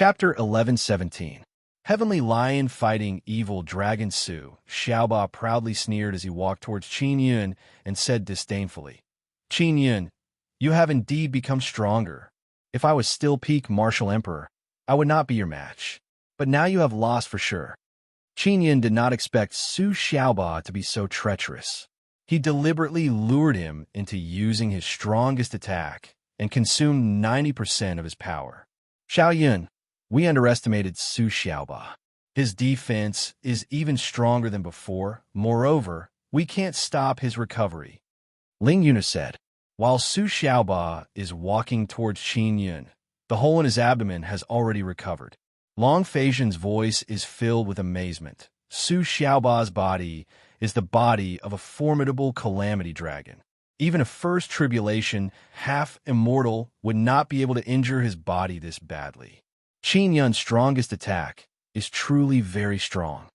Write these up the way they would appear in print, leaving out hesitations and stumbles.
Chapter 11:17. Heavenly Lion fighting evil dragon Su. Xiaoba proudly sneered as he walked towards Qin Yun and said disdainfully, Qin Yun, you have indeed become stronger. If I was still peak martial emperor, I would not be your match. But now you have lost for sure. Qin Yun did not expect Su Xiaoba to be so treacherous. He deliberately lured him into using his strongest attack and consumed 90% of his power. Xiao Yun, we underestimated Su Xiaoba. His defense is even stronger than before. Moreover, we can't stop his recovery. Ling Yuna said, while Su Xiaoba is walking towards Qin Yun. The hole in his abdomen has already recovered. Long Feixian's voice is filled with amazement. Su Xiaoba's body is the body of a formidable calamity dragon. Even a first tribulation, half-immortal, would not be able to injure his body this badly. Qin Yun's strongest attack is truly very strong.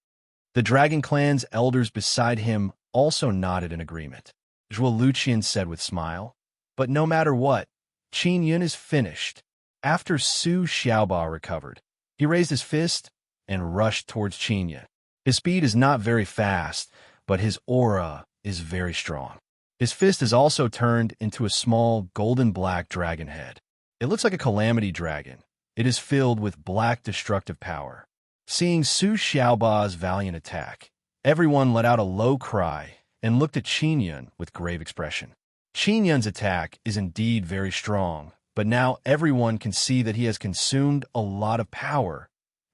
The Dragon Clan's elders beside him also nodded in agreement. Zhuo Luqian said with smile, but no matter what, Qin Yun is finished. After Su Xiaoba recovered, he raised his fist and rushed towards Qin Yun. His speed is not very fast, but his aura is very strong. His fist is also turned into a small golden-black dragon head. It looks like a calamity dragon. It is filled with black destructive power. Seeing Su Xiaoba's valiant attack, everyone let out a low cry and looked at Qin Yun with grave expression. Qin Yun's attack is indeed very strong, but now everyone can see that he has consumed a lot of power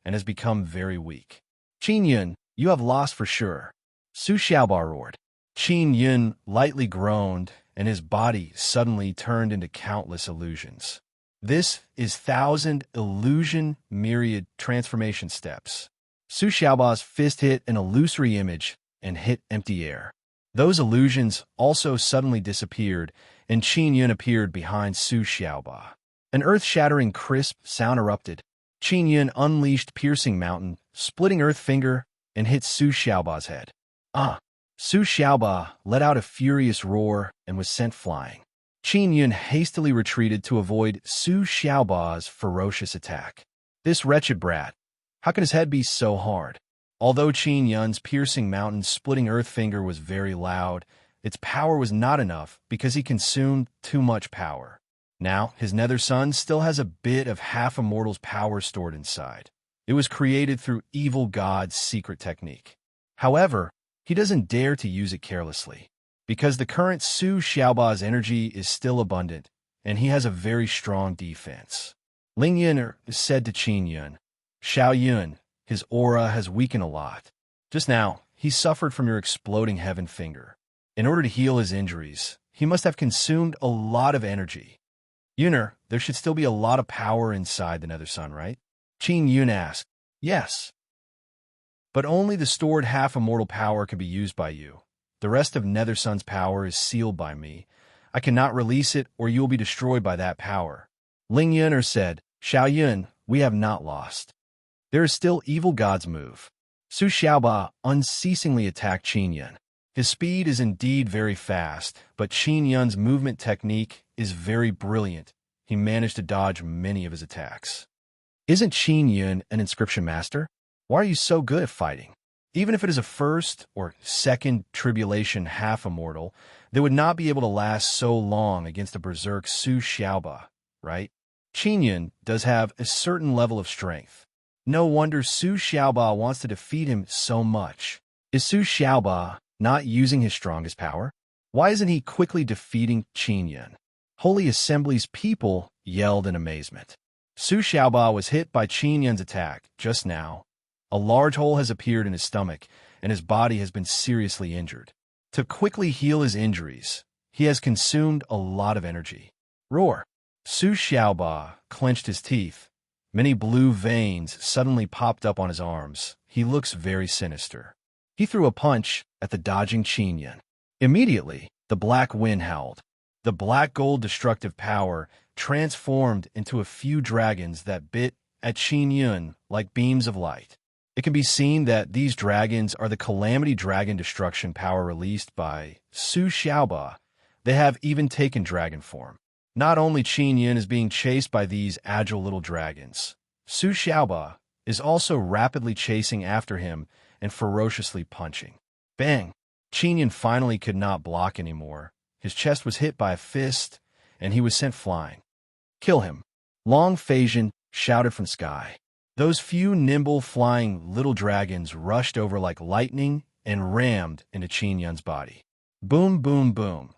and has become very weak. Qin Yun, you have lost for sure. Su Xiaoba roared. Qin Yun lightly groaned, and his body suddenly turned into countless illusions. This is 1,000 illusion myriad transformation steps. Su Xiaoba's fist hit an illusory image and hit empty air. Those illusions also suddenly disappeared, and Qin Yun appeared behind Su Xiaoba. An earth-shattering crisp sound erupted. Qin Yun unleashed Piercing Mountain, splitting Earth Finger, and hit Su Xiaoba's head. Su Xiaoba let out a furious roar and was sent flying. Qin Yun hastily retreated to avoid Su Xiaoba's ferocious attack. This wretched brat, how can his head be so hard? Although Qin Yun's Piercing Mountain splitting Earth Finger was very loud, its power was not enough because he consumed too much power. Now, his Nether Sun still has a bit of half-immortal's power stored inside. It was created through evil god's secret technique. However, he doesn't dare to use it carelessly, because the current Su Xiaoba's energy is still abundant, and he has a very strong defense. Ling Yun said to Qin Yun, Xiao Yun, his aura has weakened a lot. Just now, he suffered from your exploding heaven finger. In order to heal his injuries, he must have consumed a lot of energy. Yuner, there should still be a lot of power inside the Nether Sun, right? Qin Yun asked, yes. But only the stored half-immortal power can be used by you. The rest of Nether Sun's power is sealed by me. I cannot release it, or you will be destroyed by that power. Ling Yuner said, Xiao Yun, we have not lost. There is still evil god's move. Su Xiaoba unceasingly attacked Qin Yun. His speed is indeed very fast, but Qin Yun's movement technique is very brilliant. He managed to dodge many of his attacks. Isn't Qin Yun an inscription master? Why are you so good at fighting? Even if it is a first or second tribulation half-immortal, they would not be able to last so long against a berserk Su Xiaoba, right? Qin Yun does have a certain level of strength. No wonder Su Xiaoba wants to defeat him so much. Is Su Xiaoba not using his strongest power? Why isn't he quickly defeating Qin Yun? Holy Assembly's people yelled in amazement. Su Xiaoba was hit by Qin Yun's attack just now. A large hole has appeared in his stomach, and his body has been seriously injured. To quickly heal his injuries, he has consumed a lot of energy. Roar! Su Xiaoba clenched his teeth. Many blue veins suddenly popped up on his arms. He looks very sinister. He threw a punch at the dodging Qin Yun. Immediately, the black wind howled. The black gold destructive power transformed into a few dragons that bit at Qin Yun like beams of light. It can be seen that these dragons are the Calamity Dragon destruction power released by Su Xiaoba. They have even taken dragon form. Not only Qin Yun is being chased by these agile little dragons, Su Xiaoba is also rapidly chasing after him and ferociously punching. Bang! Qinyan finally could not block anymore. His chest was hit by a fist, and he was sent flying. Kill him! Long Feizhen shouted from sky. Those few nimble flying little dragons rushed over like lightning and rammed into Qinyan's body. Boom, boom, boom.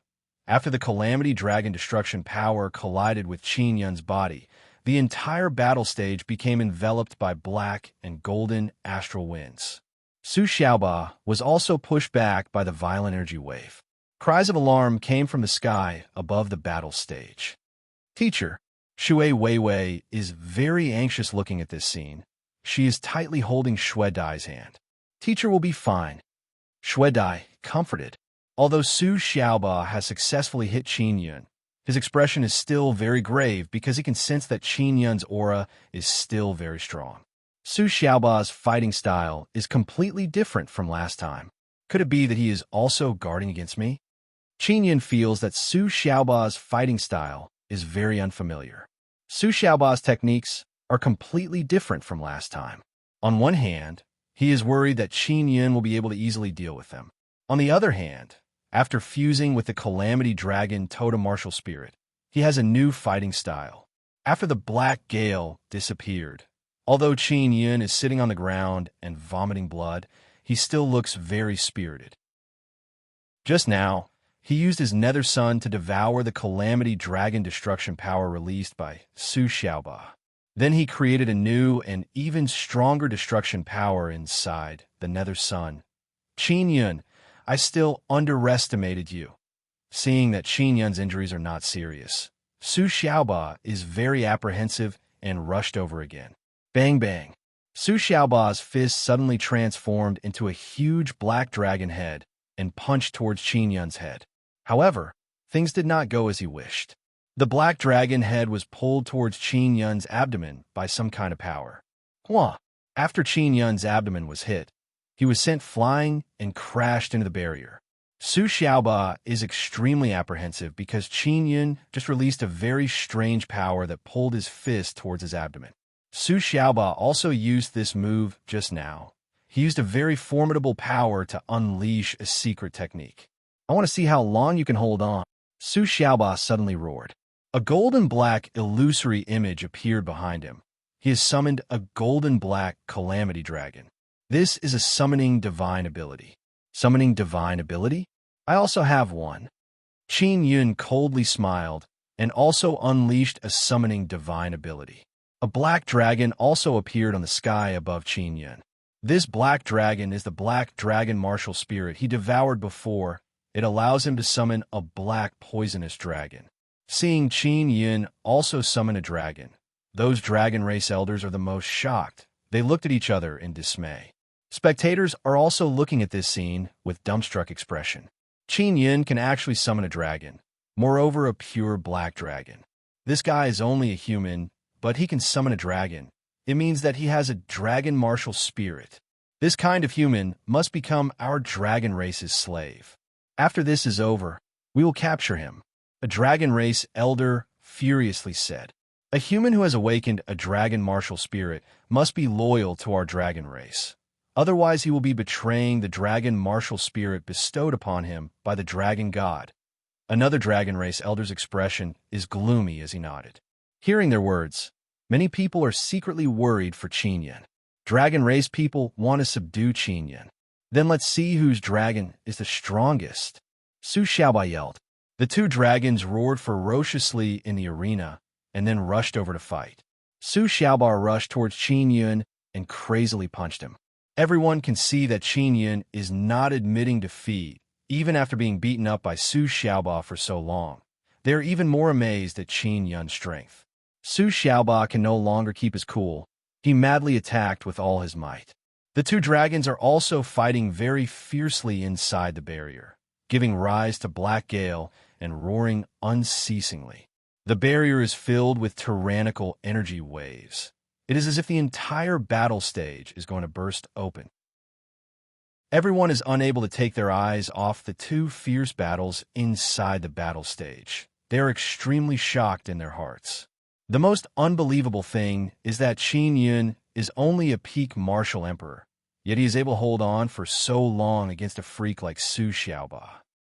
After the Calamity Dragon destruction power collided with Qinyan's body, the entire battle stage became enveloped by black and golden astral winds. Su Xiaoba was also pushed back by the violent energy wave. Cries of alarm came from the sky above the battle stage. Teacher, Shui Weiwei is very anxious looking at this scene. She is tightly holding Shuedai's hand. Teacher will be fine. Shuedai comforted. Although Su Xiaoba has successfully hit Qinyan, his expression is still very grave because he can sense that Qinyan's aura is still very strong. Su Xiaoba's fighting style is completely different from last time. Could it be that he is also guarding against me? Qinyan feels that Su Xiaoba's fighting style is very unfamiliar. Su Xiaoba's techniques are completely different from last time. On one hand, he is worried that Qinyan will be able to easily deal with them. On the other hand, after fusing with the Calamity Dragon Totem Martial Spirit, he has a new fighting style. After the Black Gale disappeared, although Qinyan is sitting on the ground and vomiting blood, he still looks very spirited. Just now, he used his Nether Sun to devour the Calamity Dragon destruction power released by Su Xiaoba. Then he created a new and even stronger destruction power inside the Nether Sun. Qinyan, I still underestimated you. Seeing that Qinyan's injuries are not serious, Su Xiaoba is very apprehensive and rushed over again. Bang bang. Su Xiaoba's fist suddenly transformed into a huge black dragon head and punched towards Qinyan's head. However, things did not go as he wished. The black dragon head was pulled towards Qinyan's abdomen by some kind of power. Hua! After Qinyan's abdomen was hit, he was sent flying and crashed into the barrier. Su Xiaoba is extremely apprehensive because Qinyan just released a very strange power that pulled his fist towards his abdomen. Su Xiaoba also used this move just now. He used a very formidable power to unleash a secret technique. I want to see how long you can hold on. Su Xiaoba suddenly roared. A golden-black illusory image appeared behind him. He has summoned a golden-black Calamity Dragon. This is a summoning divine ability. Summoning divine ability? I also have one. Qinyan coldly smiled and also unleashed a summoning divine ability. A black dragon also appeared on the sky above Qinyan. This black dragon is the black dragon martial spirit he devoured before. It allows him to summon a black poisonous dragon. Seeing Qinyan also summon a dragon, those dragon race elders are the most shocked. They looked at each other in dismay. Spectators are also looking at this scene with dumbstruck expression. Qinyan can actually summon a dragon, moreover a pure black dragon. This guy is only a human, but he can summon a dragon. It means that he has a dragon martial spirit. This kind of human must become our dragon race's slave. After this is over, we will capture him. A dragon race elder furiously said. A human who has awakened a dragon martial spirit must be loyal to our dragon race. Otherwise, he will be betraying the dragon martial spirit bestowed upon him by the dragon god. Another dragon race elder's expression is gloomy as he nodded. Hearing their words, many people are secretly worried for Qinyan. Dragon race people want to subdue Qinyan. Then let's see whose dragon is the strongest. Su Xiaoba yelled. The two dragons roared ferociously in the arena and then rushed over to fight. Su Xiaoba rushed towards Qinyan and crazily punched him. Everyone can see that Qinyan is not admitting defeat, even after being beaten up by Su Xiaoba for so long. They are even more amazed at Qinyan's strength. Su Xiaoba can no longer keep his cool. He madly attacked with all his might. The two dragons are also fighting very fiercely inside the barrier, giving rise to black gale and roaring unceasingly. The barrier is filled with tyrannical energy waves. It is as if the entire battle stage is going to burst open. Everyone is unable to take their eyes off the two fierce battles inside the battle stage. They are extremely shocked in their hearts. The most unbelievable thing is that Qin Yun is only a peak martial emperor, yet he is able to hold on for so long against a freak like Su Xiaoba.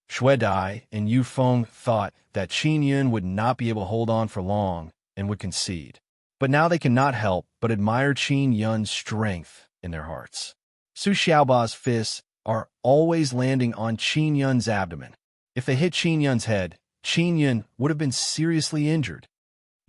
Xue Dai and Yu Feng thought that Qin Yun would not be able to hold on for long and would concede. But now they cannot help but admire Qin Yun's strength in their hearts. Su Xiaoba's fists are always landing on Qin Yun's abdomen. If they hit Qin Yun's head, Qin Yun would have been seriously injured.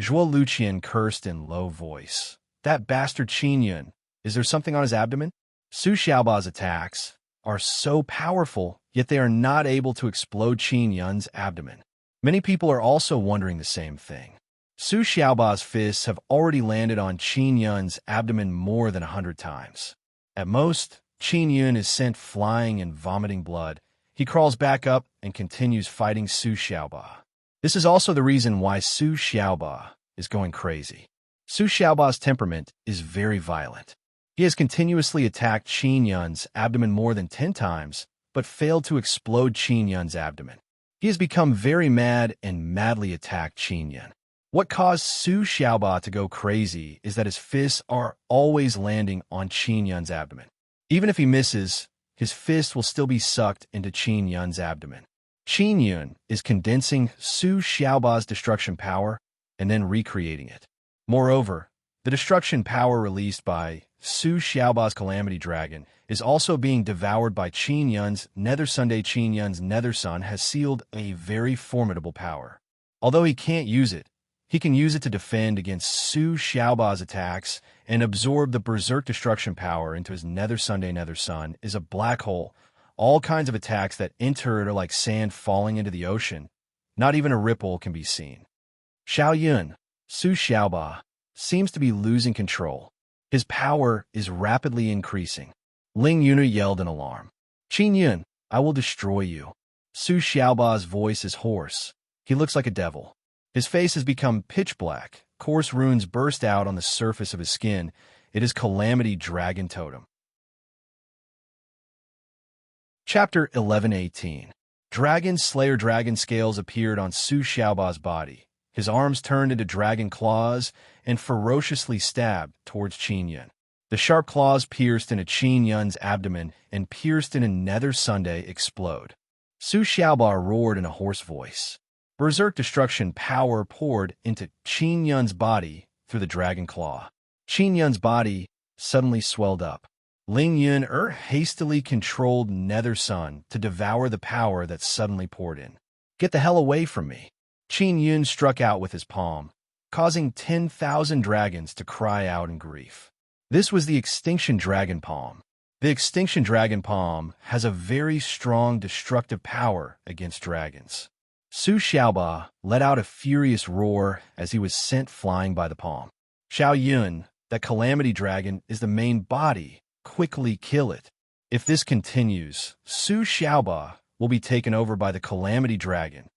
Zhuo Luqian cursed in low voice. That bastard Qin Yun, is there something on his abdomen? Su Xiaoba's attacks are so powerful, yet they are not able to explode Qin Yun's abdomen. Many people are also wondering the same thing. Su Xiaoba's fists have already landed on Qin Yun's abdomen more than 100 times. At most, Qin Yun is sent flying and vomiting blood. He crawls back up and continues fighting Su Xiaoba. This is also the reason why Su Xiaoba is going crazy. Su Xiaoba's temperament is very violent. He has continuously attacked Qin Yun's abdomen more than 10 times, but failed to explode Qin Yun's abdomen. He has become very mad and madly attacked Qin Yun. What caused Su Xiaoba to go crazy is that his fists are always landing on Qin Yun's abdomen. Even if he misses, his fist will still be sucked into Qin Yun's abdomen. Qin Yun is condensing Su Xiaoba's destruction power and then recreating it. Moreover, the destruction power released by Su Xiaoba's Calamity Dragon is also being devoured by Qin Yun's Nether Sunday. Qin Yun's Nether Sun has sealed a very formidable power. Although he can't use it, he can use it to defend against Su Xiaoba's attacks and absorb the Berserk destruction power into his Nether Sunday. Nether Sun is a black hole. All kinds of attacks that enter it are like sand falling into the ocean. Not even a ripple can be seen. Xiao Yun, Su Xiaoba, seems to be losing control. His power is rapidly increasing. Ling Yuna yelled in alarm. Qin Yun, I will destroy you. Su Xiaoba's voice is hoarse. He looks like a devil. His face has become pitch black. Coarse runes burst out on the surface of his skin. It is Calamity Dragon Totem. Chapter 11:18. Dragon Slayer dragon scales appeared on Su Xiaoba's body. His arms turned into dragon claws and ferociously stabbed towards Qin Yun. The sharp claws pierced into Qin Yun's abdomen and pierced in a Nether Sunday explode. Su Xiaoba roared in a hoarse voice. Berserk destruction power poured into Qin Yun's body through the dragon claw. Qin Yun's body suddenly swelled up. Ling Yun hastily controlled Nether Sun to devour the power that suddenly poured in. Get the hell away from me. Qin Yun struck out with his palm, causing 10,000 dragons to cry out in grief. This was the Extinction Dragon Palm. The Extinction Dragon Palm has a very strong destructive power against dragons. Su Xiaoba let out a furious roar as he was sent flying by the palm. Xiao Yun, that Calamity Dragon, is the main body. Quickly kill it. If this continues, Su Xiaoba will be taken over by the Calamity Dragon.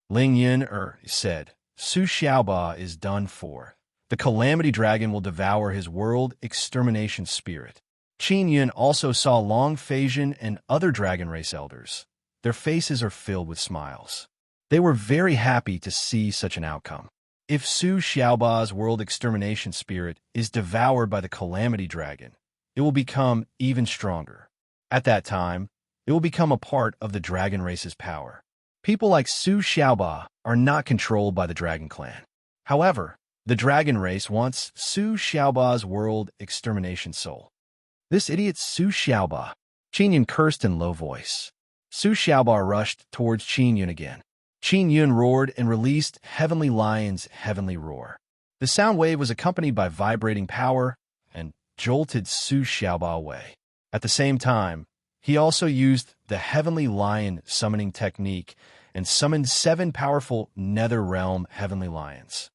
Ling Yin said, Su Xiaoba is done for. The Calamity Dragon will devour his world extermination spirit. Qin Yun also saw Long Feizhen and other dragon race elders. Their faces are filled with smiles. They were very happy to see such an outcome. If Su Xiaoba's world extermination spirit is devoured by the Calamity Dragon, it will become even stronger. At that time, it will become a part of the dragon race's power. People like Su Xiaoba are not controlled by the dragon clan. However, the dragon race wants Su Xiaoba's world extermination soul. This idiot Su Xiaoba. Qin Yun cursed in low voice. Su Xiaoba rushed towards Qin Yun again. Qin Yun roared and released Heavenly Lion's heavenly roar. The sound wave was accompanied by vibrating power and jolted Su Xiaoba away. At the same time, he also used the Heavenly Lion summoning technique and summoned 7 powerful Nether Realm Heavenly Lions.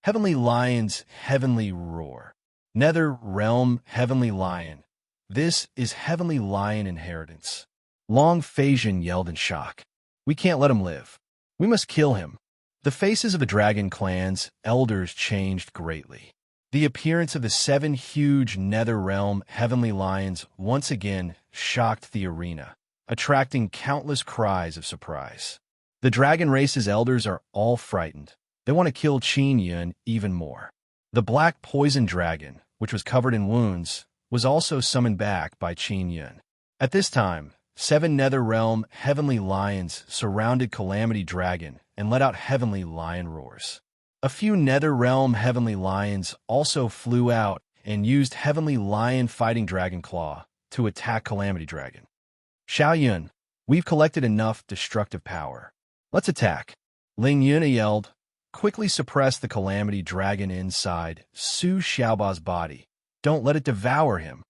Heavenly Lion's heavenly roar. Nether Realm Heavenly Lion. This is Heavenly Lion inheritance. Long Feizhen yelled in shock. We can't let him live. We must kill him. The faces of the dragon clan's elders changed greatly. The appearance of the 7 huge Nether Realm Heavenly Lions once again shocked the arena, attracting countless cries of surprise. The dragon race's elders are all frightened. They want to kill Qin Yun even more. The black poison dragon, which was covered in wounds, was also summoned back by Qin Yun. At this time, 7 Nether Realm heavenly lions surrounded Calamity Dragon and let out heavenly lion roars. A few Nether Realm heavenly lions also flew out and used heavenly lion fighting dragon claw to attack Calamity Dragon. Xiaoyun, we've collected enough destructive power. Let's attack. Ling Yuna yelled. Quickly suppress the Calamity Dragon inside Su Xiaoba's body. Don't let it devour him.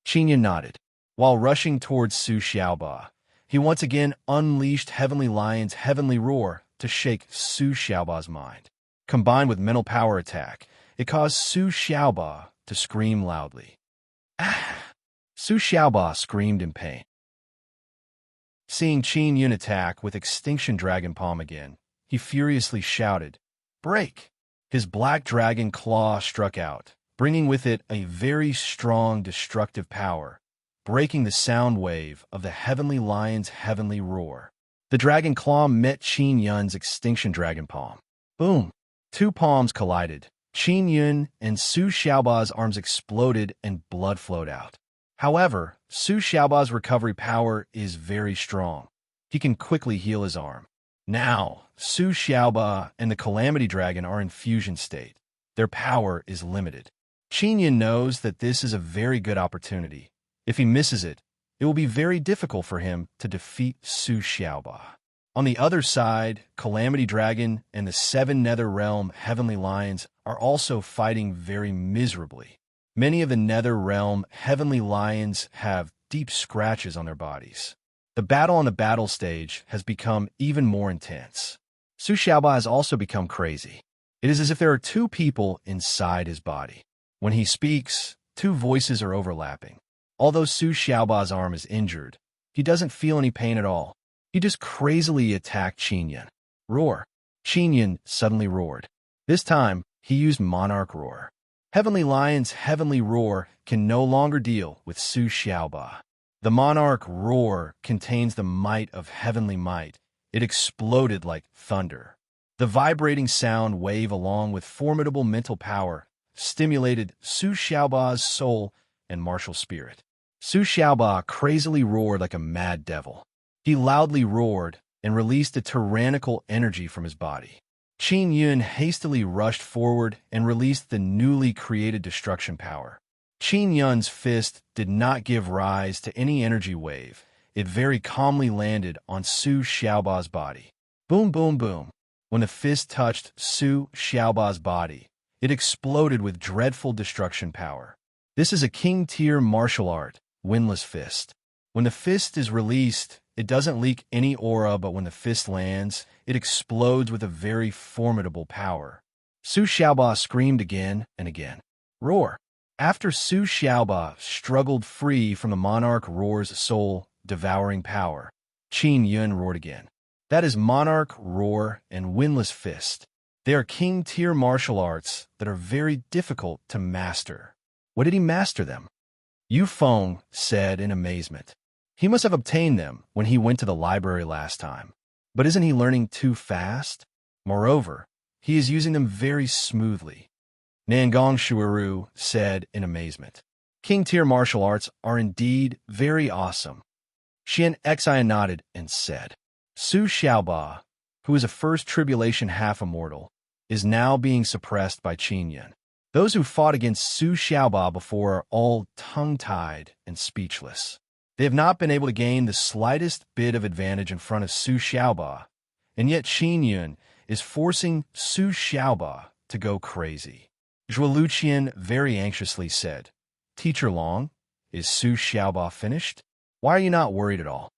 Qin Yun nodded. While rushing towards Su Xiaoba, he once again unleashed Heavenly Lion's heavenly roar to shake Su Xiaoba's mind. Combined with mental power attack, it caused Su Xiaoba to scream loudly. Ah! Su Xiaoba screamed in pain. Seeing Qin Yun attack with Extinction Dragon Palm again, he furiously shouted, "Break!" His black dragon claw struck out, bringing with it a very strong destructive power, breaking the sound wave of the Heavenly Lion's heavenly roar. The dragon claw met Qin Yun's Extinction Dragon Palm. Boom! 2 palms collided. Qin Yun and Su Xiaoba's arms exploded and blood flowed out. However, Su Xiaoba's recovery power is very strong. He can quickly heal his arm. Now, Su Xiaoba and the Calamity Dragon are in fusion state. Their power is limited. Qin Yun knows that this is a very good opportunity. If he misses it, it will be very difficult for him to defeat Su Xiaoba. On the other side, Calamity Dragon and the 7 Nether Realm Heavenly Lions are also fighting very miserably. Many of the Nether Realm Heavenly Lions have deep scratches on their bodies. The battle on the battle stage has become even more intense. Su Xiaoba has also become crazy. It is as if there are 2 people inside his body. When he speaks, 2 voices are overlapping. Although Su Xiaoba's arm is injured, he doesn't feel any pain at all. He just crazily attacked Qin Yun. Roar! Qin Yun suddenly roared. This time, he used Monarch Roar. Heavenly Lion's heavenly roar can no longer deal with Su Xiaoba. The Monarch Roar contains the might of heavenly might. It exploded like thunder. The vibrating sound wave, along with formidable mental power, stimulated Su Xiaoba's soul and martial spirit. Su Xiaoba crazily roared like a mad devil. He loudly roared and released a tyrannical energy from his body. Qin Yun hastily rushed forward and released the newly created destruction power. Qin Yun's fist did not give rise to any energy wave. It very calmly landed on Su Xiaoba's body. Boom, boom, boom. When the fist touched Su Xiaoba's body, it exploded with dreadful destruction power. This is a king-tier martial art, Windless Fist. When the fist is released, it doesn't leak any aura, but when the fist lands, it explodes with a very formidable power. Su Xiaoba screamed again and again. Roar! After Su Xiaoba struggled free from the Monarch Roar's soul-devouring power, Qin Yun roared again. That is Monarch Roar and Windless Fist. They are king-tier martial arts that are very difficult to master. What did he master them? Yu Feng said in amazement. He must have obtained them when he went to the library last time. But isn't he learning too fast? Moreover, he is using them very smoothly. Nangong Shuiru said in amazement. King-tier martial arts are indeed very awesome. Xian Xian nodded and said, Su Xiaoba, who is a first tribulation half-immortal, is now being suppressed by Qin Yun. Those who fought against Su Xiaoba before are all tongue-tied and speechless. They have not been able to gain the slightest bit of advantage in front of Su Xiaoba, and yet Qin Yun is forcing Su Xiaoba to go crazy. Zhuoluqian very anxiously said, Teacher Long, is Su Xiaoba finished? Why are you not worried at all?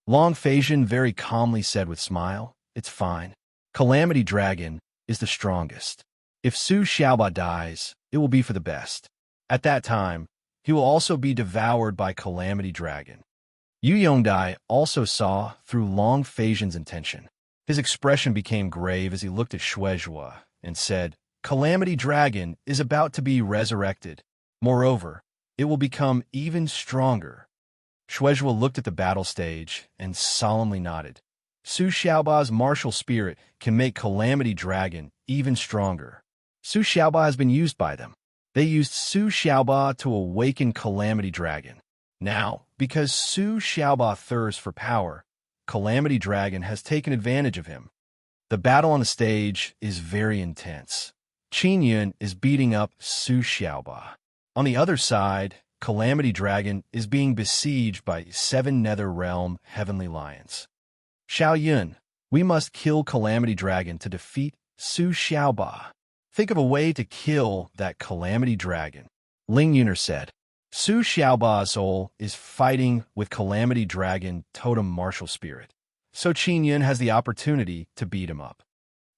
Long Feizhen very calmly said with smile, It's fine. Calamity Dragon is the strongest. If Su Xiaoba dies, it will be for the best. At that time, he will also be devoured by Calamity Dragon. Yu Yongdai also saw through Long Feizhen's intention. His expression became grave as he looked at Shuezhua and said, Calamity Dragon is about to be resurrected. Moreover, it will become even stronger. Shuezhua looked at the battle stage and solemnly nodded. Su Xiaoba's martial spirit can make Calamity Dragon even stronger. Su Xiaoba has been used by them. They used Su Xiaoba to awaken Calamity Dragon. Now, because Su Xiaoba thirsts for power, Calamity Dragon has taken advantage of him. The battle on the stage is very intense. Qin Yun is beating up Su Xiaoba. On the other side, Calamity Dragon is being besieged by 7 Nether Realm Heavenly Lions. Xiao Yun, we must kill Calamity Dragon to defeat Su Xiaoba. Think of a way to kill that Calamity Dragon. Ling Yuner said. Su Xiaoba's soul is fighting with Calamity Dragon Totem Martial Spirit, so Qin Yun has the opportunity to beat him up.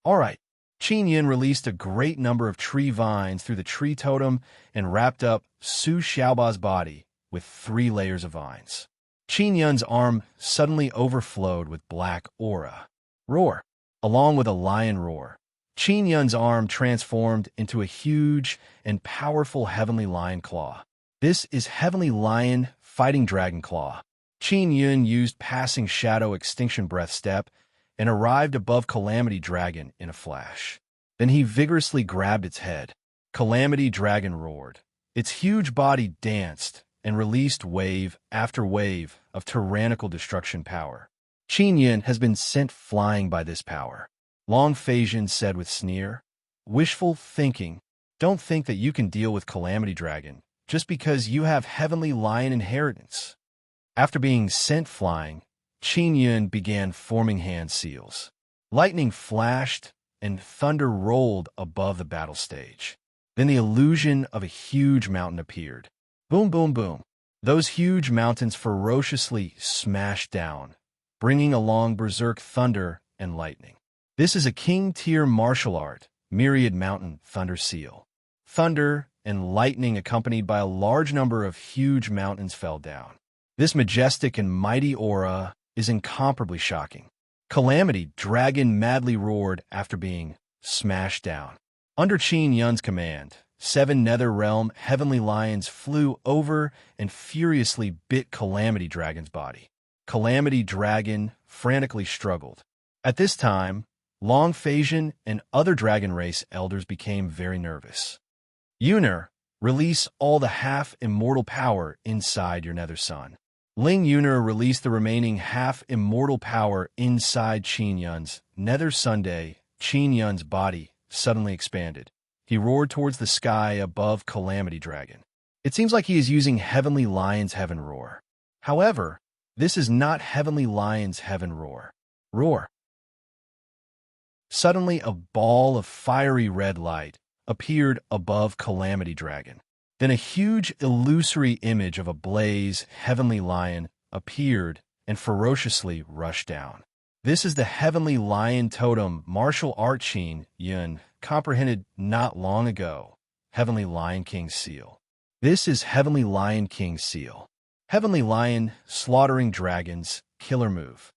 Alright, Qin Yun released a great number of tree vines through the tree totem and wrapped up Su Xiaoba's body with 3 layers of vines. Qin Yun's arm suddenly overflowed with black aura. Roar! Along with a lion roar, Qin Yun's arm transformed into a huge and powerful Heavenly Lion Claw. This is Heavenly Lion Fighting Dragon Claw. Qin Yun used Passing Shadow Extinction Breath Step and arrived above Calamity Dragon in a flash. Then he vigorously grabbed its head. Calamity Dragon roared. Its huge body danced and released wave after wave of tyrannical destruction power. Qin Yun has been sent flying by this power. Long Phasian said with sneer, "Wishful thinking. Don't think that you can deal with Calamity Dragon just because you have Heavenly Lion inheritance." After being sent flying, Qin Yun began forming hand seals. Lightning flashed and thunder rolled above the battle stage. Then the illusion of a huge mountain appeared. Boom, boom, boom. Those huge mountains ferociously smashed down, bringing along berserk thunder and lightning. This is a king-tier martial art, Myriad Mountain Thunder Seal. Thunder and lightning accompanied by a large number of huge mountains fell down. This majestic and mighty aura is incomparably shocking. Calamity Dragon madly roared after being smashed down. Under Qin Yun's command, 7 Nether Realm Heavenly Lions flew over and furiously bit Calamity Dragon's body. Calamity Dragon frantically struggled. At this time, Long Phasian and other dragon race elders became very nervous. Yuner, release all the half-immortal power inside your Nether Sun. Ling Yuner released the remaining half-immortal power inside Qin Yun's Nether Sunday. Qin Yun's body suddenly expanded. He roared towards the sky above Calamity Dragon. It seems like he is using Heavenly Lion's Heaven Roar. However, this is not Heavenly Lion's Heaven Roar. Roar! Suddenly, a ball of fiery red light appeared above Calamity Dragon. Then a huge illusory image of a blaze Heavenly Lion appeared and ferociously rushed down. This is the Heavenly Lion Totem martial art Qin Yun comprehended not long ago. Heavenly Lion King Seal. This is Heavenly Lion King Seal. Heavenly Lion slaughtering dragons, killer move.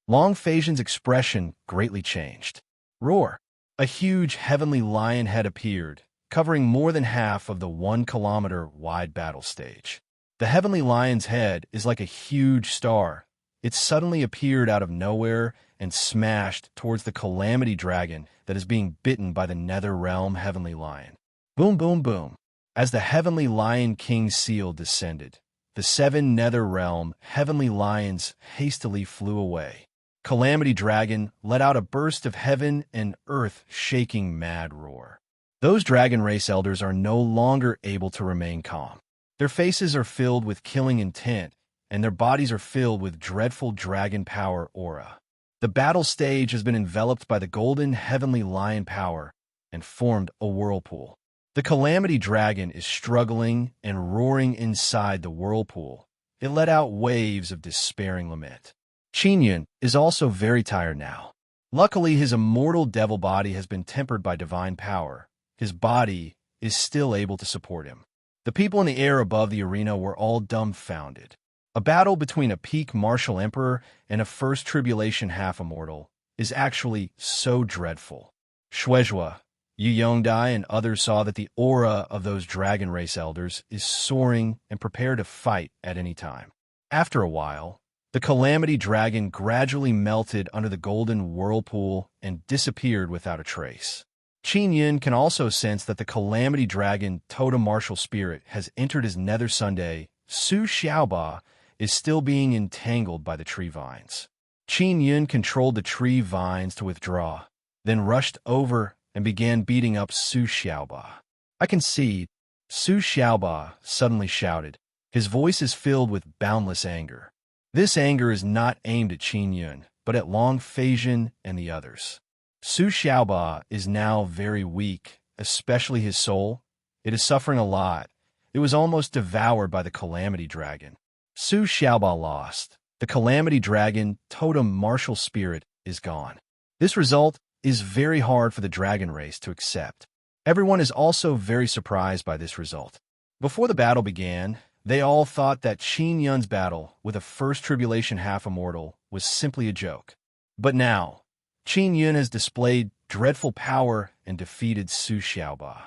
Long Phasian's expression greatly changed. Roar! A huge Heavenly Lion head appeared, covering more than half of the 1-kilometer-wide battle stage. The Heavenly Lion's head is like a huge star. It suddenly appeared out of nowhere and smashed towards the Calamity Dragon that is being bitten by the Nether Realm Heavenly Lion. Boom, boom, boom. As the Heavenly Lion King Seal descended, the 7 Nether Realm Heavenly Lions hastily flew away. Calamity Dragon let out a burst of heaven and earth-shaking mad roar. Those dragon race elders are no longer able to remain calm. Their faces are filled with killing intent, and their bodies are filled with dreadful dragon power aura. The battle stage has been enveloped by the golden Heavenly Lion power and formed a whirlpool. The Calamity Dragon is struggling and roaring inside the whirlpool. It let out waves of despairing lament. Qin Yun is also very tired now. Luckily, his immortal devil body has been tempered by divine power. His body is still able to support him. The people in the air above the arena were all dumbfounded. A battle between a peak martial emperor and a first tribulation half-immortal is actually so dreadful. Shuezhua, Yu Yongdai, and others saw that the aura of those dragon race elders is soaring and prepare to fight at any time. After a while, The Calamity Dragon gradually melted under the golden whirlpool and disappeared without a trace. Qin Yun can also sense that the Calamity Dragon totem martial spirit has entered his nether Sunday. Su Xiaoba is still being entangled by the tree vines. Qin Yun controlled the tree vines to withdraw, then rushed over and began beating up Su Xiaoba. I can see, Su Xiaoba suddenly shouted. His voice is filled with boundless anger. This anger is not aimed at Qin Yun, but at Long Feizhen and the others. Su Xiaoba is now very weak, especially his soul. It is suffering a lot. It was almost devoured by the Calamity Dragon. Su Xiaoba lost. The Calamity Dragon totem martial spirit is gone. This result is very hard for the dragon race to accept. Everyone is also very surprised by this result. Before the battle began, they all thought that Qin Yun's battle with a first tribulation half-immortal was simply a joke. But now, Qin Yun has displayed dreadful power and defeated Su Xiaoba.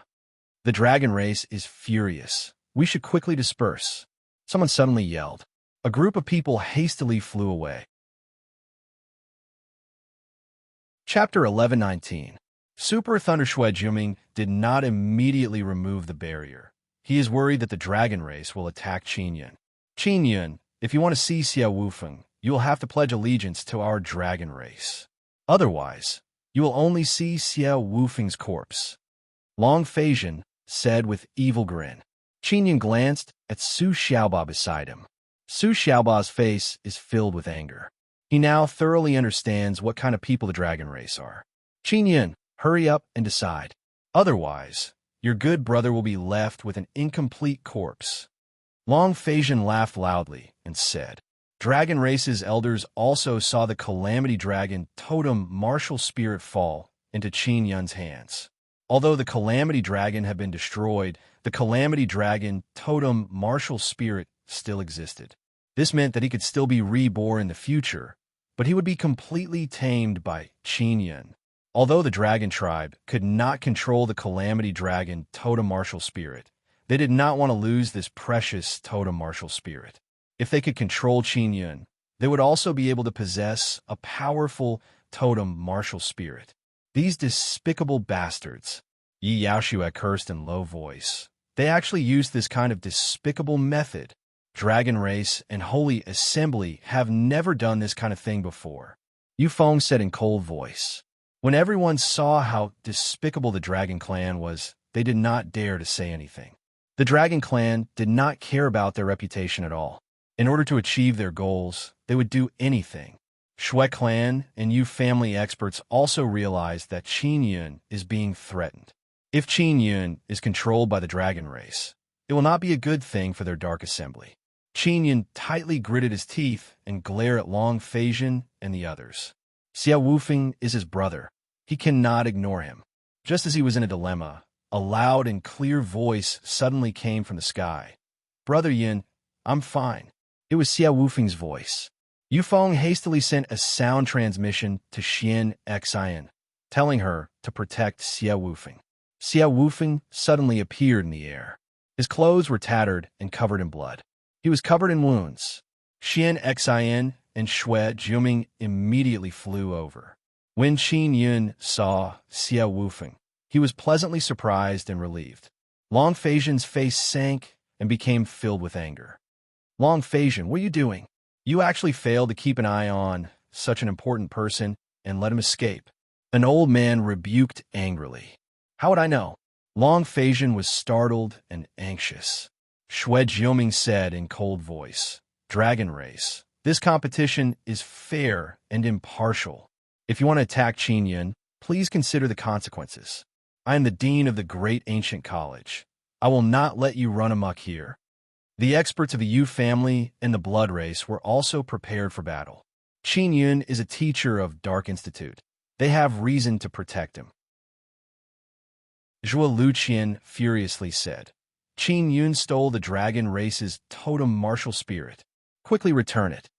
The dragon race is furious. We should quickly disperse. Someone suddenly yelled. A group of people hastily flew away. Chapter 11:19. Super Thunder Shui Juming did not immediately remove the barrier. He is worried that the dragon race will attack Qin Yun. Qin Yun, if you want to see Xiao Wufeng, you will have to pledge allegiance to our dragon race. Otherwise, you will only see Xiao Wufeng's corpse. Long Feizhen said with evil grin. Qin Yun glanced at Su Xiaoba beside him. Su Xiaoba's face is filled with anger. He now thoroughly understands what kind of people the dragon race are. Qin Yun, hurry up and decide. Otherwise, your good brother will be left with an incomplete corpse. Long Feizhen laughed loudly and said, Dragon race's elders also saw the Calamity Dragon totem martial spirit fall into Qin Yun's hands. Although the Calamity Dragon had been destroyed, the Calamity Dragon totem martial spirit still existed. This meant that he could still be reborn in the future, but he would be completely tamed by Qin Yun. Although the Dragon Tribe could not control the Calamity Dragon totem martial spirit, they did not want to lose this precious totem martial spirit. If they could control Qin Yun, they would also be able to possess a powerful totem martial spirit. These despicable bastards, Yi Yaoshu had cursed in low voice. They actually used this kind of despicable method. Dragon Race and Holy Assembly have never done this kind of thing before. Yu Feng said in cold voice. When everyone saw how despicable the Dragon Clan was, they did not dare to say anything. The Dragon Clan did not care about their reputation at all. In order to achieve their goals, they would do anything. Shui Clan and Yu family experts also realized that Qin Yun is being threatened. If Qin Yun is controlled by the Dragon Race, it will not be a good thing for their Dark Assembly. Qin Yun tightly gritted his teeth and glared at Long Feizhen and the others. Xiao Wufeng is his brother. He cannot ignore him. Just as he was in a dilemma, a loud and clear voice suddenly came from the sky. Brother Yin, I'm fine. It was Xiao Wufeng's voice. Yu Feng hastily sent a sound transmission to Xian Xian, telling her to protect Xiao Wufeng. Xiao Wufeng suddenly appeared in the air. His clothes were tattered and covered in blood. He was covered in wounds. Xian Xian and Shui Juming immediately flew over. When Qin Yun saw Xiao Wufeng, he was pleasantly surprised and relieved. Long Feizhen's face sank and became filled with anger. Long Feizhen, what are you doing? You actually failed to keep an eye on such an important person and let him escape. An old man rebuked angrily. How would I know? Long Feizhen was startled and anxious. Shui Jiuming said in cold voice, Dragon Race, this competition is fair and impartial. If you want to attack Qin Yun, please consider the consequences. I am the dean of the great ancient college. I will not let you run amok here. The experts of the Yu family and the blood race were also prepared for battle. Qin Yun is a teacher of Dark Institute. They have reason to protect him. Zhuo Luqian furiously said, Qin Yun stole the dragon race's totem martial spirit. Quickly return it.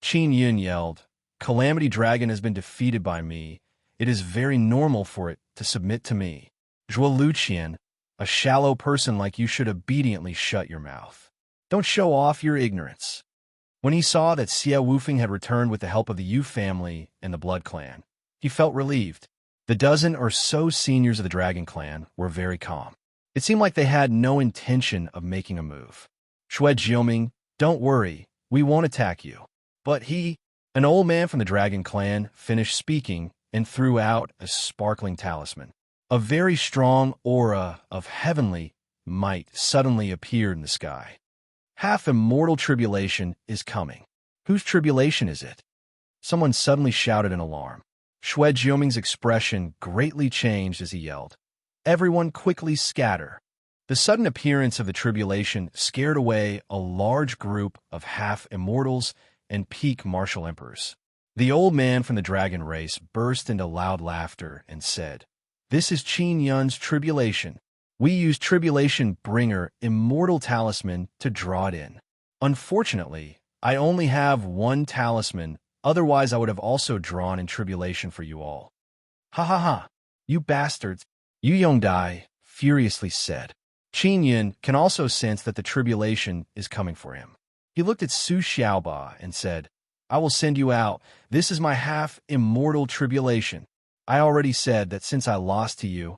Qin Yun yelled, Calamity Dragon has been defeated by me. It is very normal for it to submit to me. Zhuo Luqian, a shallow person like you should obediently shut your mouth. Don't show off your ignorance. When he saw that Xiao Wufeng had returned with the help of the Yu family and the Blood Clan, he felt relieved. The dozen or so seniors of the Dragon Clan were very calm. It seemed like they had no intention of making a move. Shui Jioming, don't worry, we won't attack you. But an old man from the Dragon Clan, finished speaking and threw out a sparkling talisman. A very strong aura of heavenly might suddenly appeared in the sky. Half-immortal tribulation is coming. Whose tribulation is it? Someone suddenly shouted in alarm. Shui Jioming's expression greatly changed as he yelled, "Everyone quickly scatter." The sudden appearance of the tribulation scared away a large group of half-immortals and peak martial emperors. The old man from the dragon race burst into loud laughter and said, "This is Qin Yun's tribulation. We use Tribulation Bringer Immortal Talisman to draw it in. Unfortunately, I only have one talisman, otherwise I would have also drawn in Tribulation for you all." "Ha ha ha, you bastards," Yu Yongdai furiously said. Qin Yun can also sense that the tribulation is coming for him. He looked at Su Xiaoba and said, "I will send you out. This is my half-immortal tribulation. I already said that since I lost to you,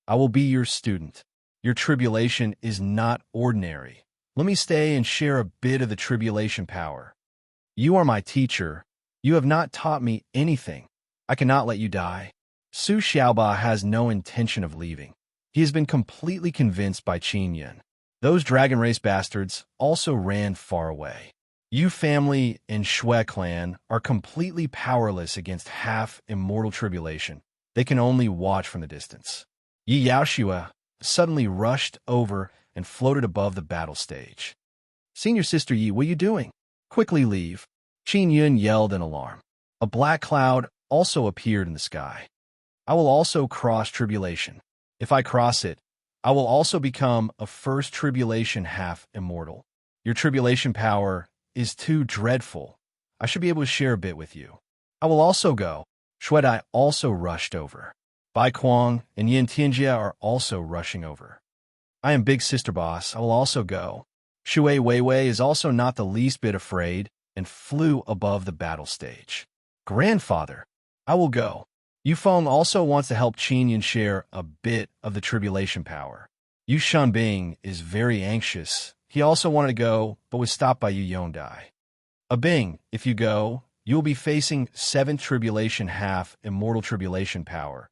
I will be your student. Your tribulation is not ordinary. Let me stay and share a bit of the tribulation power. You are my teacher. You have not taught me anything. I cannot let you die." Su Xiaoba has no intention of leaving. He has been completely convinced by Qin Yun. Those dragon race bastards also ran far away. Yu family and Shui clan are completely powerless against half-immortal tribulation. They can only watch from the distance. Yi Yaoshua suddenly rushed over and floated above the battle stage. "Senior Sister Yi, what are you doing? Quickly leave." Qin Yun yelled in alarm. A black cloud also appeared in the sky. "I will also cross tribulation. If I cross it, I will also become a first tribulation half-immortal. Your tribulation power is too dreadful. I should be able to share a bit with you. I will also go." Shuedai also rushed over. Bai Kuang and Yin Tianjia are also rushing over. "I am Big Sister Boss. I will also go." Shui Weiwei is also not the least bit afraid and flew above the battle stage. "Grandfather, I will go." Yu Feng also wants to help Qin Yun share a bit of the tribulation power. Yu Shanbing is very anxious. He also wanted to go, but was stopped by Yu Yongdai. "Abing, if you go, you will be facing 7th tribulation half-immortal tribulation power.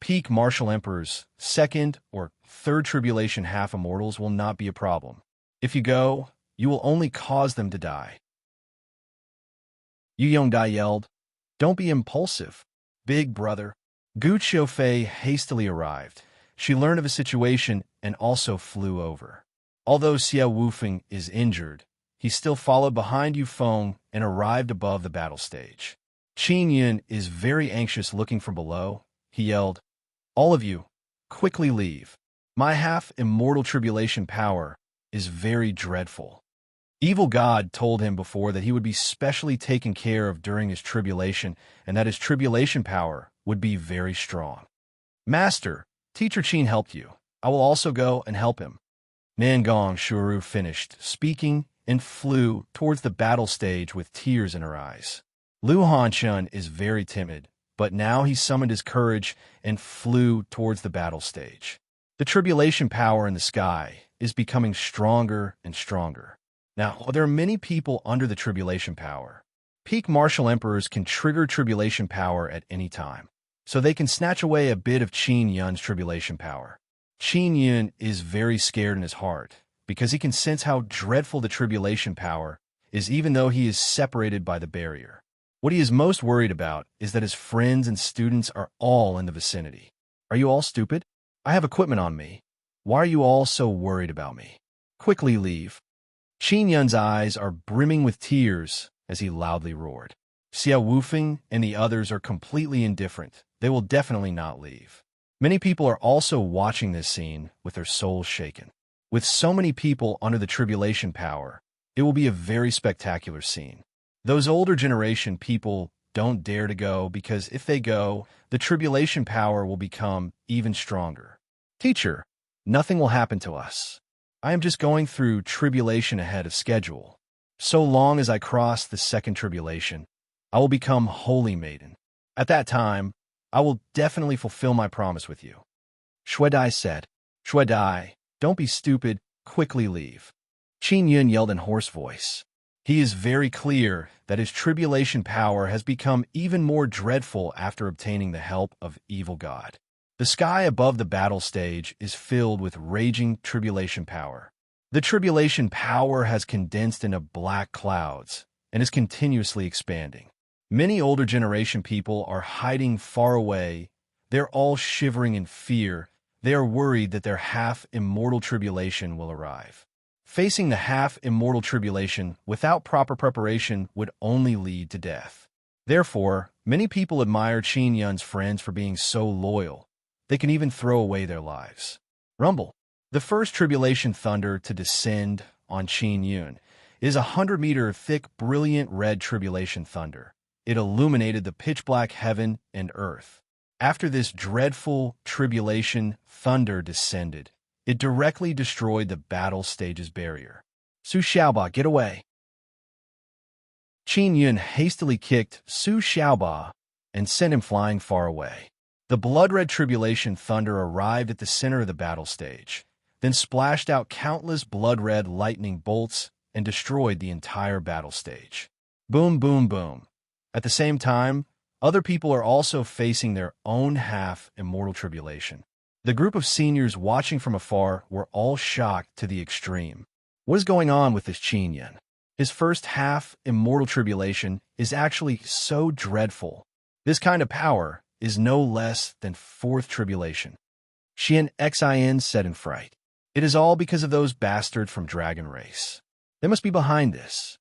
Peak martial emperors, 2nd or 3rd tribulation half-immortals will not be a problem. If you go, you will only cause them to die." Yu Yongdai yelled, "Don't be impulsive, big brother." Gu Qiufei hastily arrived. She learned of a situation and also flew over. Although Xiao Wufeng is injured, he still followed behind Yu Feng and arrived above the battle stage. Qin Yun is very anxious looking from below. He yelled, "All of you, quickly leave. My half-immortal tribulation power is very dreadful." Evil God told him before that he would be specially taken care of during his tribulation and that his tribulation power would be very strong. "Master, Teacher Qin helped you. I will also go and help him." Nangong Shuru finished speaking and flew towards the battle stage with tears in her eyes. Lu Hanchun is very timid, but now he summoned his courage and flew towards the battle stage. The tribulation power in the sky is becoming stronger and stronger. Now, there are many people under the tribulation power. Peak martial emperors can trigger tribulation power at any time, so they can snatch away a bit of Qin Yun's tribulation power. Qin Yun is very scared in his heart, because he can sense how dreadful the tribulation power is even though he is separated by the barrier. What he is most worried about is that his friends and students are all in the vicinity. "Are you all stupid? I have equipment on me. Why are you all so worried about me? Quickly leave." Qin Yun's eyes are brimming with tears as he loudly roared. Xiao Wufeng and the others are completely indifferent. They will definitely not leave. Many people are also watching this scene with their souls shaken. With so many people under the tribulation power, it will be a very spectacular scene. Those older generation people don't dare to go because if they go, the tribulation power will become even stronger. "Teacher, nothing will happen to us. I am just going through tribulation ahead of schedule." So long as I cross the second tribulation, I will become holy maiden. At that time, I will definitely fulfill my promise with you. Shuedai said. Shuedai, don't be stupid, quickly leave. Qin Yun yelled in hoarse voice. He is very clear that his tribulation power has become even more dreadful after obtaining the help of evil God. The sky above the battle stage is filled with raging tribulation power. The tribulation power has condensed into black clouds and is continuously expanding. Many older generation people are hiding far away. They're all shivering in fear. They are worried that their half-immortal tribulation will arrive. Facing the half-immortal tribulation without proper preparation would only lead to death. Therefore, many people admire Qin Yun's friends for being so loyal. They can even throw away their lives. Rumble. The first tribulation thunder to descend on Qin Yun is 100-meter thick, brilliant red tribulation thunder. It illuminated the pitch-black heaven and earth. After this dreadful tribulation thunder descended, it directly destroyed the battle stage's barrier. Su Xiaoba, get away! Qin Yun hastily kicked Su Xiaoba and sent him flying far away. The blood-red tribulation thunder arrived at the center of the battle stage, then splashed out countless blood-red lightning bolts and destroyed the entire battle stage. Boom, boom, boom. At the same time, other people are also facing their own half-immortal tribulation. The group of seniors watching from afar were all shocked to the extreme. What is going on with this Qin Yun? His first half-immortal tribulation is actually so dreadful. This kind of power is no less than fourth tribulation. Xian Xin said in fright. It is all because of those bastards from Dragon Race. They must be behind this.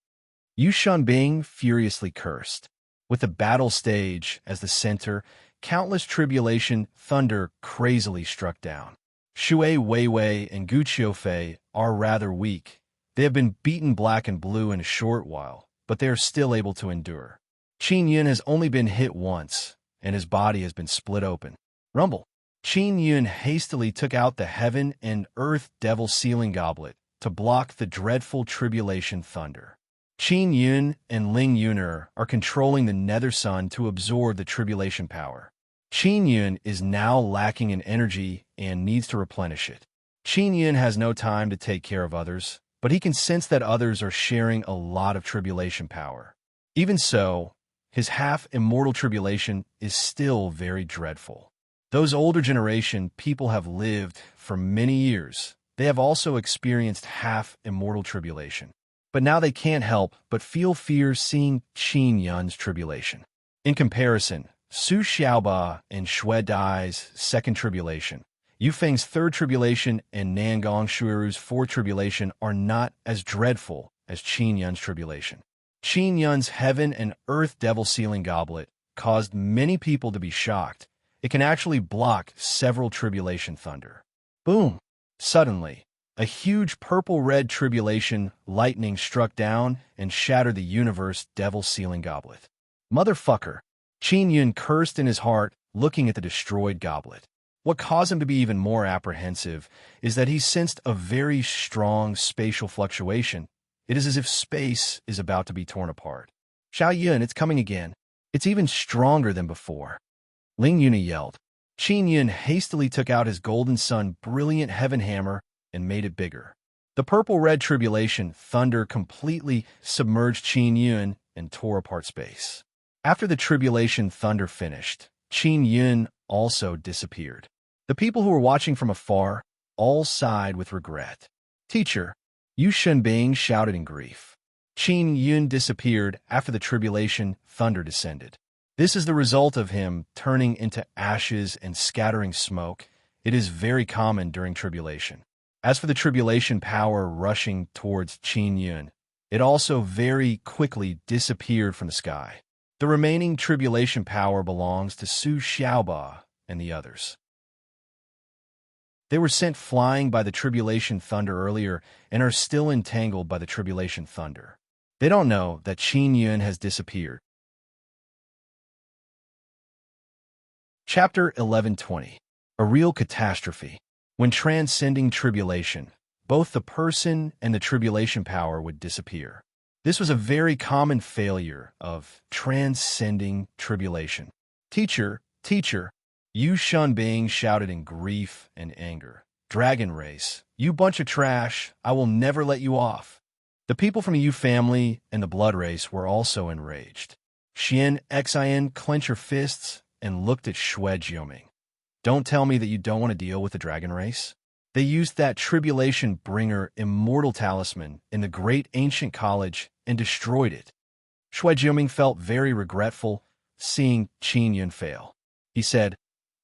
Yu Shunbing furiously cursed. With the battle stage as the center, countless tribulation thunder crazily struck down. Shui Weiwei and Gu Qiufei are rather weak. They have been beaten black and blue in a short while, but they are still able to endure. Qin Yun has only been hit once, and his body has been split open. Rumble. Qin Yun hastily took out the heaven and earth devil sealing goblet to block the dreadful tribulation thunder. Qin Yun and Ling Yuner are controlling the nether sun to absorb the tribulation power. Qin Yun is now lacking in energy and needs to replenish it. Qin Yun has no time to take care of others, but he can sense that others are sharing a lot of tribulation power. Even so, his half-immortal tribulation is still very dreadful. Those older generation people have lived for many years. They have also experienced half-immortal tribulation. But now they can't help but feel fear seeing Qin Yun's tribulation. In comparison, Su Xiaoba and Shui Dai's second tribulation, Yu Feng's third tribulation, and Nangong Shuiru's fourth tribulation are not as dreadful as Qin Yun's tribulation. Qin Yun's heaven and earth devil sealing goblet caused many people to be shocked. It can actually block several tribulation thunder. Boom! Suddenly, a huge purple-red tribulation lightning struck down and shattered the universe devil sealing goblet. Motherfucker! Qin Yun cursed in his heart, looking at the destroyed goblet. What caused him to be even more apprehensive is that he sensed a very strong spatial fluctuation. It is as if space is about to be torn apart. Xiao Yun, it's coming again. It's even stronger than before. Ling Yuna yelled. Qin Yun hastily took out his golden sun brilliant heaven hammer and made it bigger. The purple-red tribulation thunder completely submerged Qin Yun and tore apart space. After the tribulation thunder finished, Qin Yun also disappeared. The people who were watching from afar all sighed with regret. Teacher, Yu Shenbing shouted in grief. Qin Yun disappeared after the tribulation thunder descended. This is the result of him turning into ashes and scattering smoke. It is very common during tribulation. As for the tribulation power rushing towards Qin Yun, it also very quickly disappeared from the sky. The remaining tribulation power belongs to Su Xiaoba and the others. They were sent flying by the tribulation thunder earlier and are still entangled by the tribulation thunder. They don't know that Qin Yun has disappeared. Chapter 1120. A Real Catastrophe. When transcending tribulation, both the person and the tribulation power would disappear. This was a very common failure of transcending tribulation. Teacher, teacher, Yu Shunbing shouted in grief and anger. Dragon race, you bunch of trash, I will never let you off. The people from the Yu family and the blood race were also enraged. Xian Xin clenched her fists and looked at Xue Jioming. Don't tell me that you don't want to deal with the dragon race. They used that tribulation bringer immortal talisman in the great ancient college and destroyed it. Xue Jioming felt very regretful seeing Qin Yun fail. He said,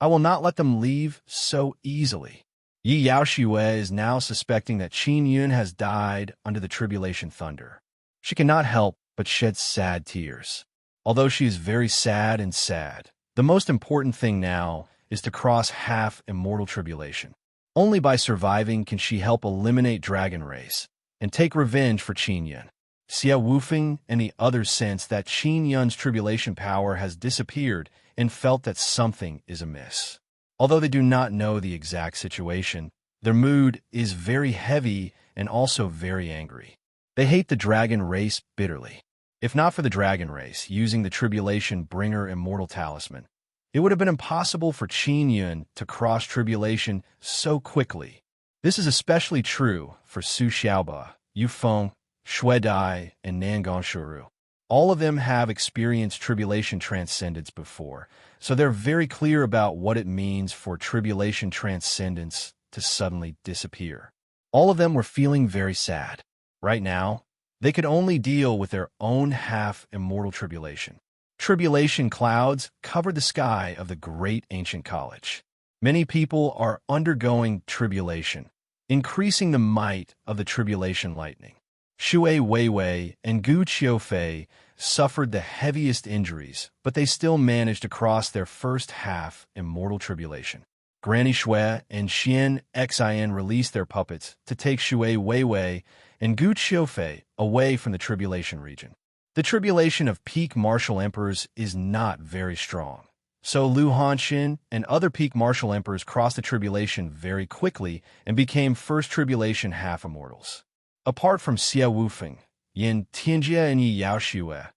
I will not let them leave so easily. Yi Yaoxue is now suspecting that Qin Yun has died under the tribulation thunder. She cannot help but shed sad tears. Although she is very sad, the most important thing now is to cross half immortal tribulation. Only by surviving can she help eliminate Dragon Race and take revenge for Qin Yun. Xia Wufeng and the others sense that Qin Yun's tribulation power has disappeared and felt that something is amiss. Although they do not know the exact situation, their mood is very heavy and also very angry. They hate the dragon race bitterly. If not for the dragon race using the tribulation bringer immortal talisman, it would have been impossible for Qin Yun to cross tribulation so quickly. This is especially true for Su Xiaoba, Yu Feng, Xue Dai, and Nangang Shuru. All of them have experienced tribulation transcendence before, so they're very clear about what it means for tribulation transcendence to suddenly disappear. All of them were feeling very sad. Right now, they could only deal with their own half-immortal tribulation. Tribulation clouds covered the sky of the great ancient college. Many people are undergoing tribulation, increasing the might of the tribulation lightning. Xue Weiwei and Gu Qiufei suffered the heaviest injuries, but they still managed to cross their first half-immortal tribulation. Granny Xue and Xian Xin released their puppets to take Xue Weiwei and Gu Qiufei away from the tribulation region. The tribulation of peak martial emperors is not very strong, so Lu Hanxin and other peak martial emperors crossed the tribulation very quickly and became first tribulation half-immortals. Apart from Xia Wufeng, Yin Tianjie and Yi Yaoxue,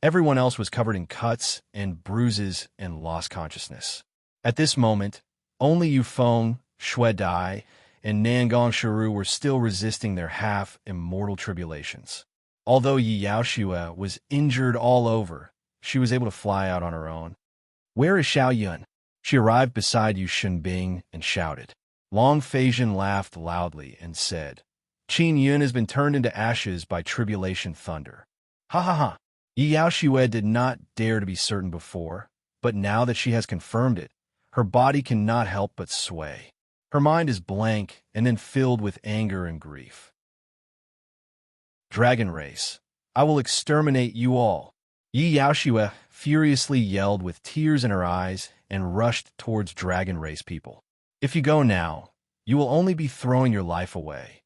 everyone else was covered in cuts and bruises and lost consciousness. At this moment, only Yu Feng, Xue Dai, and Nangang Shuru were still resisting their half-immortal tribulations. Although Yi Yaoxue was injured all over, she was able to fly out on her own. Where is Xiao Yun? She arrived beside Yu Shunbing and shouted. Long Feizhen laughed loudly and said, Qin Yun has been turned into ashes by tribulation thunder. Ha ha ha. Yi Yaoxue did not dare to be certain before, but now that she has confirmed it, her body cannot help but sway. Her mind is blank and then filled with anger and grief. Dragon race, I will exterminate you all. Yi Yaoxue furiously yelled with tears in her eyes and rushed towards dragon race people. If you go now, you will only be throwing your life away.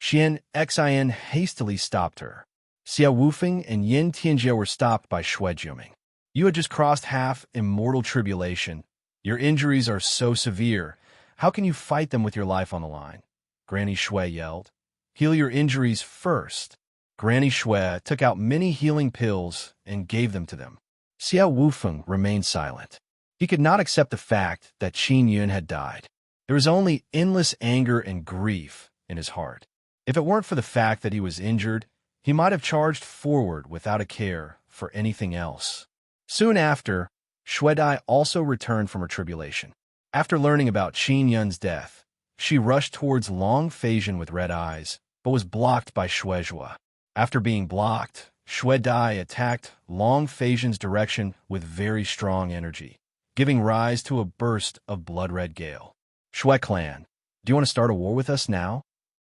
Xian Xin hastily stopped her. Xia Wufeng and Yin Tianjie were stopped by Xue Jioming. You had just crossed half-immortal tribulation. Your injuries are so severe. How can you fight them with your life on the line? Granny Xue yelled. Heal your injuries first. Granny Xue took out many healing pills and gave them to them. Xia Wufeng remained silent. He could not accept the fact that Qin Yun had died. There was only endless anger and grief in his heart. If it weren't for the fact that he was injured, he might have charged forward without a care for anything else. Soon after, Xue Dai also returned from her tribulation. After learning about Qin Yun's death, she rushed towards Long Feizhen with red eyes, but was blocked by Xue Zhua. After being blocked, Xue Dai attacked Long Feizhen's direction with very strong energy, giving rise to a burst of blood-red gale. Xue clan, do you want to start a war with us now?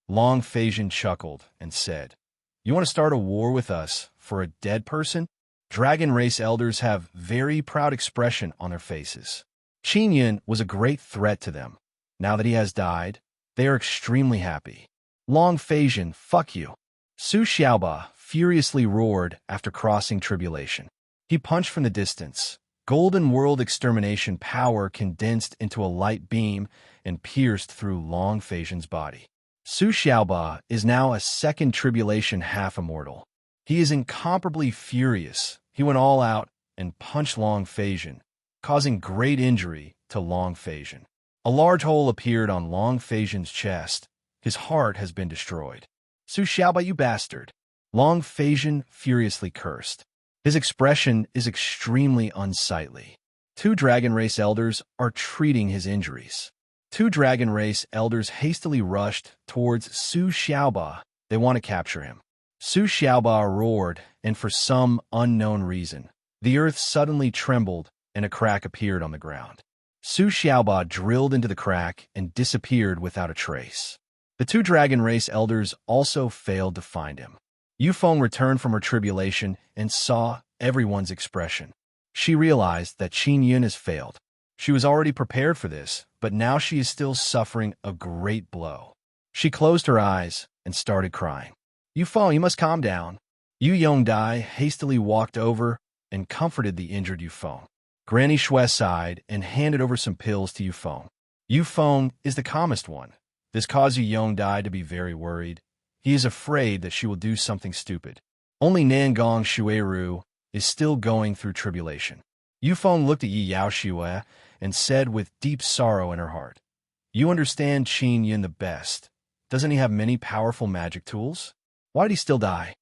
Long Feizhen chuckled and said, You want to start a war with us for a dead person? Dragon race elders have very proud expression on their faces. Qin Yun was a great threat to them. Now that he has died, they are extremely happy. Long Feizhen, fuck you. Su Xiaoba furiously roared after crossing tribulation. He punched from the distance. Golden World extermination power condensed into a light beam and pierced through Long Feizhen's body. Su Xiaoba is now a second tribulation half-immortal. He is incomparably furious. He went all out and punched Long Phasian, causing great injury to Long Phasian. A large hole appeared on Long Phasian's chest. His heart has been destroyed. Su Xiaoba, you bastard! Long Phasian furiously cursed. His expression is extremely unsightly. Two dragon race elders are treating his injuries. Two dragon race elders hastily rushed towards Su Xiaoba. They want to capture him. Su Xiaoba roared, and for some unknown reason, the earth suddenly trembled and a crack appeared on the ground. Su Xiaoba drilled into the crack and disappeared without a trace. The two dragon race elders also failed to find him. Yufeng returned from her tribulation and saw everyone's expression. She realized that Qin Yun has failed. She was already prepared for this, but now she is still suffering a great blow. She closed her eyes and started crying. Yufeng, you must calm down. Yu Yongdai hastily walked over and comforted the injured Yufeng. Granny Shui sighed and handed over some pills to Yufeng. Yufeng is the calmest one. This caused Yu Yongdai to be very worried. He is afraid that she will do something stupid. Only Nangong Shuiru is still going through tribulation. Yufeng looked at Yi Yao Xue and said with deep sorrow in her heart, "You understand Qin Yun the best. Doesn't he have many powerful magic tools? Why did he still die?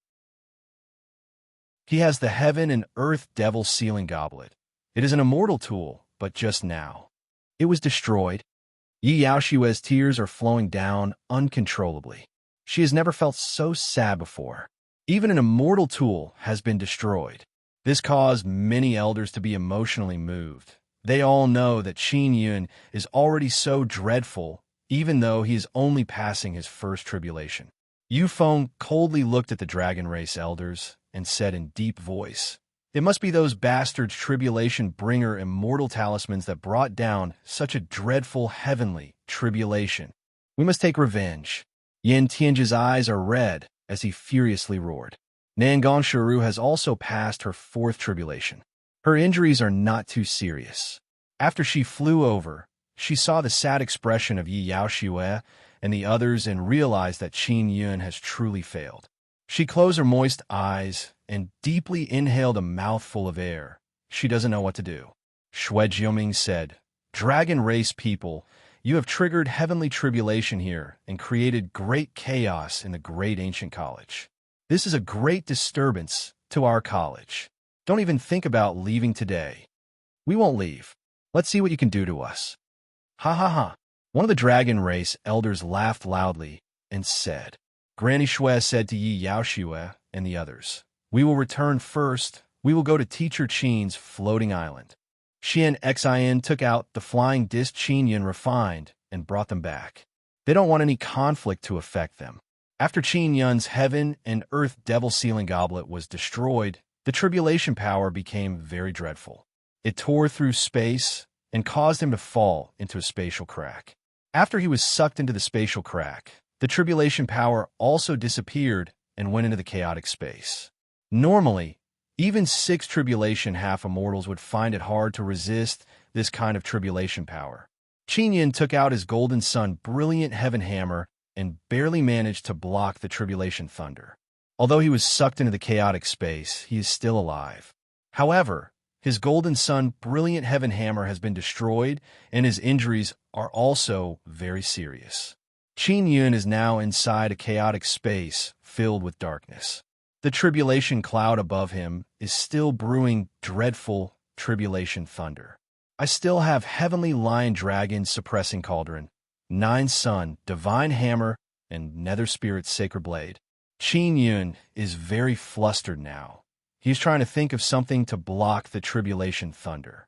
He has the heaven and earth devil sealing goblet. It is an immortal tool, but just now it was destroyed." Yi Yao Xue's tears are flowing down uncontrollably. She has never felt so sad before. Even an immortal tool has been destroyed. This caused many elders to be emotionally moved. They all know that Qin Yun is already so dreadful, even though he is only passing his first tribulation. Yufeng coldly looked at the dragon race elders and said in deep voice, "It must be those bastards' tribulation-bringer immortal talismans that brought down such a dreadful heavenly tribulation. We must take revenge." Yin Tianji's eyes are red as he furiously roared. Nangong Shuru has also passed her fourth tribulation. Her injuries are not too serious. After she flew over, she saw the sad expression of Yi Yao Xue and the others and realized that Qin Yun has truly failed. She closed her moist eyes and deeply inhaled a mouthful of air. She doesn't know what to do. Xue Jiuming said, "Dragon race people, you have triggered heavenly tribulation here and created great chaos in the great ancient college. This is a great disturbance to our college. Don't even think about leaving today." "We won't leave. Let's see what you can do to us." "Ha ha ha." One of the dragon race elders laughed loudly and said, Granny Shui said to Yi Yao Xue and the others, "We will return first. We will go to Teacher Qin's floating island." Xian Xin took out the flying disc Qin Yun refined and brought them back. They don't want any conflict to affect them. After Qin Yun's heaven and earth devil sealing goblet was destroyed, the tribulation power became very dreadful. It tore through space and caused him to fall into a spatial crack. After he was sucked into the spatial crack, the tribulation power also disappeared and went into the chaotic space. Normally, even 6 tribulation half-immortals would find it hard to resist this kind of tribulation power. Qin Yun took out his golden sun brilliant heaven hammer and barely managed to block the tribulation thunder. Although he was sucked into the chaotic space, he is still alive. However, his golden sun brilliant heaven hammer has been destroyed and his injuries are also very serious. Qin Yun is now inside a chaotic space filled with darkness. The tribulation cloud above him is still brewing dreadful tribulation thunder. I still have Heavenly Lion Dragon Suppressing Cauldron, 9 Sun, Divine Hammer, and Nether Spirit Sacred Blade. Qin Yun is very flustered now. He's trying to think of something to block the tribulation thunder.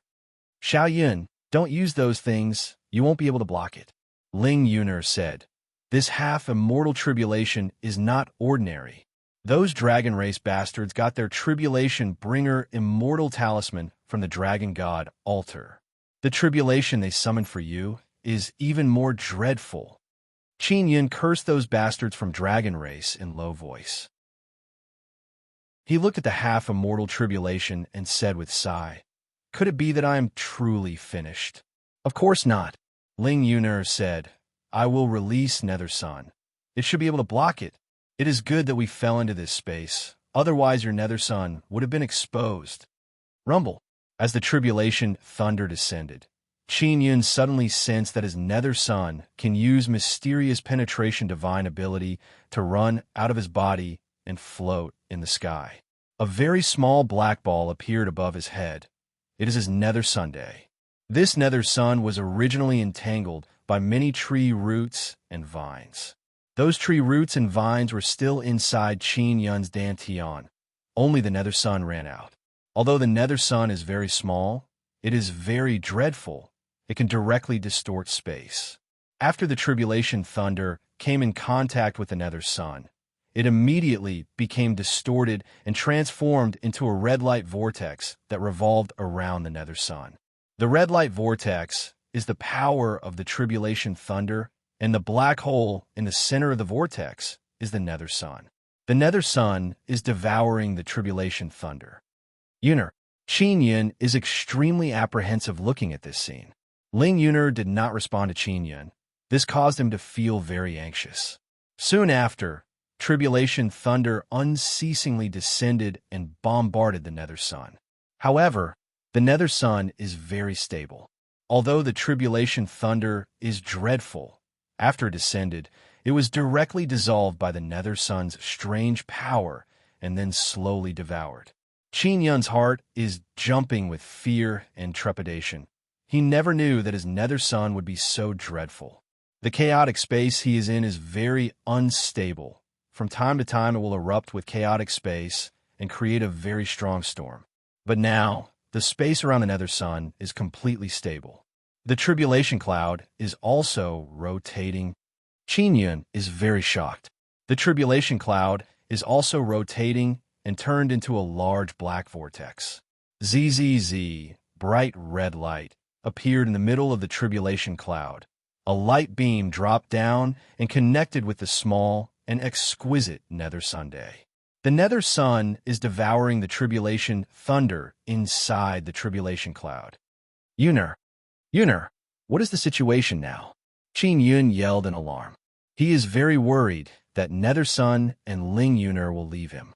"Xiao Yun, don't use those things. You won't be able to block it." Ling Yuner said, "This half-immortal tribulation is not ordinary. Those dragon race bastards got their tribulation-bringer immortal talisman from the dragon god Altar. The tribulation they summoned for you is even more dreadful." Qin Yun cursed those bastards from dragon race in low voice. He looked at the half-immortal tribulation and said with sigh, "Could it be that I am truly finished?" "Of course not." Ling Yuner said, "I will release Nether Sun. It should be able to block it. It is good that we fell into this space, Otherwise, your nether sun would have been exposed. Rumble. As the tribulation thunder descended, Qin Yun suddenly sensed that his nether sun can use mysterious penetration divine ability to run out of his body and float in the sky. A very small black ball appeared above his head. It is his nether Sunday. This nether sun was originally entangled by many tree roots and vines. Those tree roots and vines were still inside Qin Yun's dantian. Only the nether sun ran out. Although the nether sun is very small, it is very dreadful. It can directly distort space. After the tribulation thunder came in contact with the nether sun, it immediately became distorted and transformed into a red light vortex that revolved around the nether sun. The red light vortex is the power of the tribulation thunder, and the black hole in the center of the vortex is the nether sun. The nether sun is devouring the tribulation thunder. Yuner. Qin Yun is extremely apprehensive looking at this scene. Ling Yuner did not respond to Qin Yun. This caused him to feel very anxious. Soon after, tribulation thunder unceasingly descended and bombarded the nether sun. However, the nether sun is very stable. Although the tribulation thunder is dreadful, after it descended, it was directly dissolved by the nether sun's strange power and then slowly devoured. Qin Yun's heart is jumping with fear and trepidation. He never knew that his nether sun would be so dreadful. The chaotic space he is in is very unstable. From time to time, it will erupt with chaotic space and create a very strong storm. But now, the space around the nether sun is completely stable. The tribulation cloud is also rotating. Qin Yun is very shocked. The tribulation cloud is also rotating and turned into a large black vortex. ZZZ, bright red light, appeared in the middle of the tribulation cloud. A light beam dropped down and connected with the small and exquisite nether Sunday. The nether sun is devouring the tribulation thunder inside the tribulation cloud. Yuner, what is the situation now? Qin Yun yelled in alarm. He is very worried that nether sun and Ling Yuner will leave him.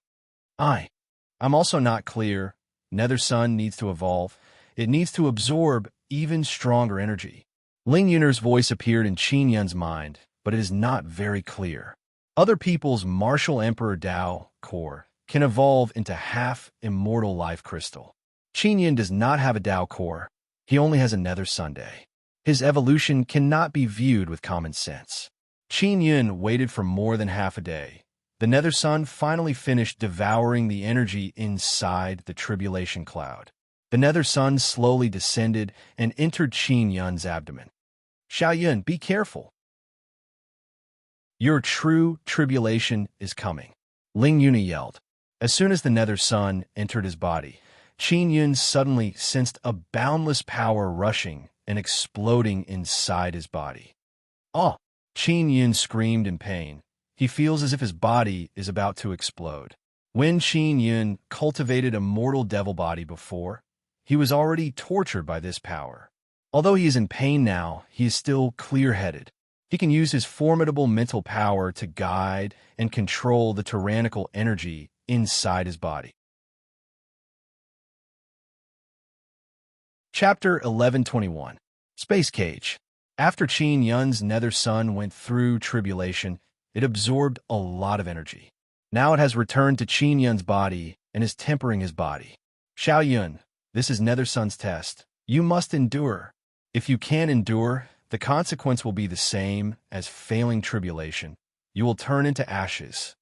I'm also not clear. Nether sun needs to evolve. It needs to absorb even stronger energy. Ling Yuner's voice appeared in Qin Yun's mind, but it is not very clear. Other people's martial emperor Dao core can evolve into half-immortal life crystal. Qin Yun does not have a Dao core. He only has a nether Sunday. His evolution cannot be viewed with common sense. Qin Yun waited for more than half a day. The nether sun finally finished devouring the energy inside the tribulation cloud. The nether sun slowly descended and entered Qin Yun's abdomen. Xiao Yun, be careful. Your true tribulation is coming. Ling Yun yelled. As soon as the nether sun entered his body, Qin Yun suddenly sensed a boundless power rushing and exploding inside his body. Oh! Qin Yun screamed in pain. He feels as if his body is about to explode. When Qin Yun cultivated a mortal devil body before, he was already tortured by this power. Although he is in pain now, he is still clear-headed. He can use his formidable mental power to guide and control the tyrannical energy inside his body. Chapter 1121. Space Cage. After Qin Yun's nether sun went through tribulation, it absorbed a lot of energy. Now it has returned to Qin Yun's body and is tempering his body. Xiao Yun, this is nether sun's test. You must endure. If you can endure, the consequence will be the same as failing tribulation. You will turn into ashes.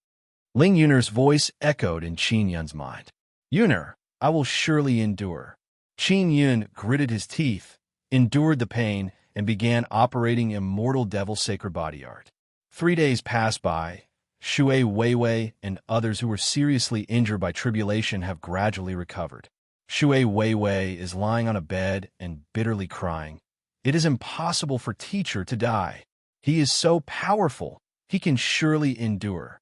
Ling Yuner's voice echoed in Qin Yun's mind. Yuner, I will surely endure. Qin Yun gritted his teeth, endured the pain, and began operating immortal devil sacred body art. 3 days passed by. Shui Weiwei and others who were seriously injured by tribulation have gradually recovered. Shui Weiwei is lying on a bed and bitterly crying. It is impossible for teacher to die. He is so powerful. He can surely endure.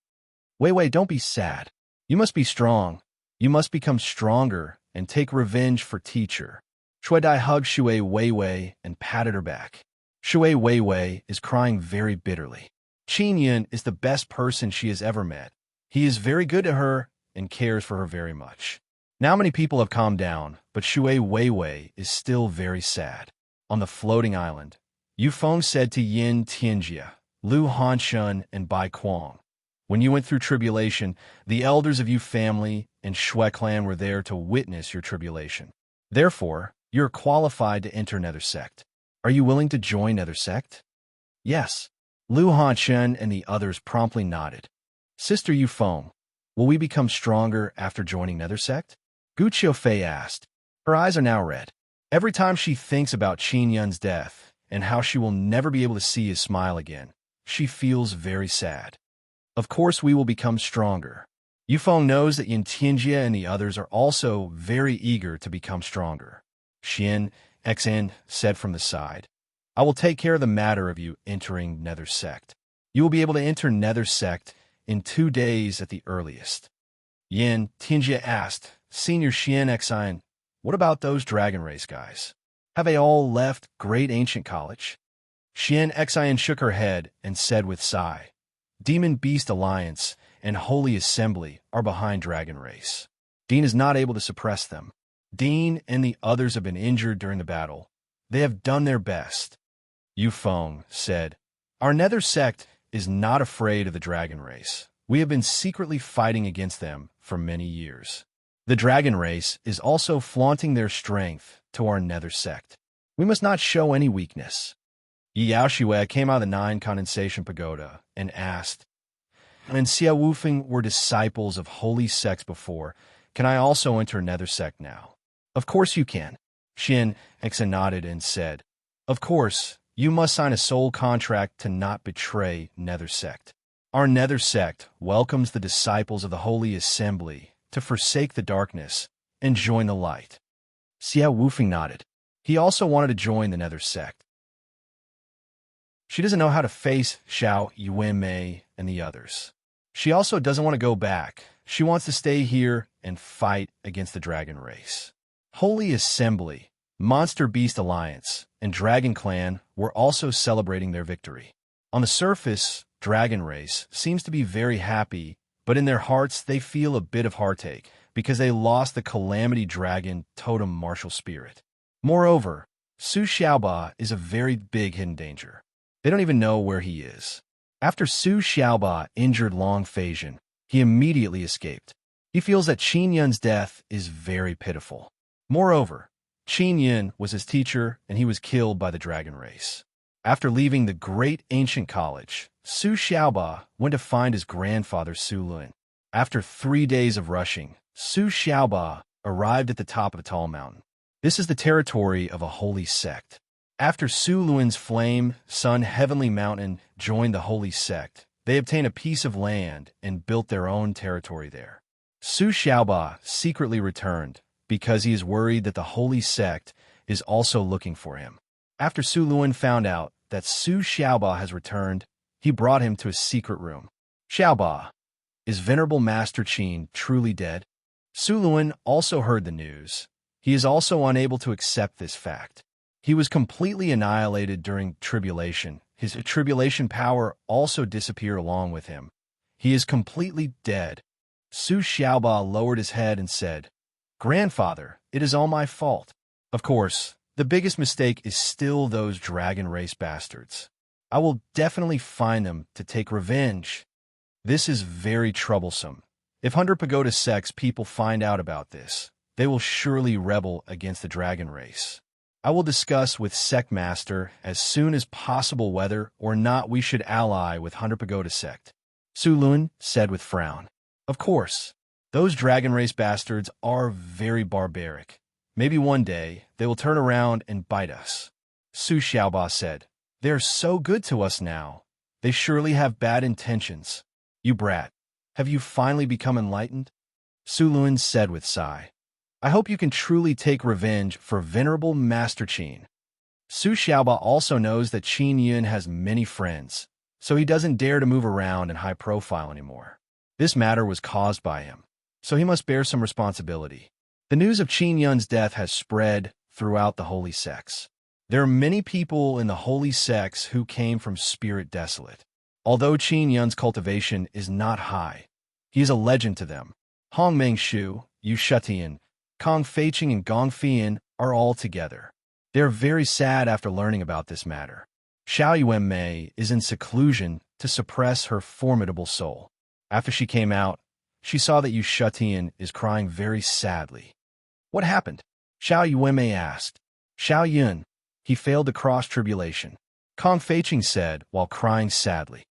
Weiwei, don't be sad. You must be strong. You must become stronger and take revenge for teacher. Shui Dai hugged Shui Weiwei and patted her back. Shui Weiwei is crying very bitterly. Qin Yun is the best person she has ever met. He is very good to her and cares for her very much. Now many people have calmed down, but Shui Weiwei is still very sad. On the floating island, Yufeng said to Yin Tianjia, Lu Hanshun, and Bai Kuang, when you went through tribulation, the elders of Yu family and Shui clan were there to witness your tribulation. Therefore, you're qualified to enter Nether Sect. Are you willing to join Nether Sect? Yes. Lu Hanshun and the others promptly nodded. Sister Yufeng, will we become stronger after joining Nether Sect? Gu Qiufei asked. Her eyes are now red. Every time she thinks about Qin Yun's death and how she will never be able to see his smile again, she feels very sad. Of course we will become stronger. Yufeng knows that Yin Tianjia and the others are also very eager to become stronger. Xian Xn said from the side, I will take care of the matter of you entering Nether Sect. You will be able to enter Nether Sect in 2 days at the earliest. Yin Tianjia asked, Senior Xian Xn, what about those dragon race guys? Have they all left Great Ancient College? Xian Xn shook her head and said with sigh, Demon Beast Alliance and Holy Assembly are behind Dragon Race. Dean is not able to suppress them. Dean and the others have been injured during the battle. They have done their best. Yufeng said, Our Nether Sect is not afraid of the Dragon Race. We have been secretly fighting against them for many years. The Dragon Race is also flaunting their strength to our Nether Sect. We must not show any weakness. Yi Yaoxue came out of the 9 Condensation Pagoda and asked, When Xia Wufeng were disciples of holy sects before, can I also enter Nether Sect now? Of course you can. Xian Xen nodded and said, Of course, you must sign a soul contract to not betray Nether Sect. Our Nether Sect welcomes the disciples of the Holy Assembly to forsake the darkness and join the light. Xia Wufeng nodded. He also wanted to join the Nether Sect. She doesn't know how to face Xiao Yuanmei and the others. She also doesn't want to go back. She wants to stay here and fight against the Dragon Race. Holy Assembly, Monster Beast Alliance, and Dragon Clan were also celebrating their victory. On the surface, Dragon Race seems to be very happy, but in their hearts they feel a bit of heartache because they lost the Calamity Dragon Totem Martial Spirit. Moreover, Su Xiaoba is a very big hidden danger. They don't even know where he is. After Su Xiaoba injured Long Feizhen, he immediately escaped. He feels that Qin Yun's death is very pitiful. Moreover, Qin Yun was his teacher and he was killed by the Dragon Race. After leaving the Great Ancient College, Su Xiaoba went to find his grandfather Su Lun. After 3 days of rushing, Su Xiaoba arrived at the top of a tall mountain. This is the territory of a holy sect. After Su Lun's Flame Sun Heavenly Mountain joined the holy sect, they obtained a piece of land and built their own territory there. Su Xiaoba secretly returned because he is worried that the holy sect is also looking for him. After Su Lun found out that Su Xiaoba has returned, he brought him to a secret room. Xiaoba, is Venerable Master Qin truly dead? Su Lun also heard the news. He is also unable to accept this fact. He was completely annihilated during tribulation. His tribulation power also disappeared along with him. He is completely dead. Su Xiaoba lowered his head and said, Grandfather, it is all my fault. Of course, the biggest mistake is still those Dragon Race bastards. I will definitely find them to take revenge. This is very troublesome. If 100 Pagoda sects people find out about this, they will surely rebel against the Dragon Race. I will discuss with Sect Master as soon as possible whether or not we should ally with 100 Pagoda sect. Su Lun said with frown. Of course, those Dragon Race bastards are very barbaric. Maybe one day they will turn around and bite us. Su Xiaoba said, They are so good to us now. They surely have bad intentions. You brat, have you finally become enlightened? Su Lun said with sigh. I hope you can truly take revenge for Venerable Master Qin. Su Xiaoba also knows that Qin Yun has many friends, so he doesn't dare to move around in high profile anymore. This matter was caused by him, so he must bear some responsibility. The news of Qin Yun's death has spread throughout the holy sects. There are many people in the holy sects who came from Spirit Desolate. Although Qin Yun's cultivation is not high, he is a legend to them. Hong Mengshu, Yu Shutian, Kong Feiqing, and Gong Fian are all together. They are very sad after learning about this matter. Xiao Yuanmei is in seclusion to suppress her formidable soul. After she came out, she saw that Yu Shutian is crying very sadly. What happened? Xiao Yuanmei asked. Xiao Yun, he failed to cross tribulation, Kong Feiqing said while crying sadly.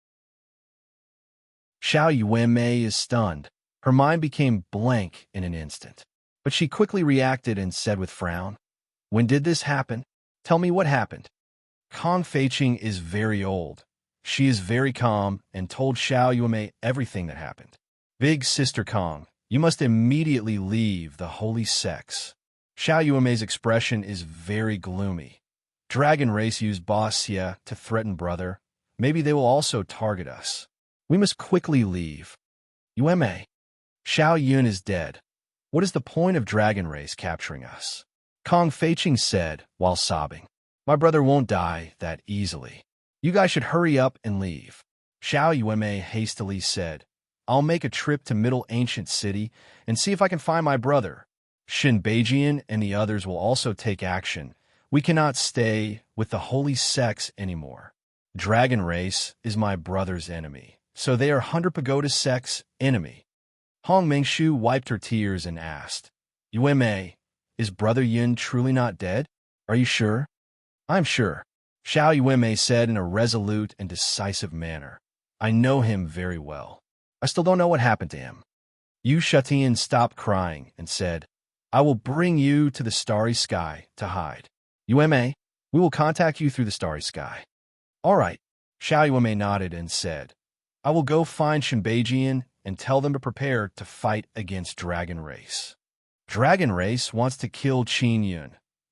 Xiao Yuanmei is stunned. Her mind became blank in an instant. But she quickly reacted and said with frown, "When did this happen? Tell me what happened." Kong Feiqing is very old. She is very calm and told Xiao Yuanmei everything that happened. Big Sister Kong, you must immediately leave the holy sects. Xiao Yuanmei's expression is very gloomy. Dragon race used Boss Xie to threaten brother. Maybe they will also target us. We must quickly leave. Yuanmei, Xiao Yun is dead. What is the point of dragon race capturing us? Kong Feiqing said while sobbing. My brother won't die that easily. You guys should hurry up and leave. Xiao Yuanmei hastily said, I'll make a trip to Middle Ancient City and see if I can find my brother. Shin Beijian and the others will also take action. We cannot stay with the holy sects anymore. Dragon race is my brother's enemy, so they are 100 Pagoda sects' enemy. Hong Mengshu wiped her tears and asked, Yuanmei, is Brother Yun truly not dead? Are you sure? I'm sure, Xiao Yuanmei said in a resolute and decisive manner. I know him very well. I still don't know what happened to him. Yu Shutian stopped crying and said, I will bring you to the starry sky to hide. Yuanmei, we will contact you through the starry sky. All right, Xiao Yuanmei nodded and said, I will go find Shinbeijian and tell them to prepare to fight against Dragon Race. Dragon Race wants to kill Qin Yun.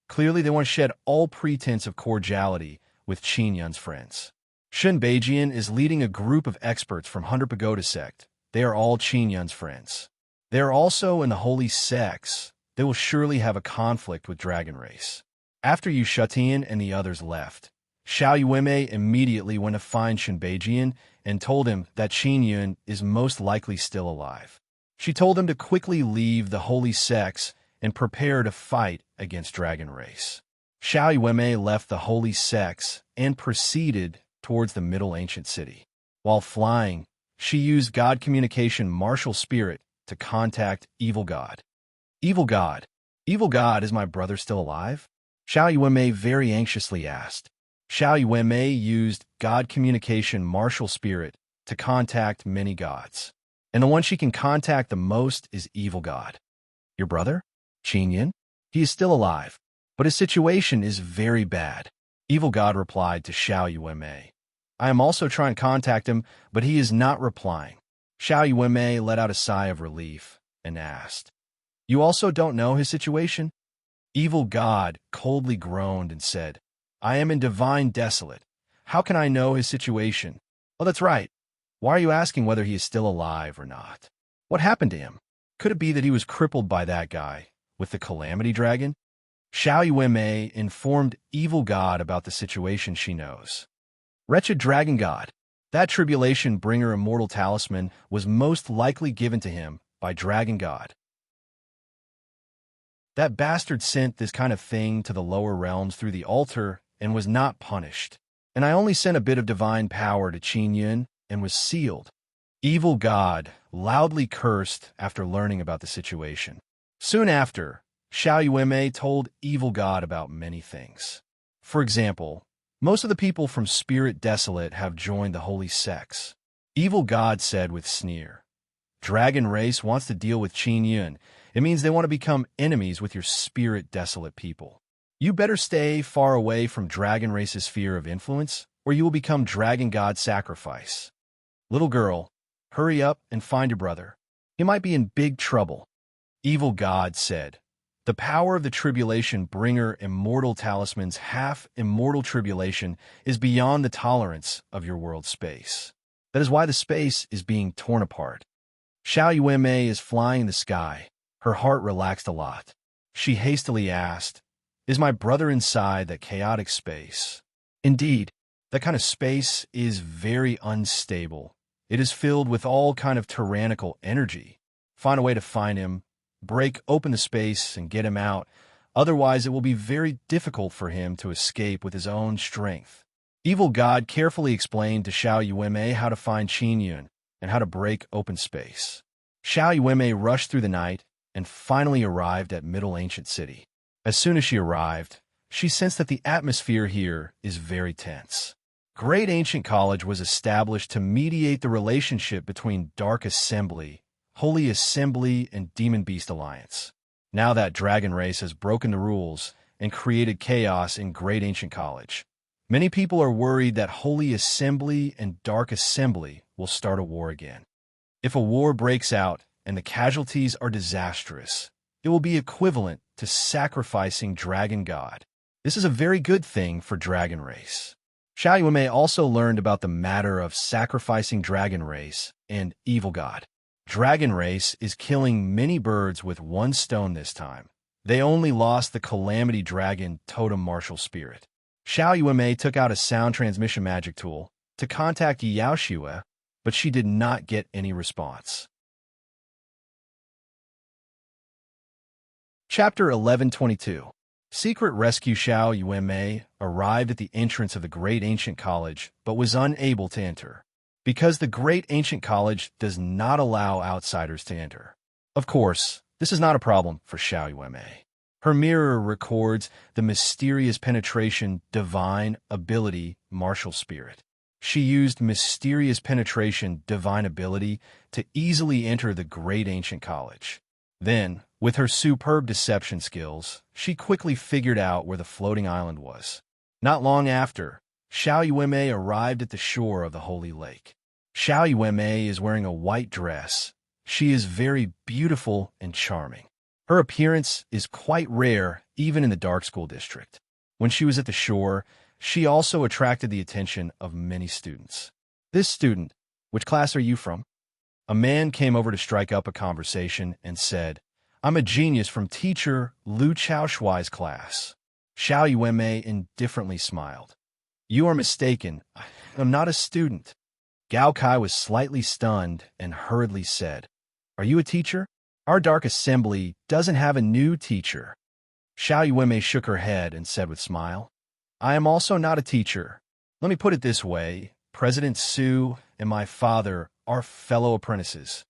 Clearly, they want to shed all pretense of cordiality with Qin Yun's friends. Shin Beijian is leading a group of experts from 100 Pagoda sect. They are all Qin Yun's friends. They are also in the holy sects. They will surely have a conflict with Dragon Race. After Yu Shutian and the others left, Xiao Yuanmei immediately went to find Shin Beijian and told him that Qin Yun is most likely still alive. She told him to quickly leave the holy sects and prepare to fight against Dragon Race. Xiao Yuanmei left the holy sects and proceeded towards the Middle Ancient City. While flying, she used God Communication Martial Spirit to contact Evil God. Evil God, is my brother still alive? Xiao Yuanmei very anxiously asked. Xiao Yuanmei used God Communication Martial Spirit to contact many gods. And the one she can contact the most is Evil God. Your brother? Qin Yun? He is still alive, but his situation is very bad. Evil God replied to Xiao Yuanmei. I am also trying to contact him, but he is not replying. Xiao Yuanmei let out a sigh of relief and asked, You also don't know his situation? Evil God coldly groaned and said, I am in divine desolate. How can I know his situation? Oh, that's right. Why are you asking whether he is still alive or not? What happened to him? Could it be that he was crippled by that guy with the Calamity Dragon? Xiao Yuanmei informed Evil God about the situation she knows. Wretched Dragon God, that tribulation bringer immortal talisman was most likely given to him by Dragon God. That bastard sent this kind of thing to the lower realms through the altar and was not punished. And I only sent a bit of divine power to Qin Yun and was sealed. Evil God loudly cursed after learning about the situation. Soon after, Xiao Yuanmei told Evil God about many things. For example, most of the people from Spirit Desolate have joined the holy sects. Evil God said with sneer, Dragon Race wants to deal with Qin Yun. It means they want to become enemies with your Spirit Desolate people. You better stay far away from Dragon Race's sphere of influence, or you will become Dragon God sacrifice. Little girl, hurry up and find your brother. He might be in big trouble. Evil God said, The power of the tribulation bringer immortal talisman's half-immortal tribulation is beyond the tolerance of your world space. That is why the space is being torn apart. Xiao Yuanmei is flying in the sky. Her heart relaxed a lot. She hastily asked, Is my brother inside that chaotic space? Indeed, that kind of space is very unstable. It is filled with all kind of tyrannical energy. Find a way to find him, break open the space, and get him out. Otherwise, it will be very difficult for him to escape with his own strength. Evil God carefully explained to Xiao Yuemei how to find Qin Yun and how to break open space. Xiao Yuemei rushed through the night and finally arrived at Middle Ancient City. As soon as she arrived, she sensed that the atmosphere here is very tense. Great Ancient College was established to mediate the relationship between Dark Assembly, Holy Assembly, and Demon Beast Alliance. Now that Dragon Race has broken the rules and created chaos in Great Ancient College, many people are worried that Holy Assembly and Dark Assembly will start a war again. If a war breaks out and the casualties are disastrous, it will be equivalent to sacrificing Dragon God. This is a very good thing for Dragon Race. Xiao Yuemei also learned about the matter of sacrificing Dragon Race and Evil God. Dragon Race is killing many birds with one stone this time. They only lost the Calamity Dragon Totem Martial Spirit. Xiao Yuemei took out a sound transmission magic tool to contact Yao Xue, but she did not get any response. Chapter 1122. Secret Rescue. Xiao Yuemei arrived at the entrance of the Great Ancient College, but was unable to enter, because the Great Ancient College does not allow outsiders to enter. Of course, this is not a problem for Xiao Yuemei. Her mirror records the mysterious penetration, divine ability, martial spirit. She used mysterious penetration, divine ability to easily enter the Great Ancient College. Then, with her superb deception skills, she quickly figured out where the floating island was. Not long after, Xiao Yuemei arrived at the shore of the Holy Lake. Xiao Yuemei is wearing a white dress. She is very beautiful and charming. Her appearance is quite rare even in the Dark School District. When she was at the shore, she also attracted the attention of many students. This student, which class are you from? A man came over to strike up a conversation and said, I'm a genius from teacher Lu Chaoshuai's class. Xiao Yuemei indifferently smiled. You are mistaken. I'm not a student. Gao Kai was slightly stunned and hurriedly said, Are you a teacher? Our Dark Assembly doesn't have a new teacher. Xiao Yuemei shook her head and said with a smile, I am also not a teacher. Let me put it this way. President Su and my father are fellow apprentices.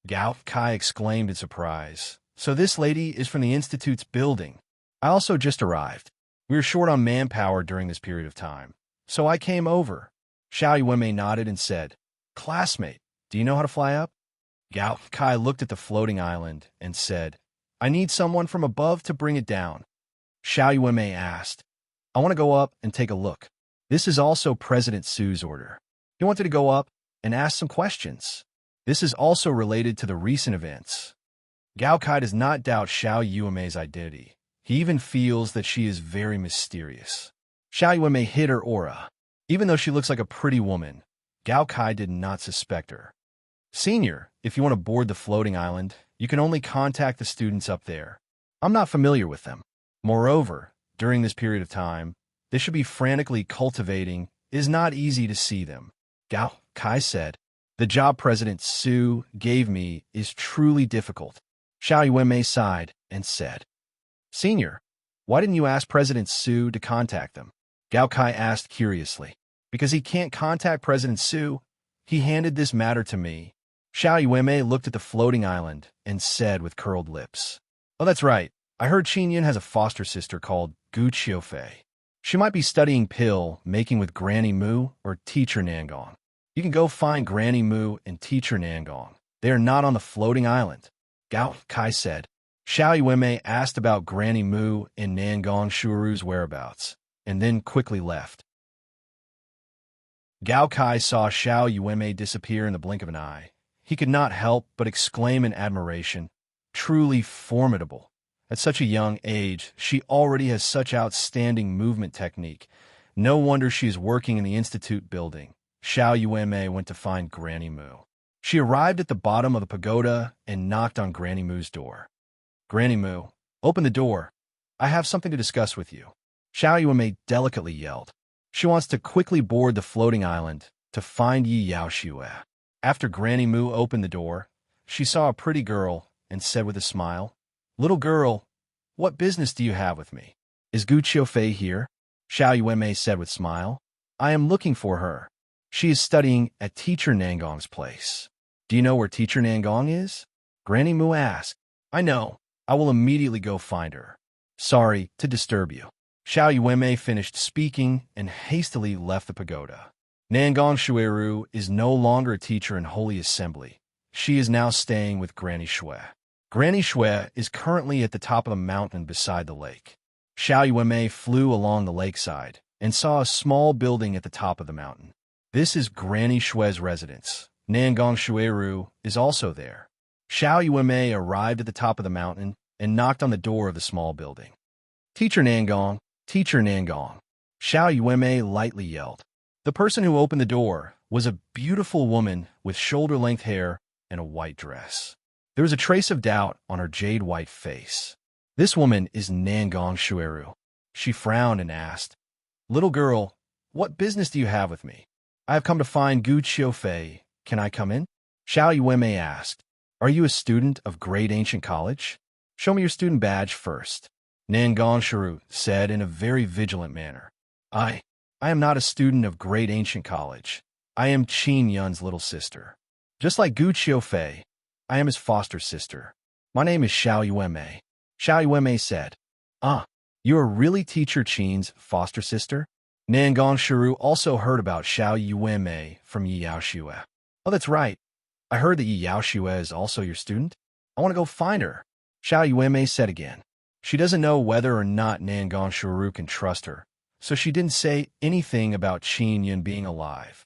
Gao Kai exclaimed in surprise. So this lady is from the Institute's building. I also just arrived. We were short on manpower during this period of time, so I came over. Xiao Yuemei nodded and said, Classmate, do you know how to fly up? Gao Kai looked at the floating island and said, I need someone from above to bring it down. Xiao Yuemei asked, I want to go up and take a look. This is also President Su's order. He wanted to go up and ask some questions. This is also related to the recent events. Gao Kai does not doubt Xiao Yuemei's identity. He even feels that she is very mysterious. Xiao Yuemei hid her aura. Even though she looks like a pretty woman, Gao Kai did not suspect her. Senior, if you want to board the floating island, you can only contact the students up there. I'm not familiar with them. Moreover, during this period of time, they should be frantically cultivating. It is not easy to see them. Gao Kai said, The job President Su gave me is truly difficult. Xiao Yuemei sighed and said, Senior, why didn't you ask President Su to contact them? Gao Kai asked curiously. Because he can't contact President Su, he handed this matter to me. Xiao Yuemei looked at the floating island and said with curled lips, Oh, that's right. I heard Qin Yun has a foster sister called Gu Qiufei. She might be studying pill making with Granny Mu or Teacher Nangong. You can go find Granny Mu and Teacher Nangong. They are not on the floating island. Gao Kai said. Xiao Yuemei asked about Granny Mu and Nangong Shuru's whereabouts, and then quickly left. Gao Kai saw Xiao Yuemei disappear in the blink of an eye. He could not help but exclaim in admiration, Truly formidable. At such a young age, she already has such outstanding movement technique. No wonder she is working in the Institute building. Xiao Yuemei went to find Granny Mu. She arrived at the bottom of the pagoda and knocked on Granny Mu's door. Granny Mu, open the door. I have something to discuss with you. Xiao Yuemei delicately yelled. She wants to quickly board the floating island to find Yi Yao Xue. After Granny Mu opened the door, she saw a pretty girl and said with a smile, "Little girl, what business do you have with me? Is Gu Qiufei here?" Xiao Yuanmei said with smile. "I am looking for her. She is studying at Teacher Nangong's place." "Do you know where Teacher Nangong is?" Granny Mu asked. "I know. I will immediately go find her. Sorry to disturb you." Xiao Yuanmei finished speaking and hastily left the pagoda. Nangong Shuiru is no longer a teacher in Holy Assembly. She is now staying with Granny Shui. Granny Shui is currently at the top of the mountain beside the lake. Xiao Yuanmei flew along the lakeside and saw a small building at the top of the mountain. This is Granny Shui's residence. Nangong Shuiru is also there. Xiao Yuanmei arrived at the top of the mountain and knocked on the door of the small building. "Teacher Nangong, Teacher Nangong," Xiao Yuanmei lightly yelled. The person who opened the door was a beautiful woman with shoulder-length hair and a white dress. There was a trace of doubt on her jade-white face. "This woman is Nangong Shuiru." She frowned and asked, "Little girl, what business do you have with me?" "I have come to find Gu Qiufei. Can I come in?" Xiao Yuanmei asked. "Are you a student of Great Ancient College? Show me your student badge first," Nangong Shuiru said in a very vigilant manner. I am not a student of Great Ancient College. I am Qin Yun's little sister. Just like Gu Qiufei, I am his foster sister. My name is Xiao Yuanmei." Xiao Yuanmei said. You are really Teacher Qin's foster sister?" Nangong Shuiru also heard about Xiao Yuanmei from Yi Yaoxue. "Oh, that's right. I heard that Yi Yaoxue is also your student. I want to go find her," Xiao Yuanmei said again. She doesn't know whether or not Nangong Shuiru can trust her, so she didn't say anything about Qin Yun being alive.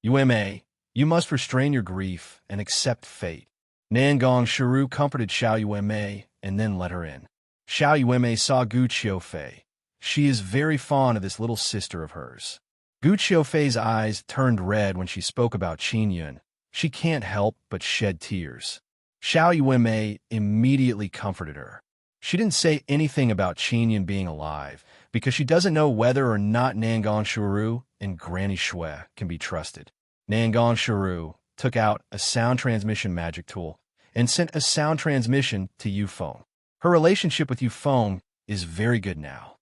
"Yuanmei, you must restrain your grief and accept fate." Nangong Shuiru comforted Xiao Yuanmei and then let her in. Xiao Yuanmei saw Gu Qiufei. She is very fond of this little sister of hers. Gu Qiufei's eyes turned red when she spoke about Qin Yun. She can't help but shed tears. Xiao Yuanmei immediately comforted her. She didn't say anything about Qin Yun being alive because she doesn't know whether or not Nangong Shuiru and Granny Shui can be trusted. Nangong Shuiru took out a sound transmission magic tool and sent a sound transmission to Yufeng. Her relationship with Yufeng is very good now.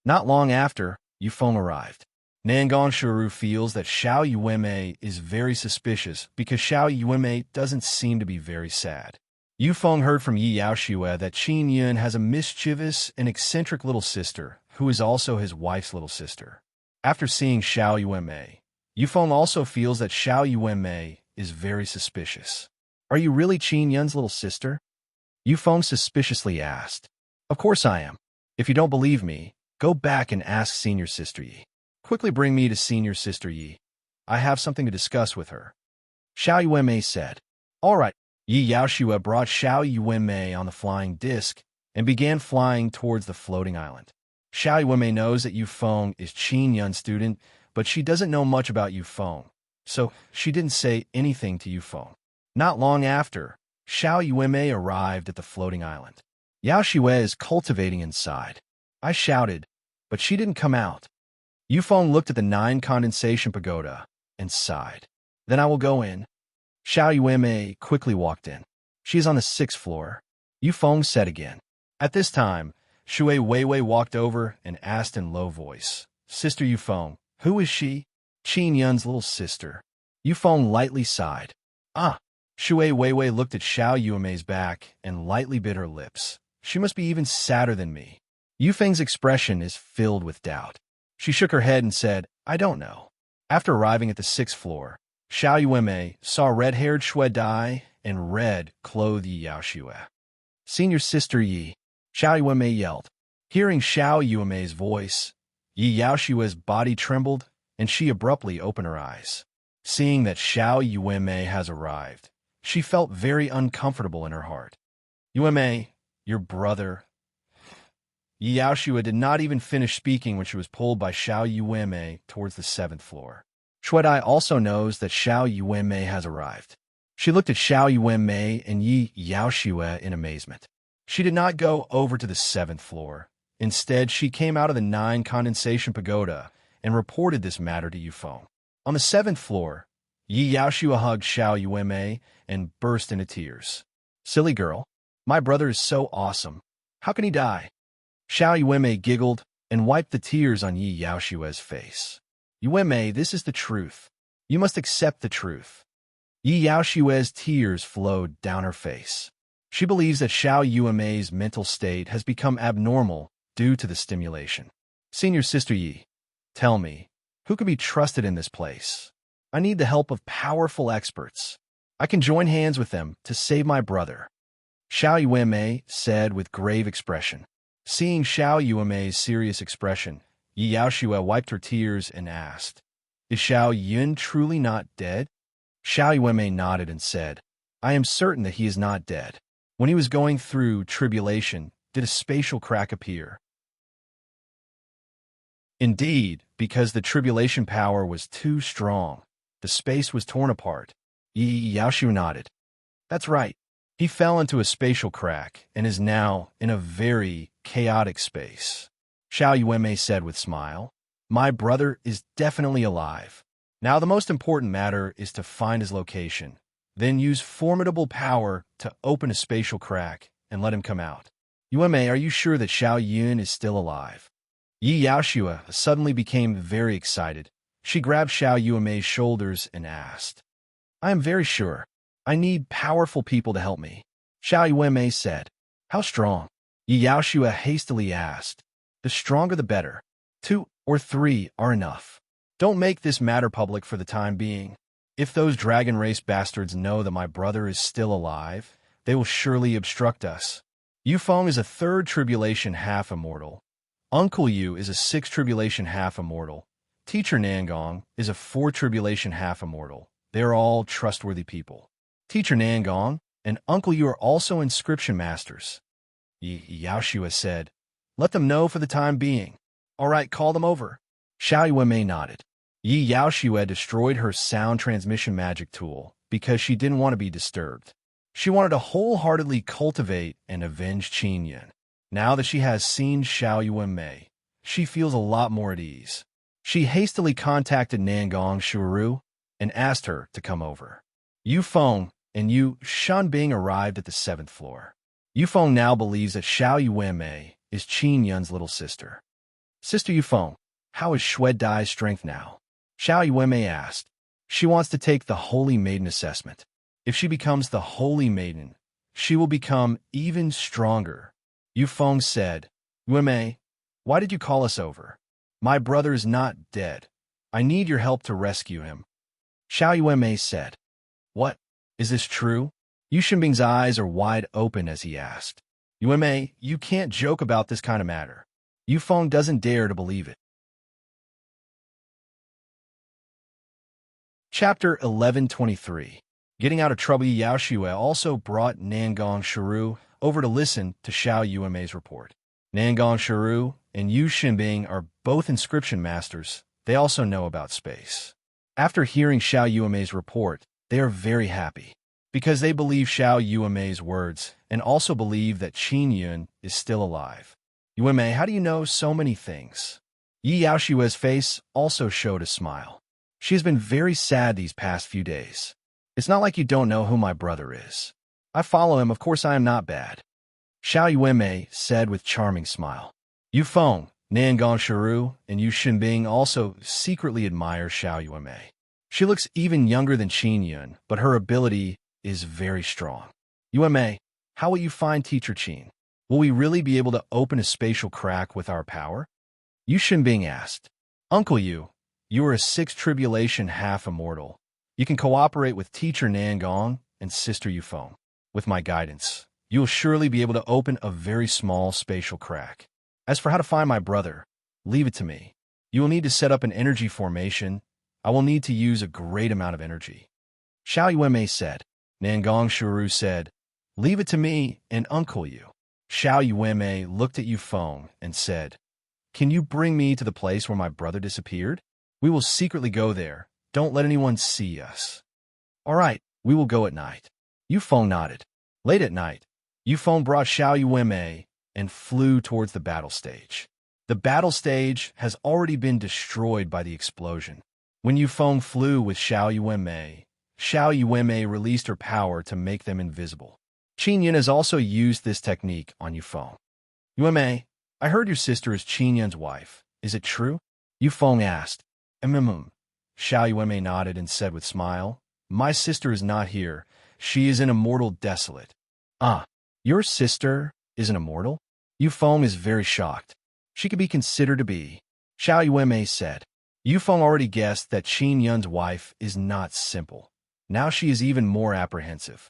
Not long after, Yufeng arrived. Nangong Shuiru feels that Xiao Yuanmei is very suspicious because Xiao Yuanmei doesn't seem to be very sad. Yufeng heard from Yi Yaoxue that Qin Yun has a mischievous and eccentric little sister who is also his wife's little sister. After seeing Xiao Yuanmei, Yufeng also feels that Xiao Yuanmei is very suspicious. "Are you really Qin Yun's little sister?" Yufeng suspiciously asked. "Of course I am. If you don't believe me, go back and ask Senior Sister Yi. Quickly bring me to Senior Sister Yi. I have something to discuss with her," Xiao Yuanmei said. "All right." Yi Yaoxue brought Xiao Yuanmei on the flying disc and began flying towards the floating island. Xiao Yuanmei knows that Yufeng is Qin Yun's student, but she doesn't know much about Yufeng, so she didn't say anything to Yufeng. Not long after, Xiao Yuanmei arrived at the floating island. Yaoxue is cultivating inside. I shouted, but she didn't come out. Yufeng looked at the 9 condensation pagoda and sighed. "Then I will go in." Xiao Yuanmei quickly walked in. "She is on the 6th floor," Yufeng said again. At this time, Shui Weiwei walked over and asked in low voice, "Sister Yufeng, who is she?" "Qin Yun's little sister." Yufeng lightly sighed. Shui Weiwei looked at Xiao Yuanmei's back and lightly bit her lips. "She must be even sadder than me." Yufeng's expression is filled with doubt. She shook her head and said, "I don't know." After arriving at the 6th floor, Xiao Yuanmei saw red-haired Shui Dai and red-clothed Yi Yaoxue. "Senior Sister Yi," Xiao Yuanmei yelled. Hearing Xiao Yuanmei's voice, Yi Yaoxue's body trembled, and she abruptly opened her eyes. Seeing that Xiao Yuanmei has arrived, she felt very uncomfortable in her heart. "Yuanmei, your brother..." Yi Yaoxue did not even finish speaking when she was pulled by Xiao Yuanmei towards the 7th floor. Shui Dai also knows that Xiao Yuanmei has arrived. She looked at Xiao Yuanmei and Yi Yaoxue in amazement. She did not go over to the 7th floor. Instead, she came out of the 9 condensation pagoda and reported this matter to Yufeng. On the 7th floor, Yi Yaoshua hugged Xiao Yuemei and burst into tears. Silly girl. My brother is so awesome. How can he die? Xiao Yuemei giggled and wiped the tears on Yi Yaoshua's face. Yuemei, this is the truth. You must accept the truth. Yi Yaoshua's tears flowed down her face. She believes that Xiao Yuemei's mental state has become abnormal due to the stimulation. Senior Sister Yi, tell me, who can be trusted in this place? I need the help of powerful experts. I can join hands with them to save my brother. Xiao Yuemei said with grave expression. Seeing Xiao Yuemei's serious expression, Yi Yaoshua wiped her tears and asked, Is Xiao Yun truly not dead? Xiao Yuemei nodded and said, I am certain that he is not dead. When he was going through tribulation, did a spatial crack appear? Indeed, because the tribulation power was too strong, the space was torn apart. Yi Yaoshua nodded. That's right. He fell into a spatial crack and is now in a very chaotic space. Xiao Yuemei said with smile, My brother is definitely alive. Now the most important matter is to find his location, then use formidable power to open a spatial crack and let him come out. Yuemei, are you sure that Xiao Yun is still alive? Yi Yaoshua suddenly became very excited. She grabbed Xiao Yuemei's shoulders and asked, I am very sure. I need powerful people to help me. Xiao Yuemei said, How strong? Yi Yaoshua hastily asked, The stronger the better. 2 or 3 are enough. Don't make this matter public for the time being. If those dragon race bastards know that my brother is still alive, they will surely obstruct us. Yufeng is a 3rd tribulation half-immortal. Uncle Yu is a 6th tribulation half-immortal. Teacher Nangong is a 4th tribulation half-immortal. They are all trustworthy people. Teacher Nangong and Uncle Yu are also inscription masters. Yi Yaoshua said, Let them know for the time being. All right, call them over. Xiao Yuemei nodded. Yi Yaoshua destroyed her sound transmission magic tool because she didn't want to be disturbed. She wanted to wholeheartedly cultivate and avenge Qin Yun. Now that she has seen Xiao Yuemei, she feels a lot more at ease. She hastily contacted Nangong Shuru and asked her to come over. Yufeng and Yu Shanbing arrived at the 7th floor. Yufeng now believes that Xiao Yuemei is Qin Yun's little sister. Sister Yufeng, how is Shui Dai's strength now? Xiao Yuemei asked. She wants to take the Holy Maiden assessment. If she becomes the Holy Maiden, she will become even stronger. Yufeng said, Yuemei, why did you call us over? My brother is not dead. I need your help to rescue him. Xiao Yuemei said, What? Is this true? Yu Shenbing's eyes are wide open as he asked. Yuemei, you can't joke about this kind of matter. Yufeng doesn't dare to believe it. Chapter 1123. Getting out of trouble. Yi Yaoshua also brought Nangong Shuru over to listen to Xiao Yuemei's report. Nangong Shuru and Yu Shenbing are both inscription masters. They also know about space. After hearing Xiao Yuemei's report, they are very happy because they believe Xiao Yuemei's words and also believe that Qin Yun is still alive. Yuemei, how do you know so many things? Yi Yaoshua's face also showed a smile. She has been very sad these past few days. It's not like you don't know who my brother is. I follow him, of course I am not bad. Xiao Yuemei said with charming smile. Yufeng, Nangong Shuru, and Yu Shenbing also secretly admire Xiao Yuemei. She looks even younger than Qin Yun, but her ability is very strong. Yuemei, how will you find Teacher Qin? Will we really be able to open a spatial crack with our power? Yu Shenbing asked. Uncle Yu, you are a 6th tribulation half-immortal. You can cooperate with Teacher Nangong and Sister Yufeng. With my guidance, you will surely be able to open a very small spatial crack. As for how to find my brother, leave it to me. You will need to set up an energy formation. I will need to use a great amount of energy. Xiao Yuemei said. Nangong Shuru said, Leave it to me and Uncle Yu. Xiao Yuemei looked at Yufeng and said, Can you bring me to the place where my brother disappeared? We will secretly go there. Don't let anyone see us. All right, we will go at night. Yufeng nodded. Late at night, Yufeng brought Xiao Yuemei and flew towards the battle stage. The battle stage has already been destroyed by the explosion. When Yufeng flew with Xiao Yuanmei released her power to make them invisible. Qin Yun has also used this technique on Yufeng. Yuanmei, I heard your sister is Qin Yun's wife. Is it true? Yufeng asked. Xiao Yuanmei nodded and said with smile, My sister is not here. She is an immortal desolate. Ah, your sister is an immortal? Yufeng is very shocked. She could be considered to be. Xiao Yuanmei said. Yufeng already guessed that Qin Yun's wife is not simple. Now she is even more apprehensive.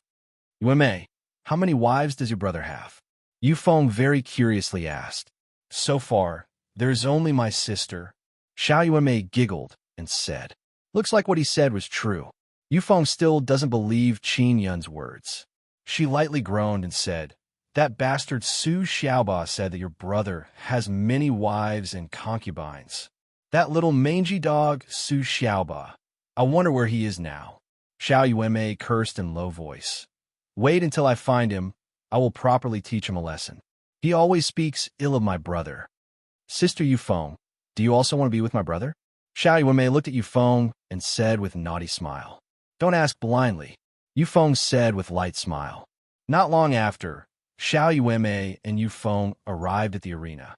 Yuanmei, how many wives does your brother have? Yufeng very curiously asked. So far, there's only my sister. Xiao Yuanmei giggled and said. Looks like what he said was true. Yufeng still doesn't believe Qin Yun's words. She lightly groaned and said, That bastard Su Xiaoba said that your brother has many wives and concubines. That little mangy dog, Su Xiaoba. I wonder where he is now. Xiao Yuanmei cursed in low voice. Wait until I find him. I will properly teach him a lesson. He always speaks ill of my brother. Sister Yufeng, do you also want to be with my brother? Xiao Yuanmei looked at Yufeng and said with a naughty smile. Don't ask blindly. Yufeng said with light smile. Not long after, Xiao Yuanmei and Yufeng arrived at the arena.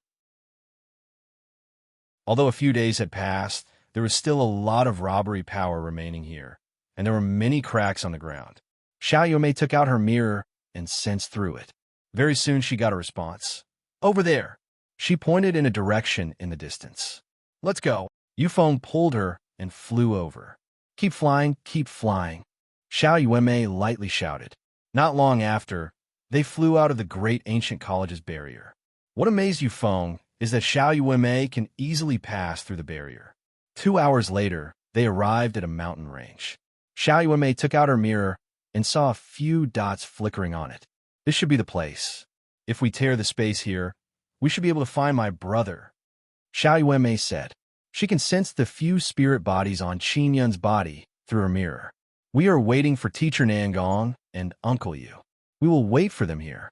Although a few days had passed, there was still a lot of robbery power remaining here, and there were many cracks on the ground. Xiao Yuanmei took out her mirror and sensed through it. Very soon she got a response. Over there. She pointed in a direction in the distance. Let's go. Yufeng pulled her and flew over. Keep flying, keep flying. Xiao Yuanmei lightly shouted. Not long after, they flew out of the great ancient college's barrier. What amazed Yufeng is that Xiao Yuanmei can easily pass through the barrier. 2 hours later, they arrived at a mountain range. Xiao Yuanmei took out her mirror and saw a few dots flickering on it. This should be the place. If we tear the space here, we should be able to find my brother. Xiao Yuanmei said. She can sense the few spirit bodies on Qin Yun's body through her mirror. We are waiting for Teacher Nangong and Uncle Yu. We will wait for them here.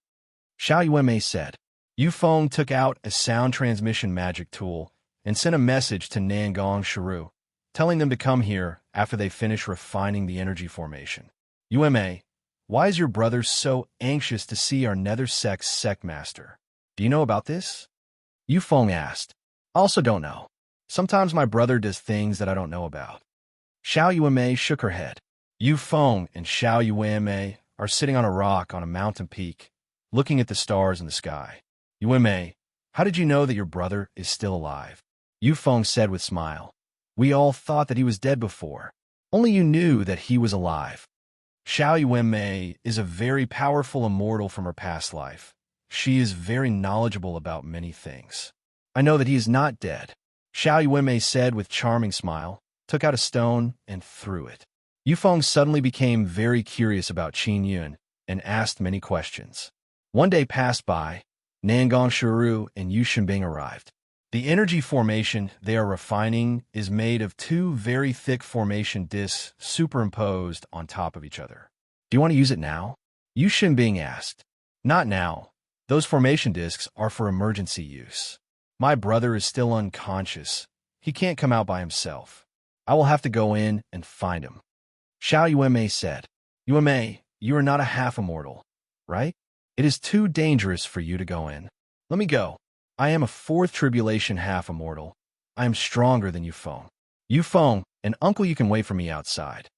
Xiao Yuanmei said. Yufeng took out a sound transmission magic tool and sent a message to Nangong Shiru, telling them to come here after they finish refining the energy formation. Yuanmei, why is your brother so anxious to see our nether sex sect master? Do you know about this? Yufeng asked. I also don't know. Sometimes my brother does things that I don't know about. Xiao Yuanmei shook her head. Yufeng and Xiao Yuanmei are sitting on a rock on a mountain peak, looking at the stars in the sky. Yuanmei, how did you know that your brother is still alive? Yufeng said with smile. We all thought that he was dead before. Only you knew that he was alive. Xiao Yuanmei is a very powerful immortal from her past life. She is very knowledgeable about many things. I know that he is not dead. Xiao Yuanmei said with charming smile, took out a stone and threw it. Yufeng suddenly became very curious about Qin Yun and asked many questions. One day passed by. Nangong Shiru and Yu Shenbing arrived. The energy formation they are refining is made of 2 very thick formation discs superimposed on top of each other. Do you want to use it now? Yu Shenbing asked. Not now. Those formation discs are for emergency use. My brother is still unconscious. He can't come out by himself. I will have to go in and find him. Xiao Yuanmei said. Yuanmei, you are not a half-immortal, right? It is too dangerous for you to go in. Let me go. I am a 4th tribulation half-immortal. I am stronger than Yufeng. Yufeng and Uncle you can wait for me outside.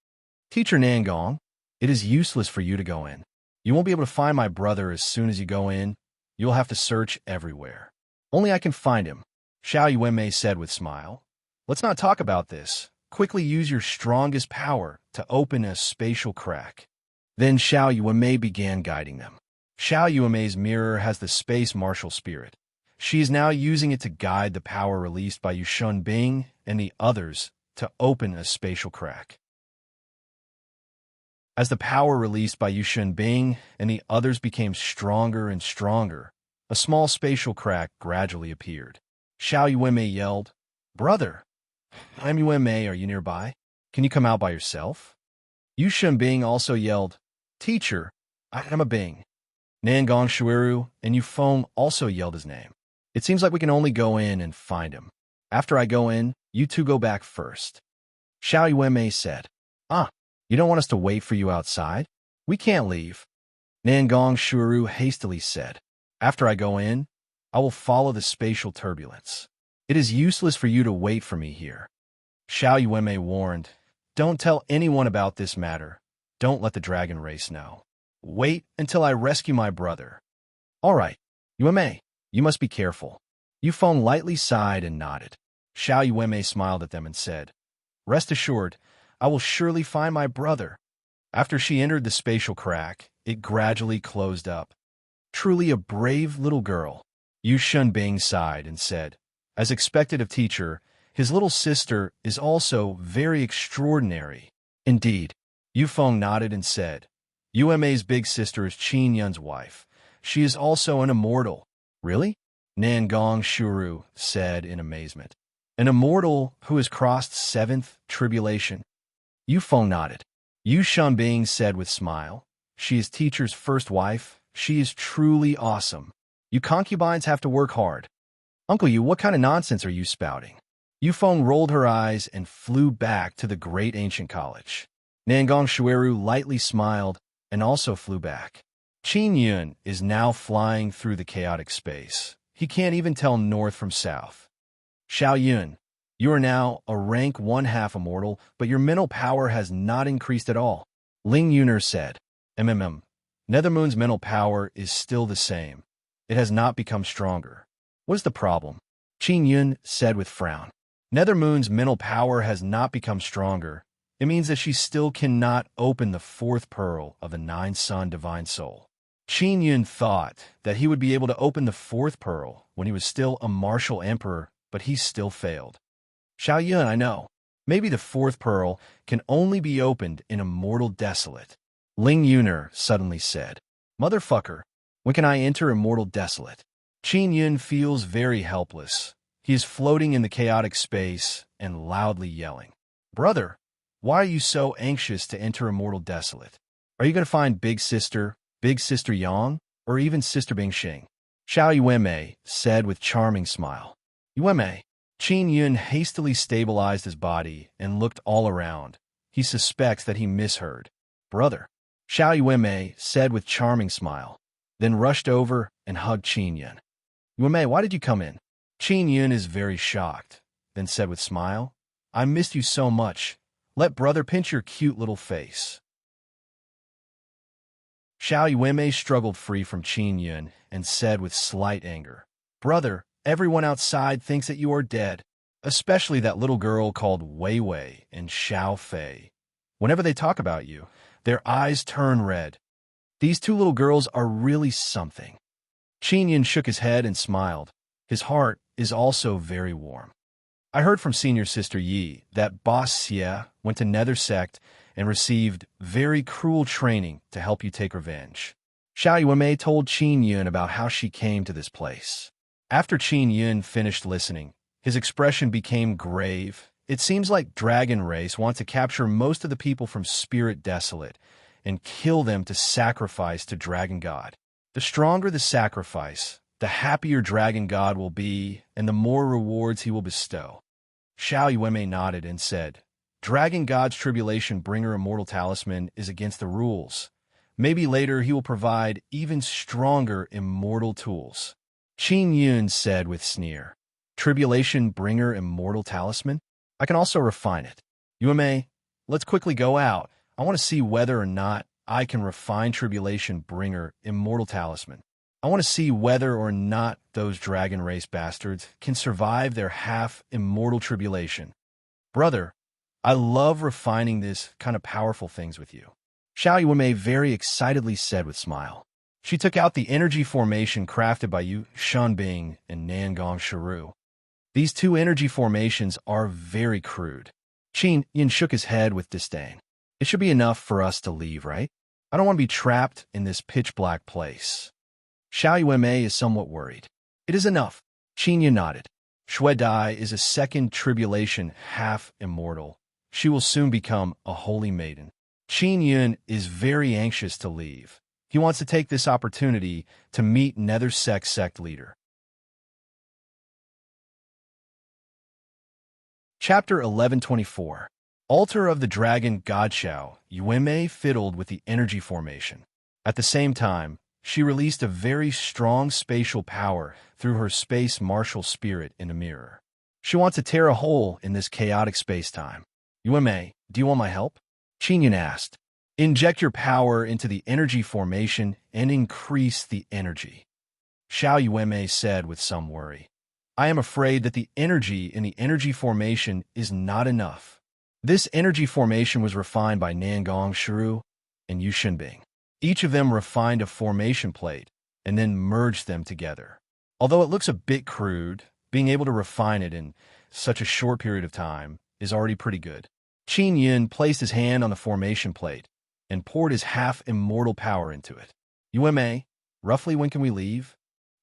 Teacher Nangong, it is useless for you to go in. You won't be able to find my brother as soon as you go in. You'll have to search everywhere. Only I can find him, Xiao Yuanmei said with smile. Let's not talk about this. Quickly use your strongest power to open a spatial crack. Then Xiao Yuanmei began guiding them. Xiao Yuanmei's mirror has the space martial spirit. She is now using it to guide the power released by Yu Shenbing and the others to open a spatial crack. As the power released by Yu Shenbing and the others became stronger and stronger, a small spatial crack gradually appeared. Xiao Yuanmei yelled, Brother! I'm Yuanmei, are you nearby? Can you come out by yourself? Yu Shenbing also yelled, Teacher, I am a Bing. Nangong Shiru and Yufeng also yelled his name. It seems like we can only go in and find him. After I go in, you two go back first. Xiao Yuanmei said. Ah, you don't want us to wait for you outside? We can't leave. Nangong Shuru hastily said. After I go in, I will follow the spatial turbulence. It is useless for you to wait for me here. Xiao Yuanmei warned. Don't tell anyone about this matter. Don't let the dragon race know. Wait until I rescue my brother. All right, Yuanmei, you must be careful. Yufeng lightly sighed and nodded. Xiao Yuanmei smiled at them and said, Rest assured, I will surely find my brother. After she entered the spatial crack, it gradually closed up. Truly a brave little girl. Yu Shunbing sighed and said, As expected of teacher, his little sister is also very extraordinary. Indeed. Yufeng nodded and said, Yuanmei's big sister is Qin Yun's wife. She is also an immortal. Really? Nangong Shuru said in amazement. An immortal who has crossed 7th tribulation. Yufeng nodded. Yu Shunbing said with smile, She is teacher's first wife. She is truly awesome. You concubines have to work hard. Uncle Yu, what kind of nonsense are you spouting? Yufeng rolled her eyes and flew back to the great ancient college. Nangong Shueru lightly smiled and also flew back. Qin Yun is now flying through the chaotic space. He can't even tell north from south. Xiao Yun, you are now a rank 1/2 immortal, but your mental power has not increased at all. Ling Yuner said, Nethermoon's mental power is still the same. It has not become stronger. What is the problem? Qin Yun said with frown. Nethermoon's mental power has not become stronger. It means that she still cannot open the 4th pearl of the 9-sun divine soul. Qin Yun thought that he would be able to open the 4th pearl when he was still a martial emperor, but he still failed. Xiao Yun, I know. Maybe the 4th pearl can only be opened in Immortal Desolate. Ling Yuner suddenly said, Motherfucker, when can I enter Immortal Desolate? Qin Yun feels very helpless. He is floating in the chaotic space and loudly yelling. Brother, why are you so anxious to enter Immortal Desolate? Are you going to find Big Sister Yang, or even Sister Bingxing? Xiao Yuanmei said with charming smile. Yuanmei. Qin Yun hastily stabilized his body and looked all around. He suspects that he misheard. Brother. Xiao Yuanmei said with charming smile, then rushed over and hugged Qin Yun. Yuanmei, why did you come in? Qin Yun is very shocked, then said with smile, I missed you so much. Let brother pinch your cute little face. Xiao Yuanmei struggled free from Qin Yun and said with slight anger, Brother, everyone outside thinks that you are dead, especially that little girl called Wei Wei and Xiao Fei. Whenever they talk about you, their eyes turn red. These 2 little girls are really something. Qin Yun shook his head and smiled. His heart is also very warm. I heard from Senior Sister Yi that Boss Xie went to Nether Sect and received very cruel training to help you take revenge. Xiao Yuanmei told Qin Yun about how she came to this place. After Qin Yun finished listening, his expression became grave. It seems like Dragon Race want to capture most of the people from Spirit Desolate and kill them to sacrifice to Dragon God. The stronger the sacrifice, the happier Dragon God will be and the more rewards he will bestow. Xiao Yuanmei nodded and said, Dragon God's Tribulation Bringer Immortal Talisman is against the rules. Maybe later he will provide even stronger immortal tools. Qin Yun said with sneer, Tribulation Bringer Immortal Talisman? I can also refine it. Yuanmei, let's quickly go out. I want to see whether or not I can refine Tribulation Bringer Immortal Talisman. I want to see whether or not those Dragon Race bastards can survive their half-immortal tribulation. Brother, I love refining this kind of powerful things with you. Xiao Yuanmei very excitedly said with smile. She took out the energy formation crafted by Yu Shunbing and Nangong Shuru. These 2 energy formations are very crude. Qin Yun shook his head with disdain. It should be enough for us to leave, right? I don't want to be trapped in this pitch-black place. Xiao Yuanmei is somewhat worried. It is enough. Qin Yun nodded. Shui Dai is a 2nd tribulation half-immortal. She will soon become a holy maiden. Qin Yun is very anxious to leave. He wants to take this opportunity to meet Nether sect leader. Chapter 1124. Altar of the Dragon Godshao, Yueme fiddled with the energy formation. At the same time, she released a very strong spatial power through her space martial spirit in a mirror. She wants to tear a hole in this chaotic space-time. Yueme, do you want my help? Qingyun asked. Inject your power into the energy formation and increase the energy. Xiao Yueme said with some worry. I am afraid that the energy in the energy formation is not enough. This energy formation was refined by Nangong Shiru and Yu Xinbing. Each of them refined a formation plate and then merged them together. Although it looks a bit crude, being able to refine it in such a short period of time is already pretty good. Qin Yun placed his hand on the formation plate and poured his half-immortal power into it. Yueme, roughly when can we leave?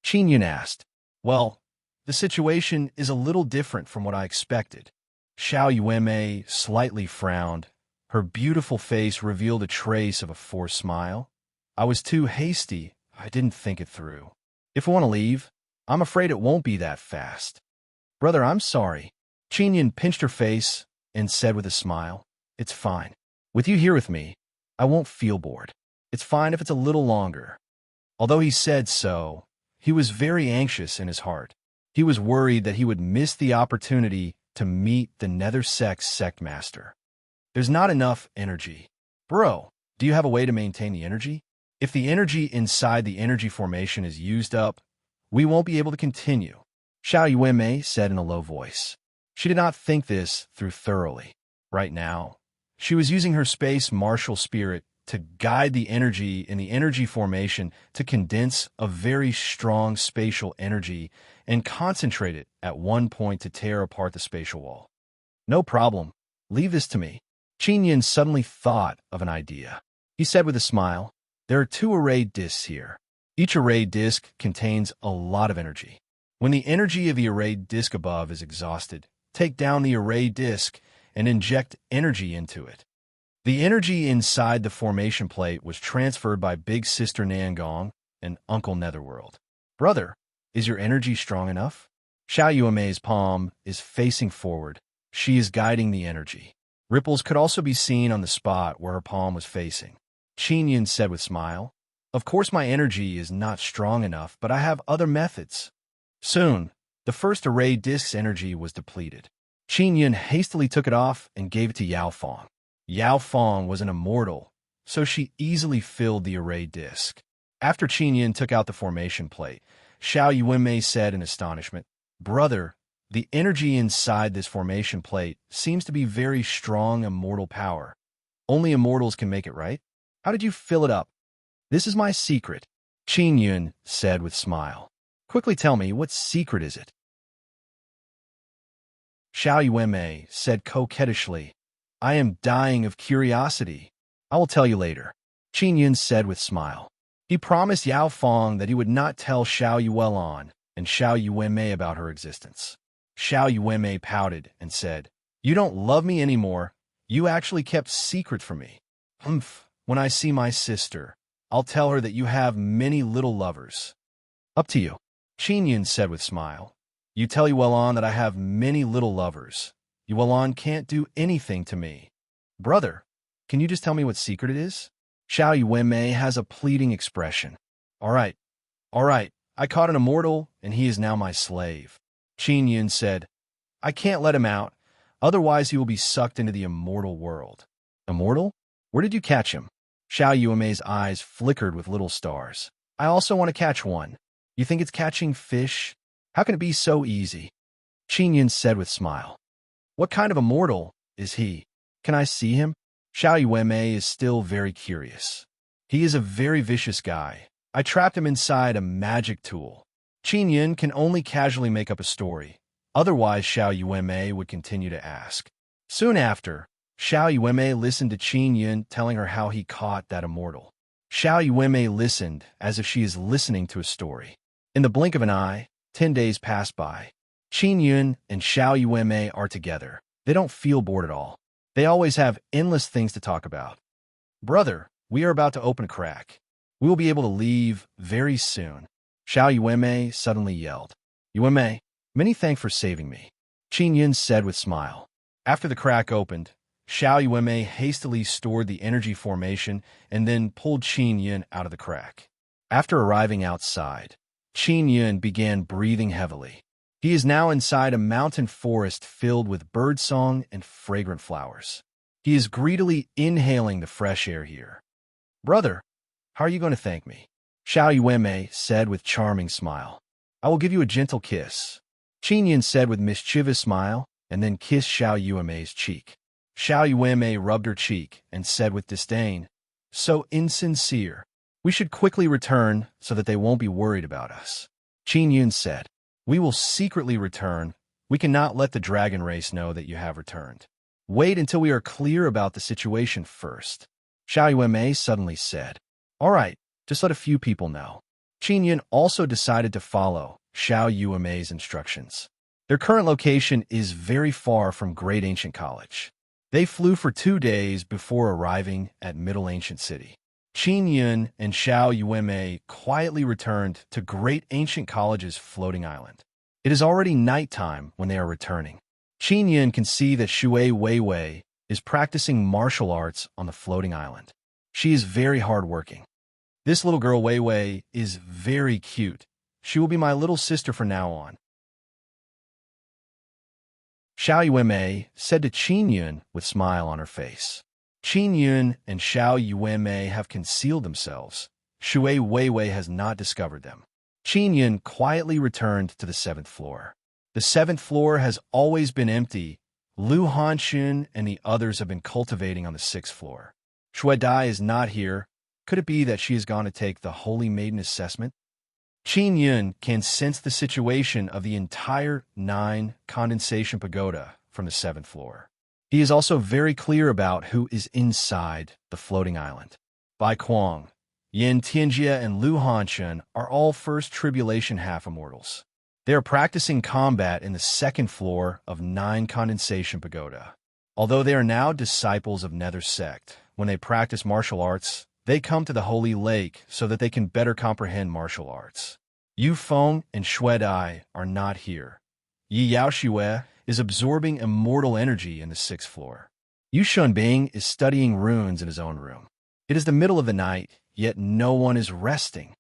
Qin Yun asked. Well, the situation is a little different from what I expected. Xiao Yueme slightly frowned. Her beautiful face revealed a trace of a forced smile. I was too hasty. I didn't think it through. If we want to leave, I'm afraid it won't be that fast. Brother, I'm sorry. Qin Yun pinched her face and said with a smile, It's fine. With you here with me, I won't feel bored. It's fine if it's a little longer. Although he said so, he was very anxious in his heart. He was worried that he would miss the opportunity to meet the Nether Sex sect master. There's not enough energy. Bro, do you have a way to maintain the energy? If the energy inside the energy formation is used up, we won't be able to continue, Xiao Yueme said in a low voice. She did not think this through thoroughly. Right now, she was using her space martial spirit to guide the energy in the energy formation to condense a very strong spatial energy and concentrate it at one point to tear apart the spatial wall. No problem. Leave this to me. Qin Yun suddenly thought of an idea. He said with a smile, There are 2 array discs here. Each array disc contains a lot of energy. When the energy of the array disc above is exhausted, take down the array disc and inject energy into it. The energy inside the formation plate was transferred by Big Sister Nangong and Uncle Netherworld. Brother, is your energy strong enough? Xiao Yueme's palm is facing forward. She is guiding the energy. Ripples could also be seen on the spot where her palm was facing. Qin Yun said with smile, Of course my energy is not strong enough, but I have other methods. Soon, the first array disc's energy was depleted. Qin Yun hastily took it off and gave it to Yao Fong. Yao Fong was an immortal, so she easily filled the array disc. After Qin Yun took out the formation plate, Xiao Yueme said in astonishment, Brother, the energy inside this formation plate seems to be very strong immortal power. Only immortals can make it, right? How did you fill it up? This is my secret, Qin Yun said with smile. Quickly tell me, what secret is it? Xiao Yueme said coquettishly, I am dying of curiosity. I will tell you later, Qin Yun said with smile. He promised Yao Fong that he would not tell Xiao Yuelon and Xiao Yueme about her existence. Xiao Yueme pouted and said, You don't love me anymore. You actually kept secret from me. Humph, when I see my sister, I'll tell her that you have many little lovers. Up to you, Qin Yun said with smile. You tell Yuelon that I have many little lovers. Yuelon can't do anything to me. Brother, can you just tell me what secret it is? Xiao Yueme has a pleading expression. All right, I caught an immortal, and he is now my slave. Qin Yun said, I can't let him out, otherwise he will be sucked into the immortal world. Immortal? Where did you catch him? Xiao Yueme's eyes flickered with little stars. I also want to catch one. You think it's catching fish? How can it be so easy? Qin Yun said with smile. What kind of immortal is he? Can I see him? Xiao Yueme is still very curious. He is a very vicious guy. I trapped him inside a magic tool. Qin Yun can only casually make up a story. Otherwise, Xiao Yueme would continue to ask. Soon after, Xiao Yueme listened to Qin Yun telling her how he caught that immortal. Xiao Yueme listened as if she is listening to a story. In the blink of an eye, 10 days passed by. Qin Yun and Xiao Yueme are together. They don't feel bored at all. They always have endless things to talk about. Brother, we are about to open a crack. We will be able to leave very soon. Xiao Yueme suddenly yelled. Yueme, many thanks for saving me, Qin Yun said with smile. After the crack opened, Xiao Yuemei hastily stored the energy formation and then pulled Qin Yun out of the crack. After arriving outside, Qin Yun began breathing heavily. He is now inside a mountain forest filled with birdsong and fragrant flowers. He is greedily inhaling the fresh air here. "Brother, how are you going to thank me?" Xiao Yuemei said with charming smile. "I will give you a gentle kiss." Qin Yun said with mischievous smile, and then kissed Xiao Yuemei's cheek. Xiao Yuemei rubbed her cheek and said with disdain, "So insincere. We should quickly return so that they won't be worried about us." Qin Yun said, "We will secretly return. We cannot let the dragon race know that you have returned. Wait until we are clear about the situation first." Xiao Yuemei suddenly said, "All right, just let a few people know." Qin Yun also decided to follow Xiao Yuemei's instructions. Their current location is very far from Great Ancient College. They flew for 2 days before arriving at Middle Ancient City. Qin Yun and Xiao Yuemei quietly returned to Great Ancient College's floating island. It is already nighttime when they are returning. Qin Yun can see that Shui Weiwei is practicing martial arts on the floating island. She is very hardworking. "This little girl Weiwei is very cute. She will be my little sister from now on." Xiao Yuemei said to Qin Yun with a smile on her face. Qin Yun and Xiao Yuemei have concealed themselves. Shui Weiwei has not discovered them. Qin Yun quietly returned to the 7th floor. The 7th floor has always been empty. Lu Hanxun and the others have been cultivating on the 6th floor. Shui Dai is not here. Could it be that she has gone to take the Holy Maiden assessment? Qin Yun can sense the situation of the entire 9 condensation pagoda from the 7th floor. He is also very clear about who is inside the floating island. Bai Kuang, Yin Tianjia, and Lu Hanxun are all first tribulation half-immortals. They are practicing combat in the 2nd floor of 9 condensation pagoda. Although they are now disciples of Nether sect, when they practice martial arts, they come to the Holy Lake so that they can better comprehend martial arts. Yu Feng and Shui Dai are not here. Yi Yaoxue is absorbing immortal energy in the 6th floor. Yu Shunbing is studying runes in his own room. It is the middle of the night, yet no one is resting.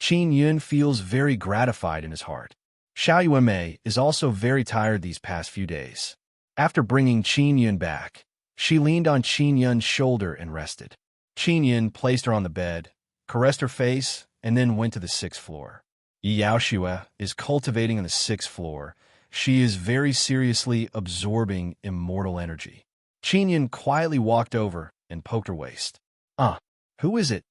Qin Yun feels very gratified in his heart. Xiao Yuemei is also very tired these past few days. After bringing Qin Yun back, she leaned on Qin Yun's shoulder and rested. Qin Yun placed her on the bed, caressed her face, and then went to the 6th floor. Yi Yaoxue is cultivating on the 6th floor. She is very seriously absorbing immortal energy. Qin Yun quietly walked over and poked her waist. Who is it?"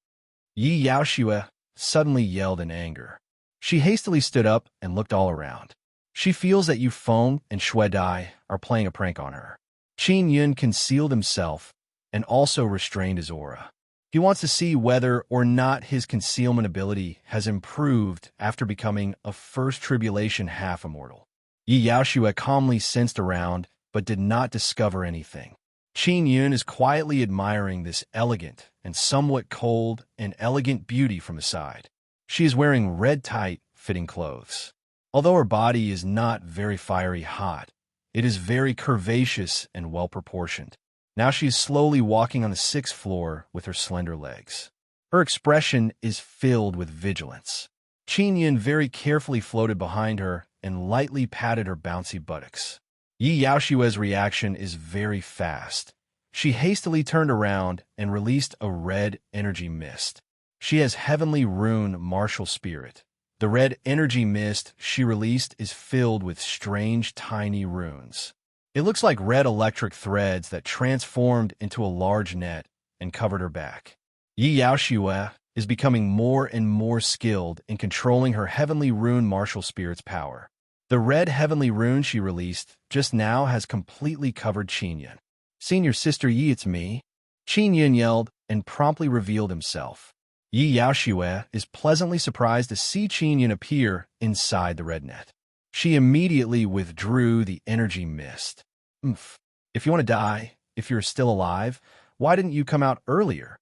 Yi Yaoxue suddenly yelled in anger. She hastily stood up and looked all around. She feels that Yu Feng and Shui Dai are playing a prank on her. Qin Yun concealed himself and also restrained his aura. He wants to see whether or not his concealment ability has improved after becoming a first tribulation half-immortal. Yi Yaoxue calmly sensed around, but did not discover anything. Qin Yun is quietly admiring this elegant and somewhat cold and elegant beauty from the side. She is wearing red tight, fitting clothes. Although her body is not very fiery hot, it is very curvaceous and well-proportioned. Now she is slowly walking on the 6th floor with her slender legs. Her expression is filled with vigilance. Qin Yun very carefully floated behind her and lightly patted her bouncy buttocks. Yi Yaoxue's reaction is very fast. She hastily turned around and released a red energy mist. She has heavenly rune martial spirit. The red energy mist she released is filled with strange tiny runes. It looks like red electric threads that transformed into a large net and covered her back. Yi Yaoxue is becoming more and more skilled in controlling her heavenly rune martial spirit's power. The red heavenly rune she released just now has completely covered Qin Yun. "Senior Sister Yi, it's me," Qin Yun yelled and promptly revealed himself. Yi Yaoxue is pleasantly surprised to see Qin Yun appear inside the red net. She immediately withdrew the energy mist. If you want to die, if you're still alive, why didn't you come out earlier?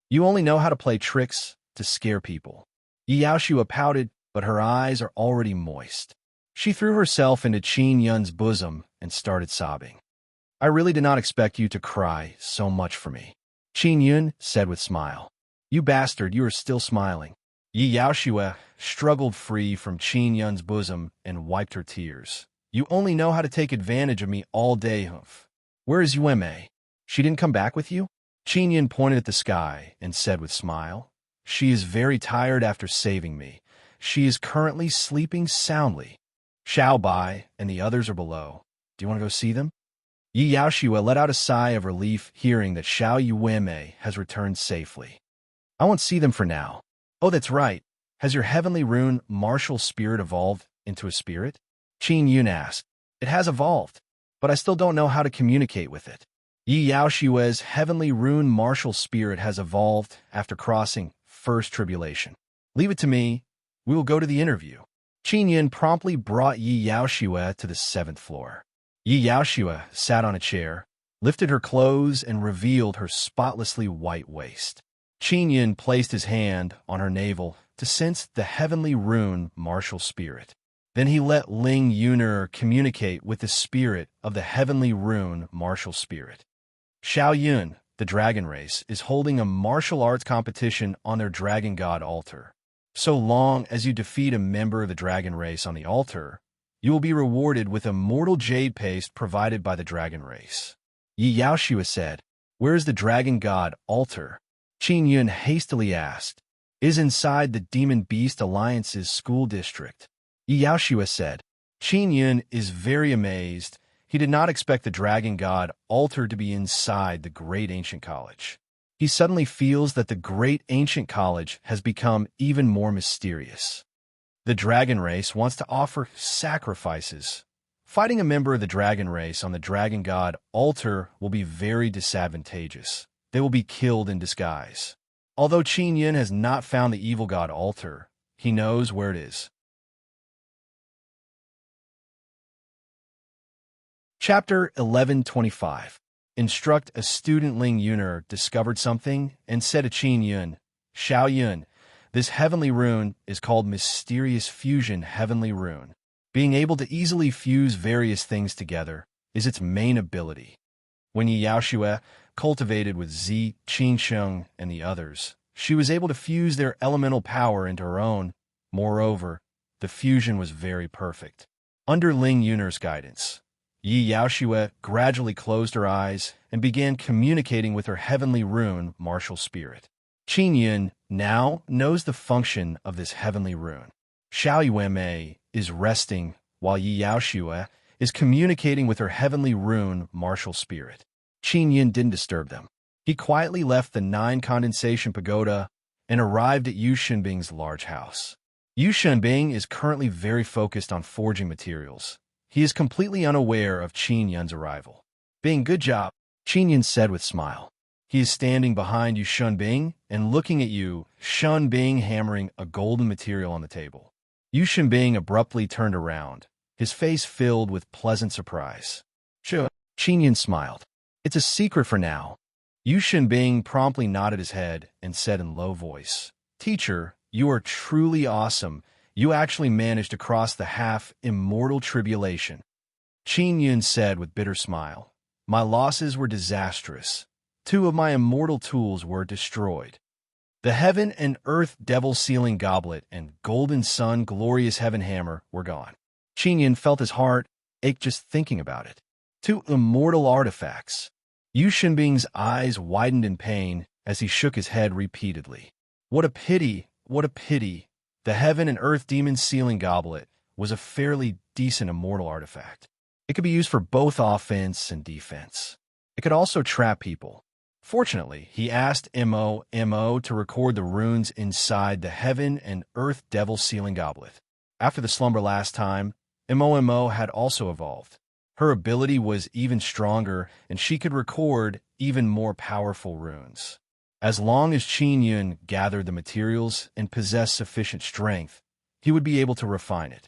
You only know how to play tricks to scare people." Yi Yaoxue pouted, but her eyes are already moist. She threw herself into Qin Yun's bosom and started sobbing. I really did not expect you to cry so much for me. Qin Yun said with smile. You bastard, you are still smiling. Yi Yaoshue struggled free from Qin Yun's bosom and wiped her tears. You only know how to take advantage of me all day, Humph. Where is Yueme? She didn't come back with you? Qin Yun pointed at the sky and said with smile. She is very tired after saving me. She is currently sleeping soundly. Xiao Bai and the others are below. Do you want to go see them? Yi Yaoshue let out a sigh of relief hearing that Xiao Yueme has returned safely. I won't see them for now. Oh, that's right. Has your heavenly rune martial spirit evolved into a spirit? Qin Yun asked. It has evolved, but I still don't know how to communicate with it. Yi Yaoshue's heavenly rune martial spirit has evolved after crossing first tribulation. Leave it to me. We will go to the interview. Qin Yun promptly brought Yi Yaoshue to the 7th floor. Yi Yaoshue sat on a chair, lifted her clothes, and revealed her spotlessly white waist. Qin Yun placed his hand on her navel to sense the heavenly rune martial spirit. Then he let Ling Yuner communicate with the spirit of the heavenly rune martial spirit. Xiao Yun, the dragon race, is holding a martial arts competition on their dragon god altar. So long as you defeat a member of the dragon race on the altar, you will be rewarded with a mortal jade paste provided by the dragon race. Yi Yaoshue said, Where is the dragon god altar? Qin Yun hastily asked. Is inside the Demon Beast Alliance's school district. Yi Yaoshue said. Qin Yun is very amazed. He did not expect the dragon god altar to be inside the great ancient college. He suddenly feels that the great ancient college has become even more mysterious. The dragon race wants to offer sacrifices. Fighting a member of the dragon race on the dragon god altar will be very disadvantageous. They will be killed in disguise. Although Qin Yun has not found the evil god altar, he knows where it is. Chapter 1125. Instruct a student. Ling Yuner discovered something and said to Qin Yun, Xiao Yun, this heavenly rune is called Mysterious Fusion Heavenly Rune. Being able to easily fuse various things together is its main ability. When Yi Yaoshue cultivated with Zi, Qinsheng, and the others, she was able to fuse their elemental power into her own. Moreover, the fusion was very perfect. Under Ling Yuner's guidance, Yi Yaoshue gradually closed her eyes and began communicating with her heavenly rune martial spirit. Qin Yun now knows the function of this heavenly rune. Xiao Yueme is resting while Yi Yaoshue is communicating with her heavenly rune martial spirit. Qin Yun didn't disturb them. He quietly left the 9 condensation pagoda and arrived at Yu Shenbing's large house. Yu Shenbing is currently very focused on forging materials. He is completely unaware of Qin Yun's arrival. Bing, good job, Qin Yun said with smile. He is standing behind Yu Shenbing and looking at Yu Shenbing hammering a golden material on the table. Yu Shenbing abruptly turned around, his face filled with pleasant surprise. Sure, Qin Yun smiled. It's a secret for now. Yu Shenbing promptly nodded his head and said in low voice, Teacher, you are truly awesome. You actually managed to cross the half-immortal tribulation. Qin Yun said with bitter smile, My losses were disastrous. 2 of my immortal tools were destroyed. The heaven and earth devil sealing goblet and golden sun glorious heaven hammer were gone. Qin Yun felt his heart ache just thinking about it. 2 immortal artifacts. Yu Shenbing's eyes widened in pain as he shook his head repeatedly. What a pity, what a pity. The heaven and earth demon sealing goblet was a fairly decent immortal artifact. It could be used for both offense and defense. It could also trap people. Fortunately, he asked Mo to record the runes inside the heaven and earth devil sealing goblet. After the slumber last time, Mo had also evolved. Her ability was even stronger, and she could record even more powerful runes. As long as Qin Yun gathered the materials and possessed sufficient strength, he would be able to refine it.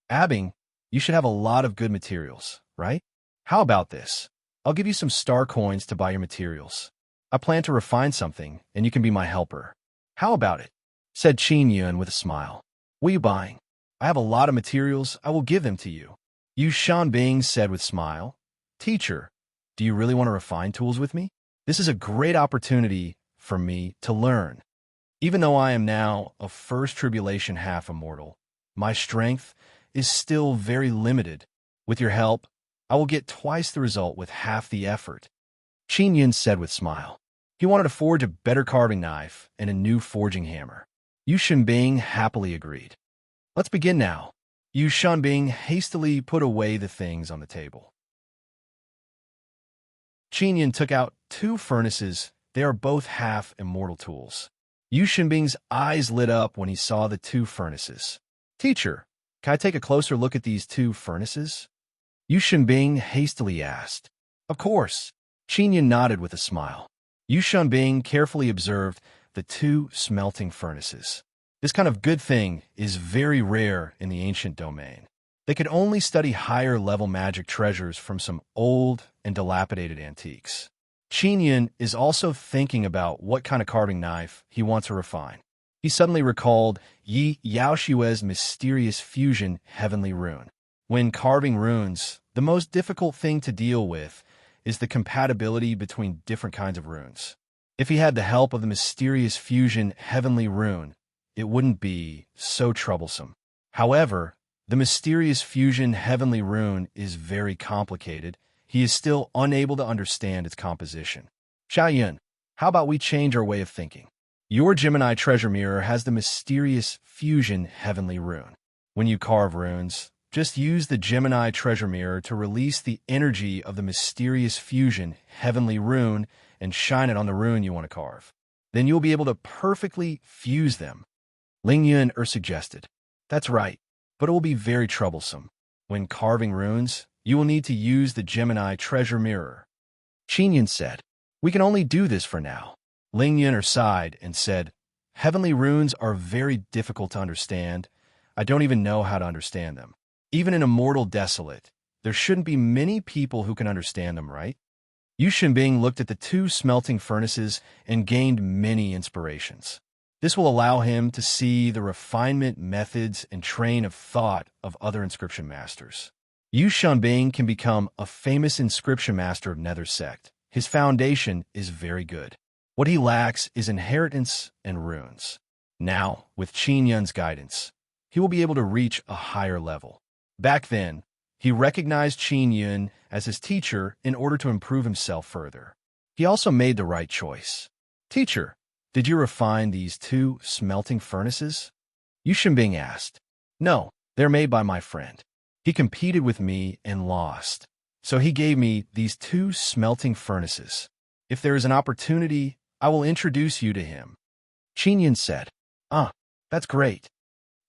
Abing, you should have a lot of good materials, right? How about this? I'll give you some star coins to buy your materials. I plan to refine something, and you can be my helper. How about it? Said Qin Yun with a smile. What are you buying? I have a lot of materials. I will give them to you. Yu Shenbing said with smile. Teacher, Do you really want to refine tools with me? This is a great opportunity for me to learn. Even though I am now a first tribulation half immortal, my strength is still very limited. With your help, I will get twice the result with half the effort. Qin Yun said with a smile. He wanted to forge a better carving knife and a new forging hammer. Yu Shenbing happily agreed. Let's begin now. Yu Shenbing hastily put away the things on the table. Qin Yun took out 2 furnaces. They are both half immortal tools. Yu Shenbing's eyes lit up when he saw the 2 furnaces. Teacher, can I take a closer look at these 2 furnaces? Yu Shenbing hastily asked. Of course. Qin Yun nodded with a smile. Yu Shenbing carefully observed the 2 smelting furnaces. This kind of good thing is very rare in the ancient domain. They could only study higher-level magic treasures from some old and dilapidated antiques. Qin Yun is also thinking about what kind of carving knife he wants to refine. He suddenly recalled Yi Yaoshue's mysterious fusion heavenly rune. When carving runes, the most difficult thing to deal with is the compatibility between different kinds of runes. If he had the help of the mysterious fusion heavenly rune, it wouldn't be so troublesome. However, the mysterious fusion heavenly rune is very complicated. He is still unable to understand its composition. Xiaoyun, how about we change our way of thinking? Your Gemini treasure mirror has the mysterious fusion heavenly rune. When you carve runes, just use the Gemini treasure mirror to release the energy of the mysterious fusion heavenly rune and shine it on the rune you want to carve. Then you'll be able to perfectly fuse them. Ling Yun suggested. That's right, but it will be very troublesome. When carving runes, you will need to use the Gemini treasure mirror. Qin Yun said, we can only do this for now. Ling Yun sighed and said, heavenly runes are very difficult to understand. I don't even know how to understand them. Even in Immortal Desolate, there shouldn't be many people who can understand them, right? Yu Shenbing looked at the 2 smelting furnaces and gained many inspirations. This will allow him to see the refinement methods and train of thought of other inscription masters. Yu Shenbing can become a famous inscription master of Nether Sect. His foundation is very good. What he lacks is inheritance and runes. Now, with Qin Yun's guidance, he will be able to reach a higher level. Back then, he recognized Qin Yun as his teacher in order to improve himself further. He also made the right choice. Teacher, did you refine these 2 smelting furnaces? Yu Shenbing asked. No, they're made by my friend. He competed with me and lost, so he gave me these 2 smelting furnaces. If there is an opportunity, I will introduce you to him. Qin Yun said. That's great.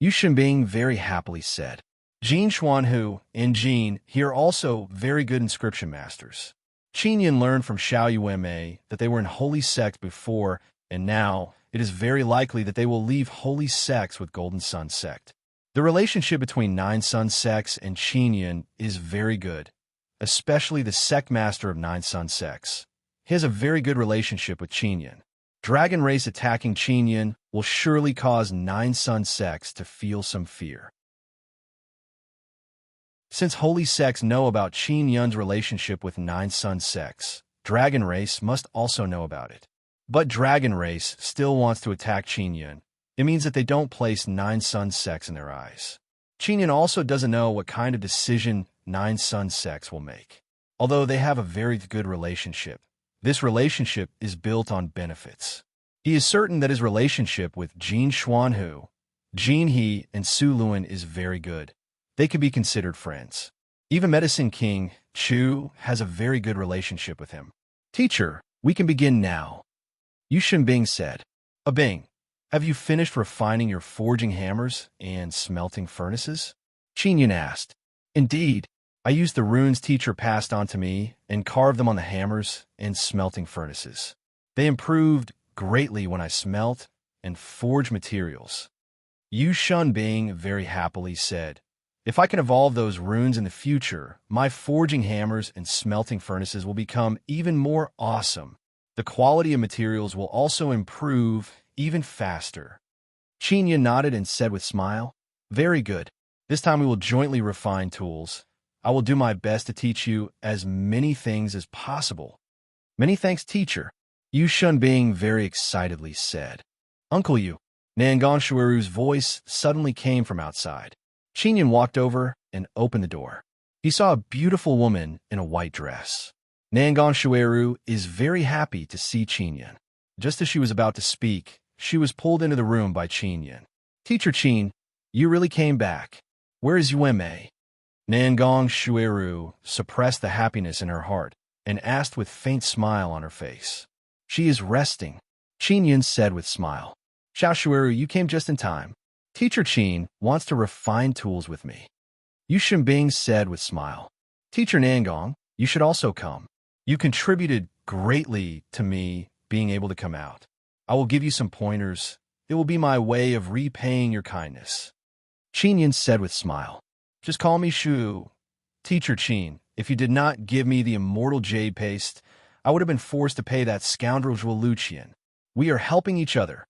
Yu Shenbing very happily said. Jin Xuanhu and Jin here are also very good inscription masters. Qin Yun learned from Xiao Yueme that they were in Holy Sect before, and now it is very likely that they will leave Holy Sects with Golden Sun Sect. The relationship between Nine Sun Sects and Qin Yun is very good, especially the sect master of Nine Sun Sects. He has a very good relationship with Qin Yun. Dragon race attacking Qin Yun will surely cause Nine Sun Sects to feel some fear. Since Holy Sects know about Qin Yun's relationship with Nine Sun Sects, Dragon race must also know about it. But Dragon race still wants to attack Qin Yun. It means that they don't place Nine Sun Sects in their eyes. Qin Yun also doesn't know what kind of decision Nine Sun Sects will make. Although they have a very good relationship, this relationship is built on benefits. He is certain that his relationship with Jin Xuanhu, Jin He, and Su Luan is very good. They could be considered friends. Even Medicine King Chu has a very good relationship with him. Teacher, we can begin now. Yu Shenbing said. Bing, have you finished refining your forging hammers and smelting furnaces? Qin Yun asked. Indeed, I used the runes teacher passed on to me and carved them on the hammers and smelting furnaces. They improved greatly when I smelt and forged materials. Yu Shenbing very happily said, if I can evolve those runes in the future, my forging hammers and smelting furnaces will become even more awesome. The quality of materials will also improve even faster. Qin Yun nodded and said with a smile, very good. This time we will jointly refine tools. I will do my best to teach you as many things as possible. Many thanks, teacher, Yu Shunbing very excitedly said. Uncle Yu. Nangon Shuiru's voice suddenly came from outside. Qinyan walked over and opened the door. He saw a beautiful woman in a white dress. Nangon Shuiru is very happy to see Qinyan. Just as she was about to speak, she was pulled into the room by Qinyan. Teacher Qin, you really came back. Where is Yueme? Nangon Shuiru suppressed the happiness in her heart and asked with faint smile on her face. She is resting, Qinyan said with smile. Xiao Shuiru, you came just in time. Teacher Qin wants to refine tools with me. Yu Shunbing said with smile. Teacher Nangong, you should also come. You contributed greatly to me being able to come out. I will give you some pointers. It will be my way of repaying your kindness. Qinyan said with smile. Just call me Shu. Teacher Qin, if you did not give me the immortal jade paste, I would have been forced to pay that scoundrel Lucian. We are helping each other.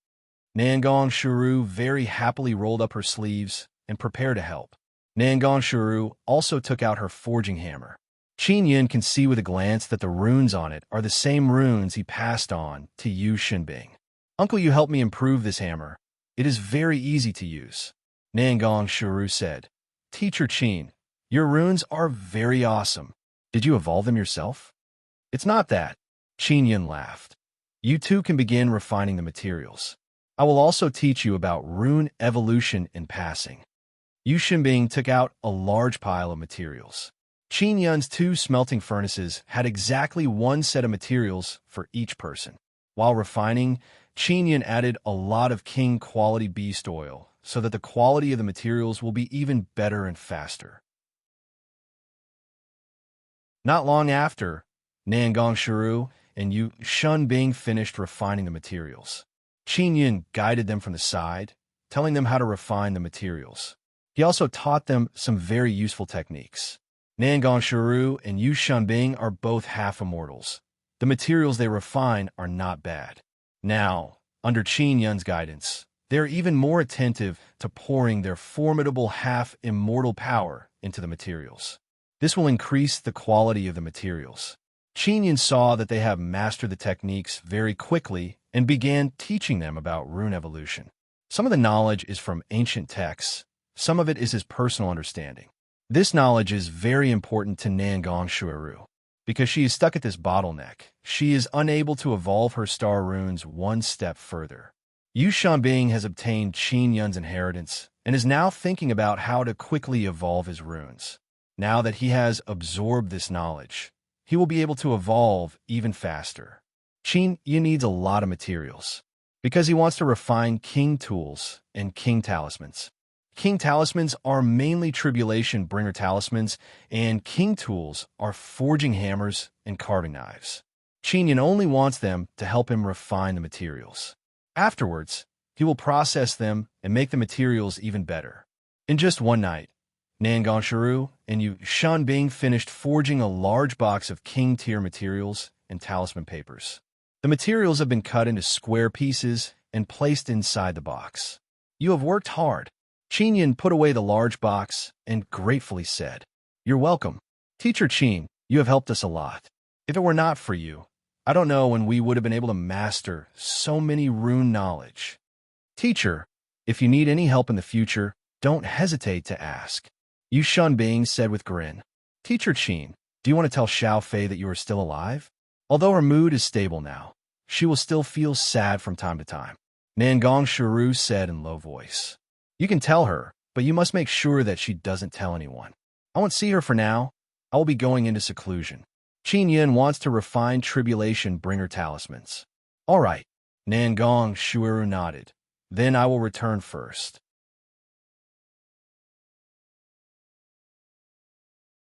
Nangon Shuru very happily rolled up her sleeves and prepared to help. Nangon Shuru also took out her forging hammer. Qinyan can see with a glance that the runes on it are the same runes he passed on to Yu Shunbing. Uncle, you helped me improve this hammer. It is very easy to use. Nangon Shuru said. Teacher Qin, your runes are very awesome. Did you evolve them yourself? It's not that. Qinyan laughed. You too can begin refining the materials. I will also teach you about rune evolution and passing. Yu Shunbing took out a large pile of materials. Qinyan's 2 smelting furnaces had exactly 1 set of materials for each person. While refining, Qinyan added a lot of king-quality beast oil so that the quality of the materials will be even better and faster. Not long after, Nangon Shuru and Yu Shunbing finished refining the materials. Qinyan guided them from the side, telling them how to refine the materials. He also taught them some very useful techniques. Nangon Shuru and Yu Shunbing are both half-immortals. The materials they refine are not bad. Now, under Qinyan's guidance, they are even more attentive to pouring their formidable half-immortal power into the materials. This will increase the quality of the materials. Qinyan saw that they have mastered the techniques very quickly and began teaching them about rune evolution. Some of the knowledge is from ancient texts. Some of it is his personal understanding. This knowledge is very important to Nangon Shuiru. Because she is stuck at this bottleneck, she is unable to evolve her star runes 1 step further. Yu Shunbing has obtained Qinyan's inheritance and is now thinking about how to quickly evolve his runes. Now that he has absorbed this knowledge, he will be able to evolve even faster. Qin needs a lot of materials because he wants to refine king tools and king talismans. King talismans are mainly tribulation bringer talismans, and king tools are forging hammers and carving knives. Qinyan only wants them to help him refine the materials. Afterwards, he will process them and make the materials even better. In just one night, Nangon Shuru and Yu Shunbing finished forging a large box of king-tier materials and talisman papers. The materials have been cut into square pieces and placed inside the box. You have worked hard. Qinyan put away the large box and gratefully said, You're welcome. Teacher Qin, you have helped us a lot. If it were not for you, I don't know when we would have been able to master so many rune knowledge. Teacher, if you need any help in the future, don't hesitate to ask. Yu Shunbing said with grin. Teacher Qin, do you want to tell Xiao Fei that you are still alive? Although her mood is stable now, she will still feel sad from time to time. Nangon Shuru said in low voice. You can tell her, but you must make sure that she doesn't tell anyone. I won't see her for now. I will be going into seclusion. Qinyan wants to refine tribulation bringer talismans. All right. Nangon Shuru nodded. Then I will return first.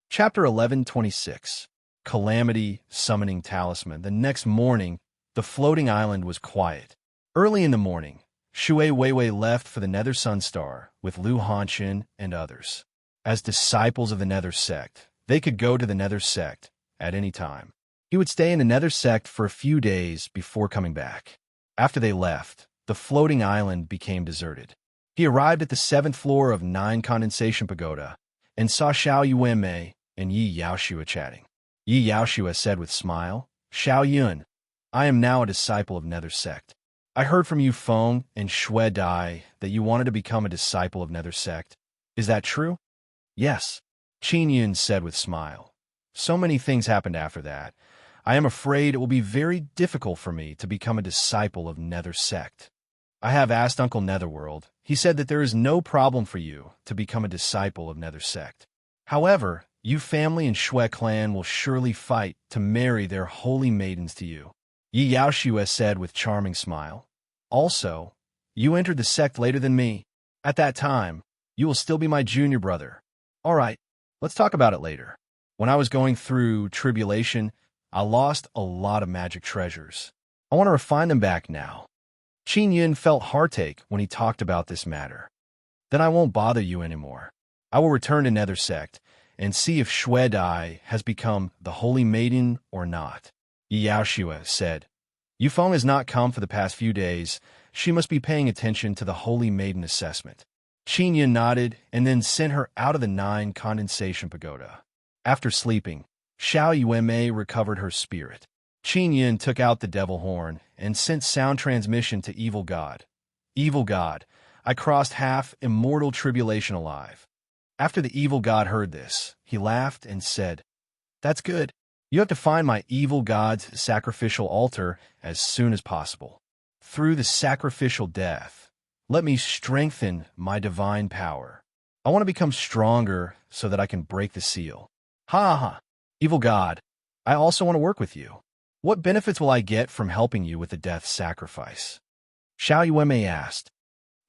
Chapter 1126. Calamity Summoning Talisman. The next morning, the floating island was quiet. Early in the morning, Shui Weiwei left for the Nether Sun Star with Lu Hanshin and others. As disciples of the Nether Sect, they could go to the Nether Sect at any time. He would stay in the Nether Sect for a few days before coming back. After they left, the floating island became deserted. He arrived at the 7th floor of 9 Condensation Pagoda and saw Xiao Yuanmei and Yi Yaoshua chatting. Yi Yaoshua said with smile, Xiao Yun, I am now a disciple of Nether Sect. I heard from you Feng and Shui Dai that you wanted to become a disciple of Nether Sect. Is that true? Yes, Qin Yun said with smile. So many things happened after that. I am afraid it will be very difficult for me to become a disciple of Nether Sect. I have asked Uncle Netherworld. He said that there is no problem for you to become a disciple of Nether Sect. However, you family and Shui clan will surely fight to marry their holy maidens to you. Yi Yaoshua said with charming smile. Also, you entered the sect later than me. At that time, you will still be my junior brother. All right, let's talk about it later. When I was going through tribulation, I lost a lot of magic treasures. I want to refine them back now. Qin Yun felt heartache when he talked about this matter. Then I won't bother you anymore. I will return to Nether Sect and see if Shui Dai has become the holy maiden or not. Yi Yaoshua said, Yufeng has not come for the past few days. She must be paying attention to the holy maiden assessment. Qin Yun nodded and then sent her out of the 9 condensation pagoda. After sleeping, Xiao Yuanmei recovered her spirit. Qin Yun took out the devil horn and sent sound transmission to Evil God. Evil God, I crossed half immortal tribulation alive. After the Evil God heard this, he laughed and said, That's good. You have to find my Evil God's sacrificial altar as soon as possible. Through the sacrificial death, let me strengthen my divine power. I want to become stronger so that I can break the seal. Ha ha! Evil God, I also want to work with you. What benefits will I get from helping you with the death sacrifice? Xiao Yuanmei asked.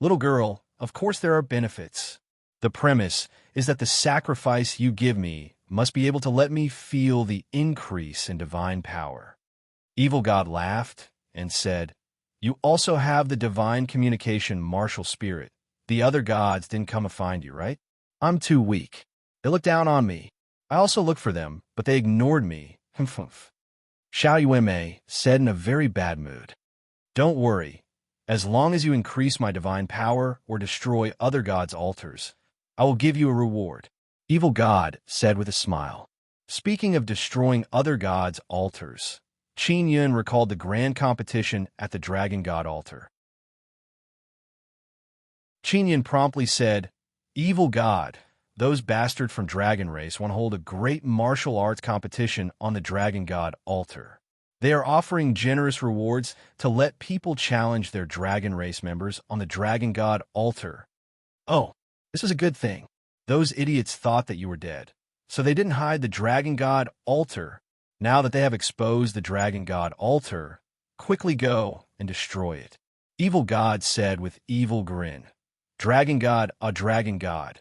Little girl, of course there are benefits. The premise is that the sacrifice you give me must be able to let me feel the increase in divine power. Evil God laughed and said, You also have the divine communication martial spirit. The other gods didn't come to find you, right? I'm too weak. They looked down on me. I also looked for them, but they ignored me. Humph. Xiao Yuanmei said in a very bad mood. Don't worry. As long as you increase my divine power or destroy other gods' altars, I will give you a reward. Evil God said with a smile. Speaking of destroying other gods' altars, Qin Yun recalled the grand competition at the Dragon God altar. Qin Yun promptly said, Evil God, those bastards from Dragon Race want to hold a great martial arts competition on the Dragon God altar. They are offering generous rewards to let people challenge their Dragon Race members on the Dragon God altar. Oh, this is a good thing. Those idiots thought that you were dead, so they didn't hide the Dragon God altar. Now that they have exposed the Dragon God altar, quickly go and destroy it. Evil God said with evil grin. Dragon God, a Dragon God.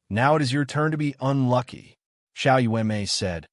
Now it is your turn to be unlucky. Xiao Yuanmei said.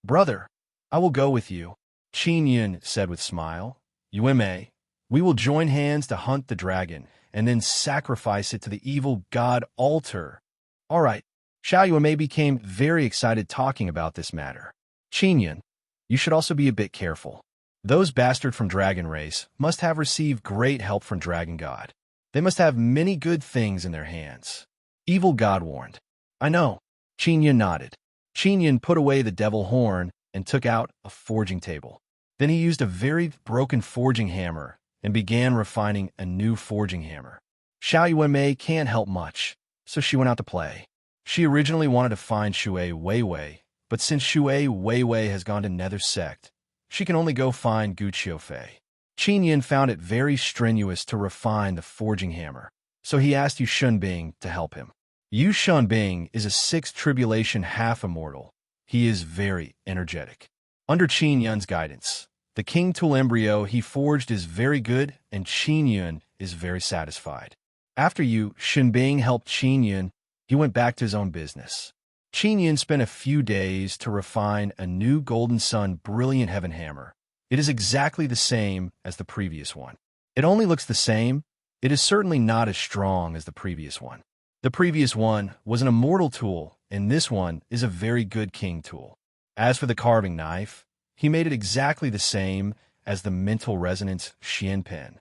Brother, I will go with you. Qin Yun said with smile. Yuanmei, we will join hands to hunt the dragon and then sacrifice it to the evil god altar. All right. Xiao Yuanmei became very excited talking about this matter. Qin Yun, you should also be a bit careful. Those bastards from Dragon Race must have received great help from Dragon God. They must have many good things in their hands. Evil God warned. I know. Qin Yun nodded. Qin Yun put away the devil horn and took out a forging table. Then he used a very broken forging hammer and began refining a new forging hammer. Xiao Yuanmei can't help much, so she went out to play. She originally wanted to find Shui Weiwei, but since Shui Weiwei has gone to Nether Sect, she can only go find Gu Qiufei. Qin Yun found it very strenuous to refine the forging hammer, so he asked Yu Shunbing to help him. Yu Shunbing is a 6th tribulation half-immortal. He is very energetic. Under Qin Yun's guidance, the King Tool embryo he forged is very good, and Qin Yun is very satisfied. After Yu Shunbing helped Qin Yun, he went back to his own business. Qin Yun spent a few days to refine a new Golden Sun Brilliant Heaven Hammer. It is exactly the same as the previous one. It only looks the same. It is certainly not as strong as the previous one. The previous one was an immortal tool, and this one is a very good king tool. As for the carving knife, he made it exactly the same as the Mental Resonance Xian Pen.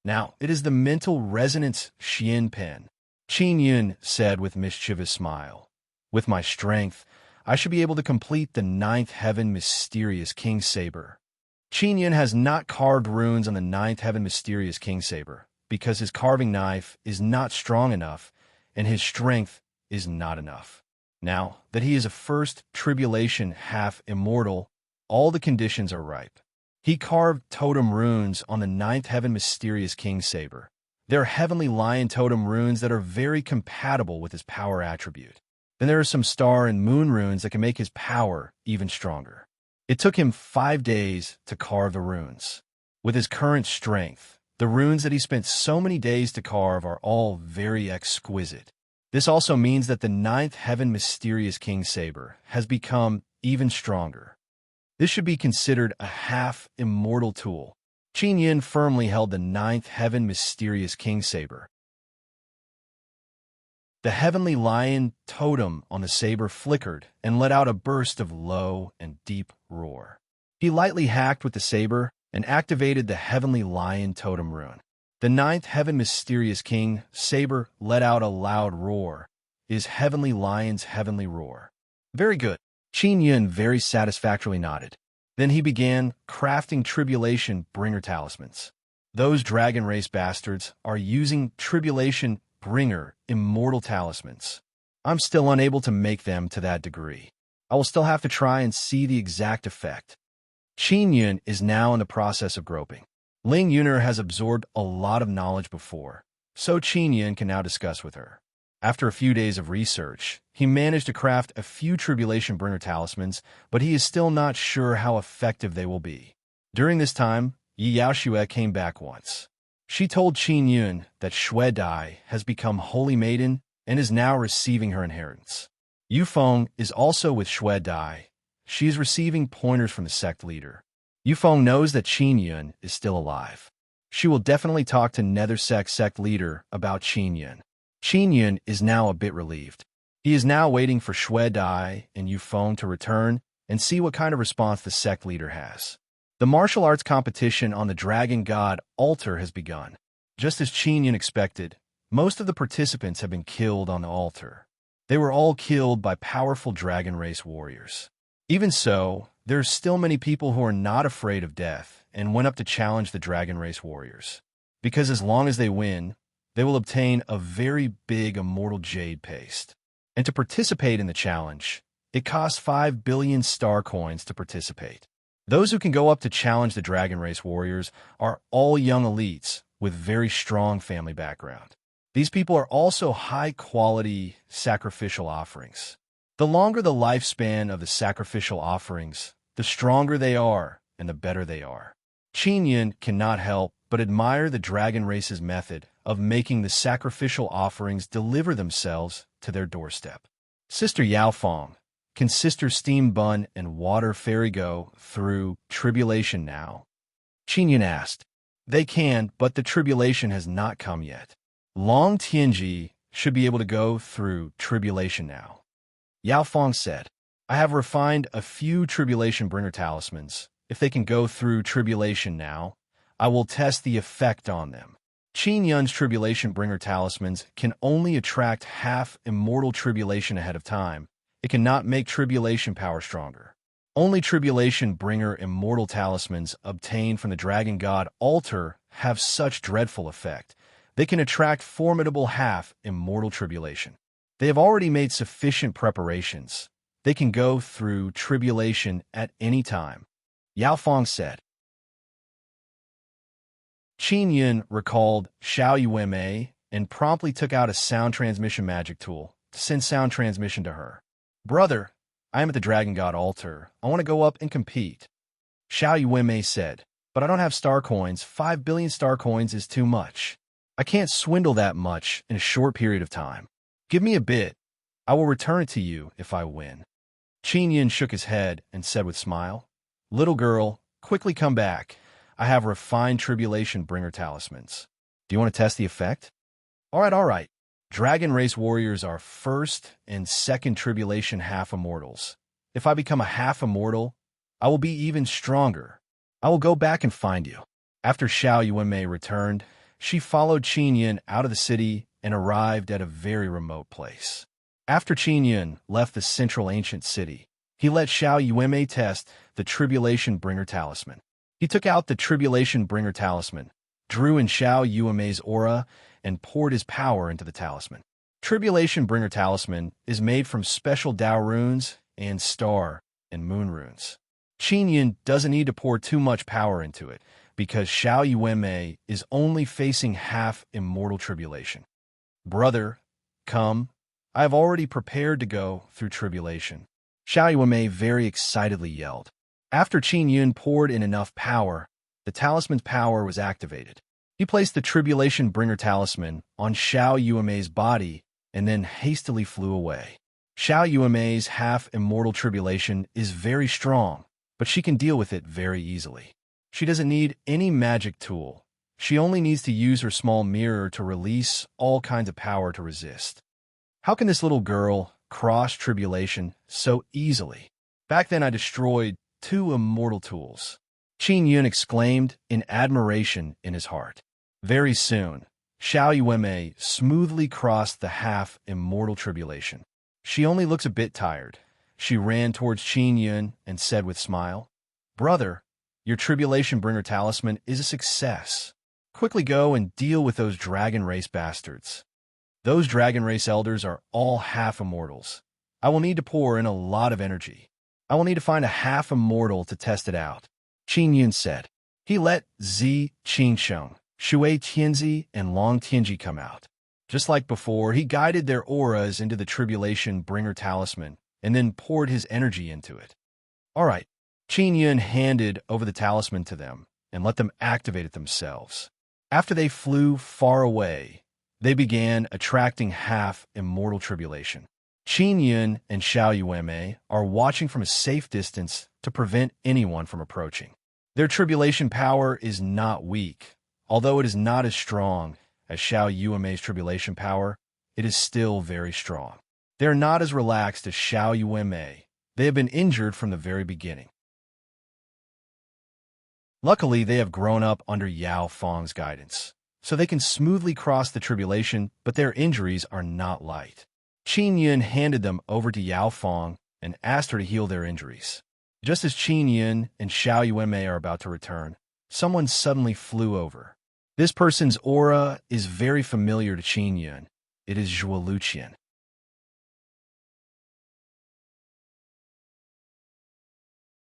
Now, it is the Mental Resonance Xian Pen, Qin Yun said with mischievous smile. With my strength, I should be able to complete the ninth heaven mysterious king saber. Qin Yun has not carved runes on the ninth heaven mysterious king saber because his carving knife is not strong enough and his strength is not enough. Now that he is a first tribulation half immortal, all the conditions are ripe. He carved totem runes on the ninth heaven mysterious king saber. They're heavenly lion totem runes that are very compatible with his power attribute. Then there are some star and moon runes that can make his power even stronger. It took him 5 days to carve the runes. With his current strength, the runes that he spent so many days to carve are all very exquisite. This also means that the ninth heaven mysterious king saber has become even stronger. This should be considered a half-immortal tool. Qin Yun firmly held the ninth heaven mysterious king saber. The heavenly lion totem on the saber flickered and let out a burst of low and deep roar. He lightly hacked with the saber and activated the heavenly lion totem rune. The ninth heaven mysterious king saber let out a loud roar. Is heavenly lion's heavenly roar. Very good. Qin Yun very satisfactorily nodded. Then he began crafting tribulation bringer talismans. Those dragon race bastards are using tribulation bringer immortal talismans. I'm still unable to make them to that degree. I will still have to try and see the exact effect. Qin Yun is now in the process of groping. Ling Yuner has absorbed a lot of knowledge before, so Qin Yun can now discuss with her. After a few days of research, he managed to craft a few tribulation bringer talismans, but he is still not sure how effective they will be. During this time, Yi Yaoxue came back once. She told Qin Yun that Xue Dai has become holy maiden and is now receiving her inheritance. Yu Feng is also with Xue Dai. She is receiving pointers from the sect leader. Yu Feng knows that Qin Yun is still alive. She will definitely talk to Nether sect leader about Qin Yun. Qin Yun is now a bit relieved. He is now waiting for Xue Dai and Yu Feng to return and see what kind of response the sect leader has. The martial arts competition on the Dragon God altar has begun. Just as Qin Yun expected, most of the participants have been killed on the altar. They were all killed by powerful dragon race warriors. Even so, there are still many people who are not afraid of death and went up to challenge the dragon race warriors. Because as long as they win, they will obtain a very big immortal jade paste. And to participate in the challenge, it costs 5 billion star coins to participate. Those who can go up to challenge the dragon race warriors are all young elites with very strong family background. These people are also high-quality sacrificial offerings. The longer the lifespan of the sacrificial offerings, the stronger they are and the better they are. Qin Yun cannot help but admire the dragon race's method of making the sacrificial offerings deliver themselves to their doorstep. Sister Yao Feng, can Sister Steam Bun and Water Fairy go through tribulation now? Qin Yun asked. They can, but the tribulation has not come yet. Long Tianji should be able to go through tribulation now. Yao Feng said, I have refined a few tribulation bringer talismans. If they can go through tribulation now, I will test the effect on them. Qin Yun's tribulation bringer talismans can only attract half immortal tribulation ahead of time. It cannot make tribulation power stronger. Only tribulation bringer immortal talismans obtained from the Dragon God altar have such dreadful effect. They can attract formidable half immortal tribulation. They have already made sufficient preparations. They can go through tribulation at any time. Yao Feng said. Qin Yun recalled Xiao Yuemei and promptly took out a sound transmission magic tool to send sound transmission to her. Brother, I am at the Dragon God altar. I want to go up and compete. Xiao Yuemei said, but I don't have star coins. 5 billion star coins is too much. I can't swindle that much in a short period of time. Give me a bit. I will return it to you if I win. Qin Yun shook his head and said with smile, Little girl, quickly come back. I have refined tribulation bringer talismans. Do you want to test the effect? All right. Dragon race warriors are first and second tribulation half immortals. If I become a half immortal, I will be even stronger. I will go back and find you. After Xiao Yuanmei returned, she followed Qin Yun out of the city and arrived at a very remote place. After Qin Yun left the central ancient city, he let Xiao Yueme test the Tribulation Bringer Talisman. He took out the Tribulation Bringer Talisman, drew in Xiao Yueme's aura, and poured his power into the talisman. Tribulation Bringer Talisman is made from special Dao runes and star and moon runes. Qin Yun doesn't need to pour too much power into it, because Xiao Yueme is only facing half immortal tribulation. Brother, come. I have already prepared to go through tribulation. Xiao Yueme very excitedly yelled. After Qin Yun poured in enough power, the talisman's power was activated. He placed the Tribulation Bringer Talisman on Xiao Yueme's body and then hastily flew away. Xiao Yueme's half-immortal tribulation is very strong, but she can deal with it very easily. She doesn't need any magic tool. She only needs to use her small mirror to release all kinds of power to resist. How can this little girl cross tribulation so easily? Back then I destroyed 2 immortal tools. Qin Yun exclaimed in admiration in his heart. Very soon, Xiao Yueme smoothly crossed the half-immortal tribulation. She only looks a bit tired. She ran towards Qin Yun and said with smile, "Brother, your Tribulation Bringer Talisman is a success. Quickly go and deal with those dragon race bastards. Those dragon race elders are all half-immortals. I will need to pour in a lot of energy. I will need to find a half-immortal to test it out," Qin Yun said. He let Zi Qingsheng, Shui Tianzi, and Long Tianji come out. Just like before, he guided their auras into the Tribulation Bringer Talisman and then poured his energy into it. All right, Qin Yun handed over the talisman to them and let them activate it themselves. After they flew far away, they began attracting half-immortal tribulation. Qin Yun and Xiao Yueme are watching from a safe distance to prevent anyone from approaching. Their tribulation power is not weak. Although it is not as strong as Xiao Yueme's tribulation power, it is still very strong. They are not as relaxed as Xiao Yueme. They have been injured from the very beginning. Luckily, they have grown up under Yao Feng's guidance, so they can smoothly cross the tribulation, but their injuries are not light. Qin Yun handed them over to Yao Feng and asked her to heal their injuries. Just as Qin Yun and Xiao Yueme are about to return, someone suddenly flew over. This person's aura is very familiar to Qin Yun. It is Zhuo Luqian.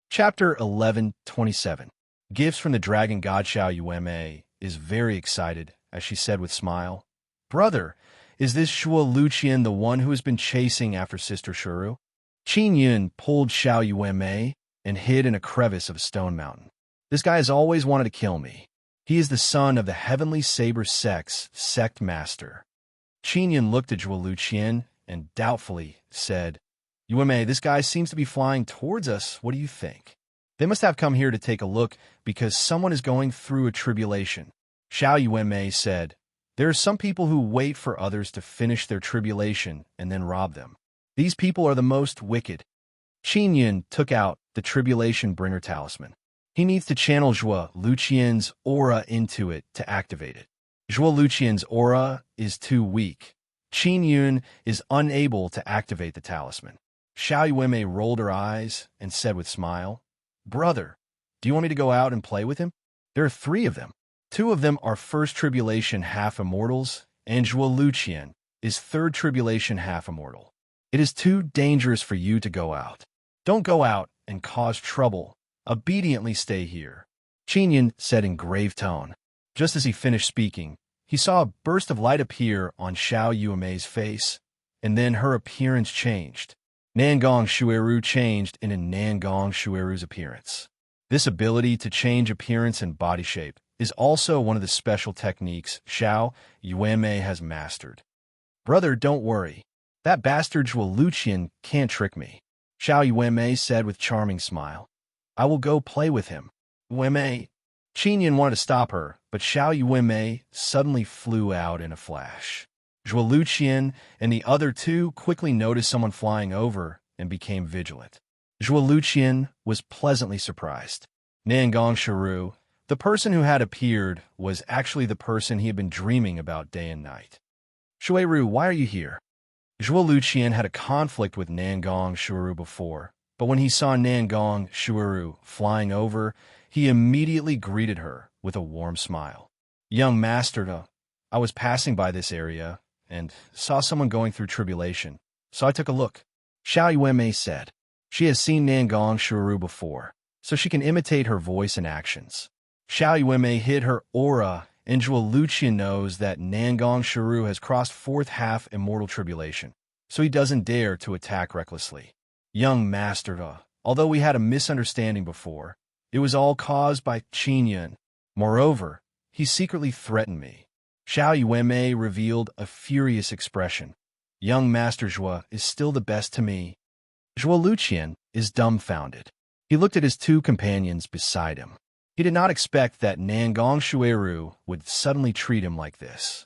Chapter 11:27. Gifts from the Dragon God. Xiao Yueme is very excited as she said with smile, "Brother, is this Zhuo Luqian the one who has been chasing after Sister Shuru?" Qin Yun pulled Xiao Yueme and hid in a crevice of a stone mountain. "This guy has always wanted to kill me. He is the son of the Heavenly Saber Sect's sect master." Qin Yun looked at Zhuo Luqian and doubtfully said, "Yueme, this guy seems to be flying towards us. What do you think?" "They must have come here to take a look because someone is going through a tribulation." Xiao Yueme said, "There are some people who wait for others to finish their tribulation and then rob them. These people are the most wicked." Qin Yun took out the Tribulation Bringer Talisman. He needs to channel Zhuo Luqian's aura into it to activate it. Zhuo Luqian's aura is too weak. Qin Yun is unable to activate the talisman. Xiao Yueme rolled her eyes and said with smile, "Brother, do you want me to go out and play with him? There are 3 of them. 2 of them are First Tribulation half-immortals, and Zhuo Luqian is Third Tribulation half-immortal. It is too dangerous for you to go out. Don't go out and cause trouble. Obediently stay here," Qin Yun said in grave tone. Just as he finished speaking, he saw a burst of light appear on Xiao Yueme's face, and then her appearance changed. Nangong Shuiru changed into Nangong Shuiru's appearance. This ability to change appearance and body shape is also one of the special techniques Xiao Yueme has mastered. "Brother, don't worry. That bastard Zhuo Luqian can't trick me," Xiao Yueme said with charming smile. "I will go play with him." "Yueme." Qin Yun wanted to stop her, but Xiao Yueme suddenly flew out in a flash. Zhuo Luqian and the other 2 quickly noticed someone flying over and became vigilant. Zhuo Luqian was pleasantly surprised. Nangong Shiru, the person who had appeared, was actually the person he had been dreaming about day and night. "Shuiru, why are you here?" Zhuo Luqian had a conflict with Nangong Shuuru before, but when he saw Nangong Shuuru flying over, he immediately greeted her with a warm smile. Young master, I was passing by this area and saw someone going through tribulation, so I took a look. Xiao Yuanmei said. She has seen Nangong Shuuru before, so she can imitate her voice and actions. Xiao Yuanmei hid her aura, and Zhuo Luqian knows that Nangong Shuuru has crossed fourth half immortal tribulation, so he doesn't dare to attack recklessly. Young master, although we had a misunderstanding before, it was all caused by Qin Yun. Moreover, he secretly threatened me. Xiao Yuanmei revealed a furious expression. Young Master Zhuo is still the best to me. Zhuo Luqian is dumbfounded. He looked at his two companions beside him. He did not expect that Nangong Shuuru would suddenly treat him like this.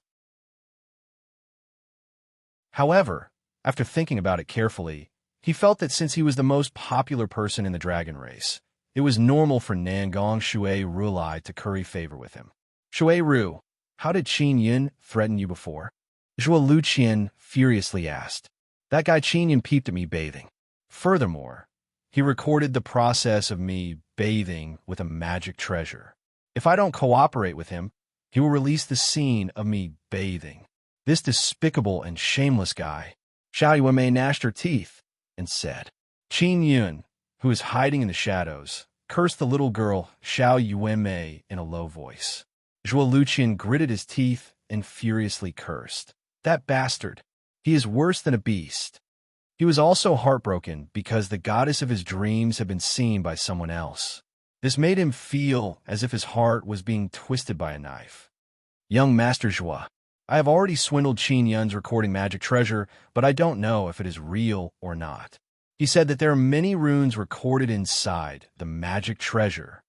However, after thinking about it carefully, he felt that since he was the most popular person in the dragon race, it was normal for Nangong Shuuru to curry favor with him. Shuuru, how did Qin Yun threaten you before? Zhuo Luqian furiously asked. That guy Qin Yun peeped at me bathing. Furthermore, he recorded the process of me bathing with a magic treasure. If I don't cooperate with him, he will release the scene of me bathing. This despicable and shameless guy. Xiao Yuanmei gnashed her teeth and said. Qin Yun, who is hiding in the shadows, cursed the little girl Xiao Yuanmei in a low voice. Zhuo Luqian gritted his teeth and furiously cursed. That bastard. He is worse than a beast. He was also heartbroken because the goddess of his dreams had been seen by someone else. This made him feel as if his heart was being twisted by a knife. Young Master Zhuo, I have already swindled Qin Yun's recording magic treasure, but I don't know if it is real or not. He said that there are many runes recorded inside the magic treasure.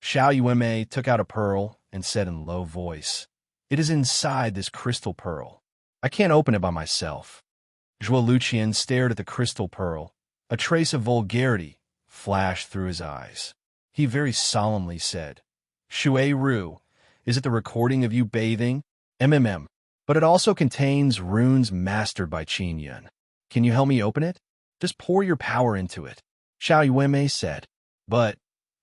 Xiao Yuanmei took out a pearl and said in low voice, It is inside this crystal pearl. I can't open it by myself. Zhuo Luqian stared at the crystal pearl. A trace of vulgarity flashed through his eyes. He very solemnly said, Shuuru, is it the recording of you bathing? But it also contains runes mastered by Qin Yun. Can you help me open it? Just pour your power into it. Xiao Yuanmei said, But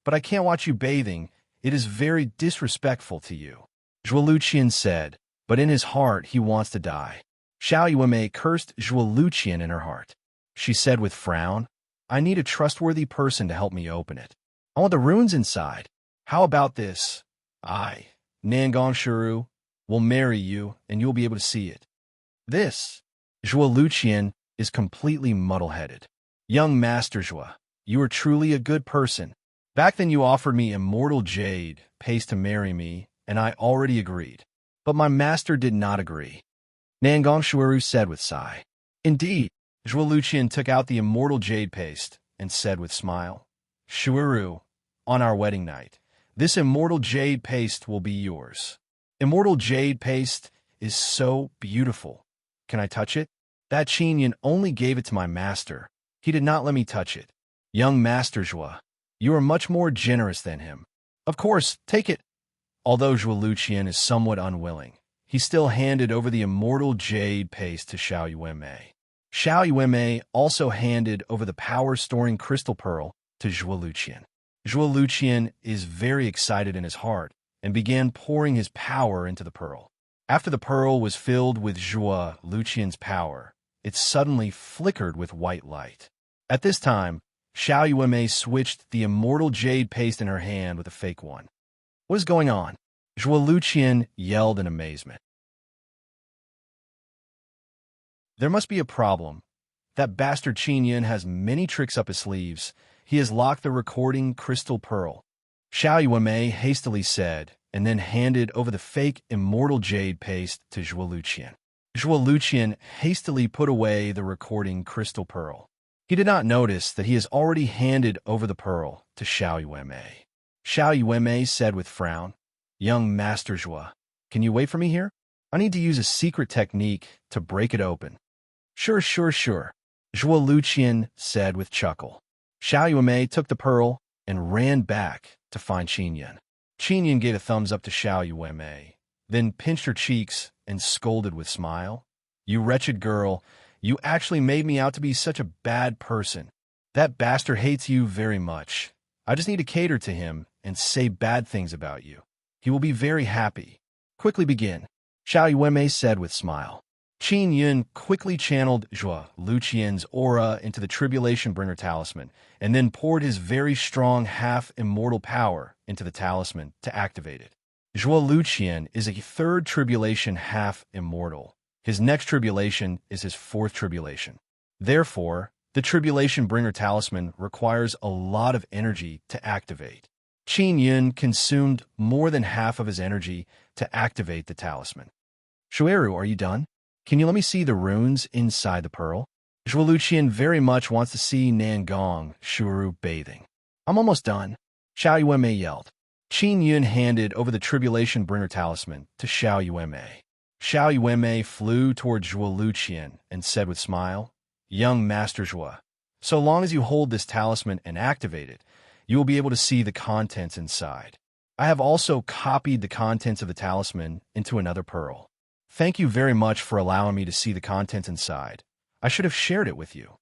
I can't watch you bathing. It is very disrespectful to you. Zhuo Luqian said, but in his heart he wants to die. Xiao Yuanmei cursed Zhuo Luqian in her heart. She said with frown, I need a trustworthy person to help me open it. I want the runes inside. How about this? I, Nangong Shuuru, will marry you and you'll be able to see it. This, Zhuo Luqian, is completely muddle-headed. Young Master Zhuo, you are truly a good person. Back then you offered me immortal jade paste to marry me, and I already agreed. But my master did not agree. Nangong Shuuru said with sigh. Indeed, Zhuo Luqian took out the immortal jade paste and said with smile, Shuuru, on our wedding night, this immortal jade paste will be yours. Immortal jade paste is so beautiful. Can I touch it? That Qin Yun only gave it to my master. He did not let me touch it. Young Master Zhuo, you are much more generous than him. Of course, take it. Although Zhuo Luqian is somewhat unwilling, he still handed over the immortal jade paste to Xiao Yuanmei. Xiao Yuanmei also handed over the power-storing crystal pearl to Zhuo Luqian. Zhuo Luqian is very excited in his heart and began pouring his power into the pearl. After the pearl was filled with Zhuo Luqian's power, it suddenly flickered with white light. At this time, Xiao Yuanmei switched the immortal jade paste in her hand with a fake one. What is going on? Zhuo Luqian yelled in amazement. There must be a problem. That bastard Qin Yun has many tricks up his sleeves. He has locked the recording crystal pearl. Xiao Yuanmei hastily said, and then handed over the fake immortal jade paste to Zhuo Luqian. Zhuo Luqian hastily put away the recording crystal pearl. He did not notice that he has already handed over the pearl to Xiao Yuanmei. Xiao Yuanmei said with frown, Young Master Zhuo, can you wait for me here? I need to use a secret technique to break it open. Sure. Zhuo Luqian said with chuckle. Xiao Yuanmei took the pearl and ran back to find Qin Yun. Qin Yun gave a thumbs up to Xiao Yuanmei, then pinched her cheeks and scolded with smile. You wretched girl, You actually made me out to be such a bad person. That bastard hates you very much. I just need to cater to him and say bad things about you. He will be very happy. Quickly begin, Xiao Yuanmei said with smile. Qin Yun quickly channeled Zhuo Luqian's aura into the Tribulation Bringer talisman, and then poured his very strong half-immortal power into the talisman to activate it. Zhuo Luqian is a third tribulation half-immortal. His next tribulation is his fourth tribulation. Therefore, the Tribulation Bringer talisman requires a lot of energy to activate. Qin Yun consumed more than half of his energy to activate the talisman. Shueru, are you done? Can you let me see the runes inside the pearl? Zhuo Luqian very much wants to see Nangong Shueru bathing. I'm almost done, Xiao Yuanmei yelled. Qin Yun handed over the Tribulation Bringer talisman to Xiao Yuanmei. Xiao Yuanmei flew toward Zhuo Luqian and said with smile, Young Master Zhuo, so long as you hold this talisman and activate it, you will be able to see the contents inside. I have also copied the contents of the talisman into another pearl. Thank you very much for allowing me to see the contents inside. I should have shared it with you.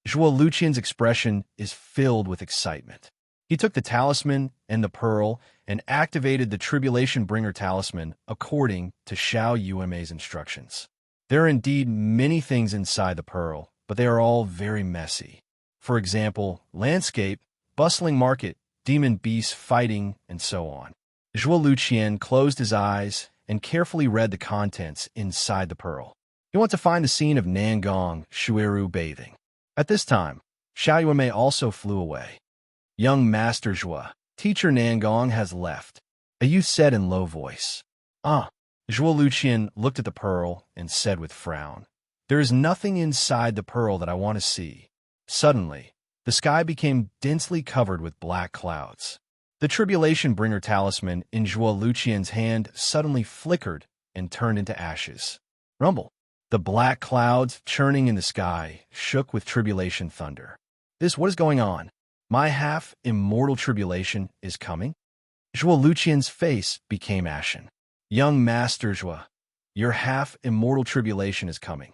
Zhuo Luqian's expression is filled with excitement. He took the talisman and the pearl and activated the Tribulation Bringer talisman according to Xiao Yuanmei's instructions. There are indeed many things inside the pearl, but they are all very messy. For example, landscape, bustling market, demon beasts fighting, and so on. Zhuo Luqian closed his eyes and carefully read the contents inside the pearl. He wanted to find the scene of Nangong Shueru bathing. At this time, Xiao Yuanmei also flew away. Young Master Zhuo, Teacher Nangong has left, a youth said in low voice. Zhuo Luqian looked at the pearl and said with frown, There is nothing inside the pearl that I want to see. Suddenly, the sky became densely covered with black clouds. The Tribulation Bringer talisman in Zhuo Luqian's hand suddenly flickered and turned into ashes. Rumble. The black clouds churning in the sky shook with tribulation thunder. What is going on? My half-immortal tribulation is coming? Zhuo Luqian's face became ashen. Young Master Zhuo, your half-immortal tribulation is coming.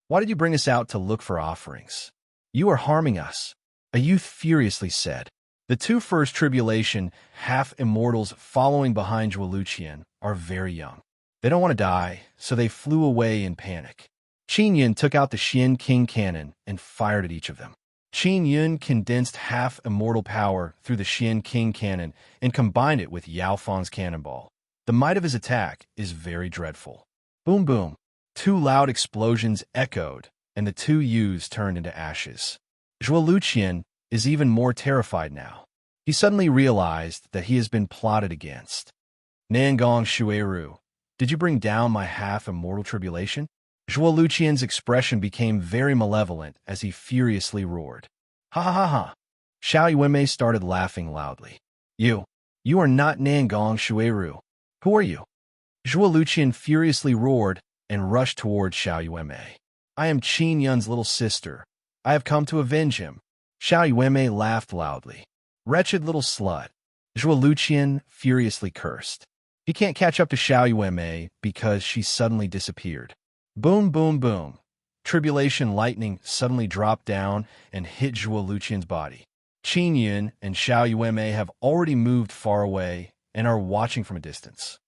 Why did you bring us out to look for offerings? You are harming us, a youth furiously said. The two first tribulation half-immortals following behind Zhuo Luqian are very young. They don't want to die, so they flew away in panic. Qin Yun took out the Xian King cannon and fired at each of them. Qin Yun condensed half-immortal power through the Xian King cannon and combined it with Yao Fang's cannonball. The might of his attack is very dreadful. Boom boom. Two loud explosions echoed, and the two youths turned into ashes. Zhuo Luqian is even more terrified now. He suddenly realized that he has been plotted against. Nangong Shueru, did you bring down my half-immortal tribulation? Zhuo Luqian's expression became very malevolent as he furiously roared. Ha ha ha ha! Xiao Yuanmei started laughing loudly. You are not Nangong Shueru. Who are you? Zhuo Luqian furiously roared and rushed toward Xiao Yuanmei. I am Qin Yun's little sister. I have come to avenge him. Xiao Yuanmei laughed loudly. Wretched little slut. Zhuo Luqian furiously cursed. He can't catch up to Xiao Yuanmei because she suddenly disappeared. Boom, boom, boom. Tribulation lightning suddenly dropped down and hit Zhuo Luqian's body. Qin Yun and Xiao Yuanmei have already moved far away and are watching from a distance.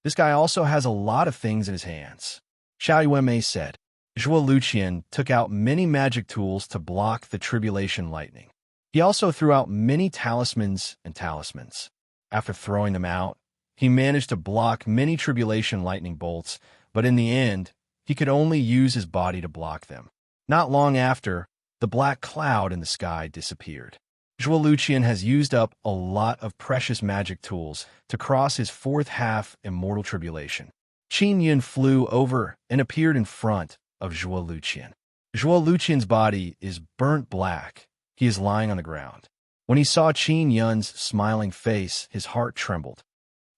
This guy also has a lot of things in his hands, Xiao Yuanmei said. Zhuo Luqian took out many magic tools to block the tribulation lightning. He also threw out many talismans and talismans. After throwing them out, he managed to block many tribulation lightning bolts, but in the end, he could only use his body to block them. Not long after, the black cloud in the sky disappeared. Zhuo Luqian has used up a lot of precious magic tools to cross his fourth half-immortal tribulation. Qin Yun flew over and appeared in front of Zhuo Luqian. Zhuo Luqian's body is burnt black. He is lying on the ground. When he saw Qin Yun's smiling face, his heart trembled.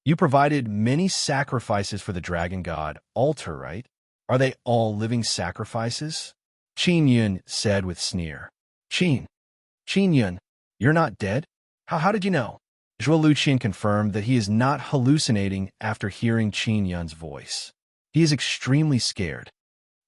You provided many sacrifices for the dragon god altar, right? Are they all living sacrifices? Qin Yun said with sneer. Qin Yun, you're not dead? How did you know? Zhuo Luqian confirmed that he is not hallucinating after hearing Qin Yun's voice. He is extremely scared.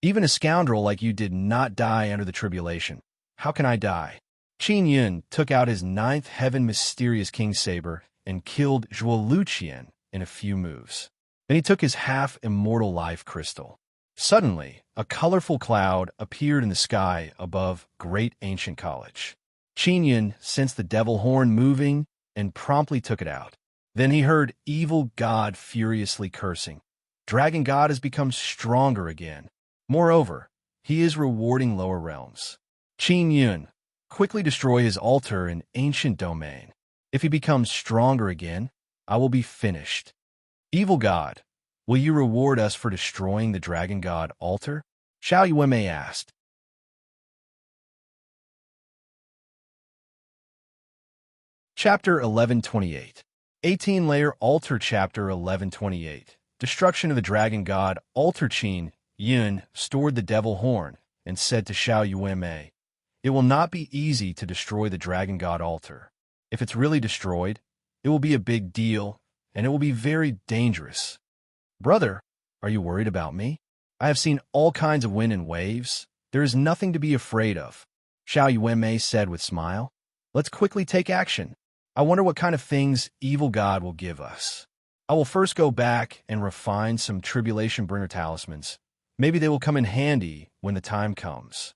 Even a scoundrel like you did not die under the tribulation. How can I die? Qin Yun took out his ninth heaven mysterious king saber and killed Zhuo Luqian in a few moves. Then he took his half-immortal life crystal. Suddenly, a colorful cloud appeared in the sky above Great Ancient College. Qin Yun sensed the devil horn moving and promptly took it out. Then he heard evil God furiously cursing. Dragon God has become stronger again. Moreover, he is rewarding lower realms. Qin Yun, quickly destroy his altar in ancient domain. If he becomes stronger again, I will be finished. Evil God, will you reward us for destroying the Dragon God altar? Xiao Yuanmei asked. Chapter 1128. 18-layer altar. Chapter 1128. Destruction of the Dragon God altar. Qin Yun stored the devil horn and said to Xiao Yuanmei, "It will not be easy to destroy the Dragon God altar. If it's really destroyed, it will be a big deal, and it will be very dangerous. Brother, are you worried about me? I have seen all kinds of wind and waves. There is nothing to be afraid of," Xiao Yuanmei said with a smile. "Let's quickly take action. I wonder what kind of things Evil God will give us. I will first go back and refine some tribulation bringer talismans. Maybe they will come in handy when the time comes."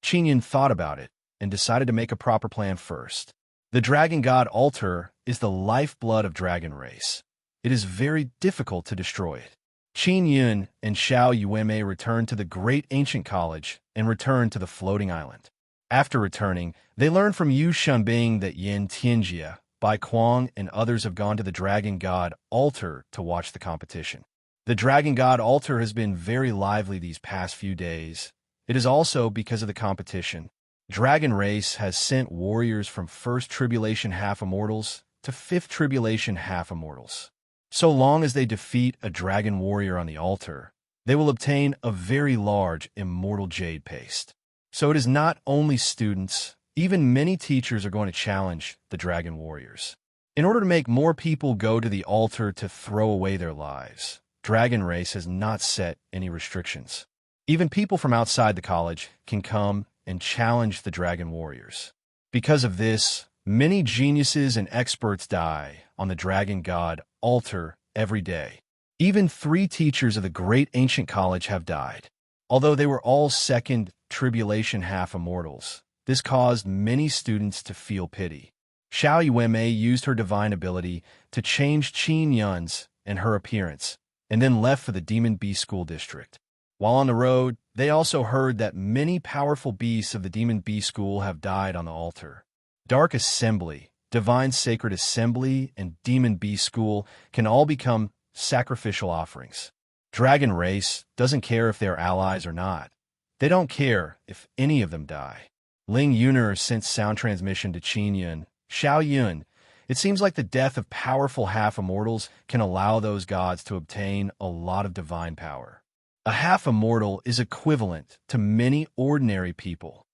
Qin Yun thought about it and decided to make a proper plan first. The Dragon God altar is the lifeblood of dragon race. It is very difficult to destroy it. Qin Yun and Xiao Yuanmei returned to the Great Ancient College and returned to the floating island. After returning, they learned from Yu Shunbing that Yin Tianjia, Bai Kuang, and others have gone to the Dragon God altar to watch the competition. The Dragon God altar has been very lively these past few days. It is also because of the competition. Dragon race has sent warriors from First Tribulation half-immortals to Fifth Tribulation half-immortals. So long as they defeat a dragon warrior on the altar, they will obtain a very large immortal jade paste. So it is not only students, even many teachers are going to challenge the dragon warriors. In order to make more people go to the altar to throw away their lives, Dragon Race has not set any restrictions. Even people from outside the college can come and challenge the dragon warriors. Because of this, many geniuses and experts die on the Dragon God altar every day. Even 3 teachers of the Great Ancient College have died. Although they were all Second Tribulation half-immortals, this caused many students to feel pity. Xiao Yuanmei used her divine ability to change Qin Yun's and her appearance, and then left for the Demon Beast School District. While on the road, they also heard that many powerful beasts of the Demon Beast School have died on the altar. Dark Assembly, Divine Sacred Assembly, and Demon Beast School can all become sacrificial offerings. Dragon Race doesn't care if they're allies or not. They don't care if any of them die. Ling Yuner sent sound transmission to Qin Yun. Xiao Yun, it seems like the death of powerful half-immortals can allow those gods to obtain a lot of divine power. A half-immortal is equivalent to many ordinary people.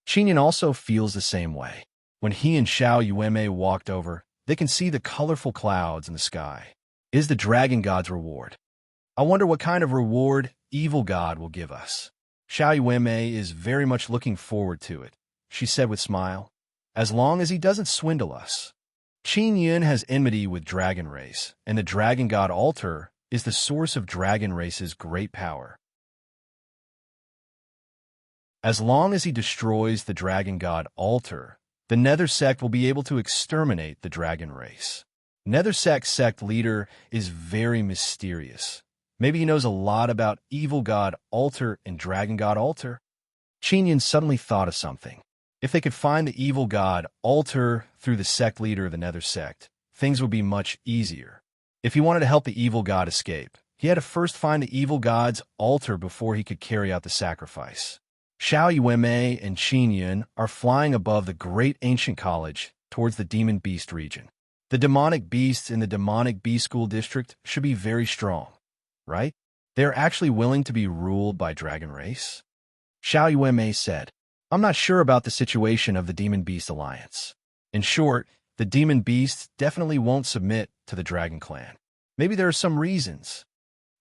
Qin Yun also feels the same way. When he and Xiao Yuanmei walked over, they can see the colorful clouds in the sky. It is the dragon god's reward. I wonder what kind of reward Evil God will give us. Xiao Yuanmei is very much looking forward to it. She said with a smile, "As long as he doesn't swindle us." Qin Yun has enmity with Dragon Race, and the Dragon God altar is the source of Dragon Race's great power. As long as he destroys the Dragon God altar, the Nether sect will be able to exterminate the Dragon Race. Nether sect leader is very mysterious. Maybe he knows a lot about Evil God altar and Dragon God altar. Qin Yun suddenly thought of something. If they could find the Evil God altar through the sect leader of the Nether sect, things would be much easier. If he wanted to help the Evil God escape, he had to first find the Evil God's altar before he could carry out the sacrifice. Xiao Yuanmei and Qin Yun are flying above the Great Ancient College towards the Demon Beast region. The demonic beasts in the Demonic Beast School District should be very strong, right? They are actually willing to be ruled by Dragon Race? Xiao Yuanmei said, "I'm not sure about the situation of the Demon Beast Alliance. In short, the Demon Beasts definitely won't submit to the Dragon Clan. Maybe there are some reasons."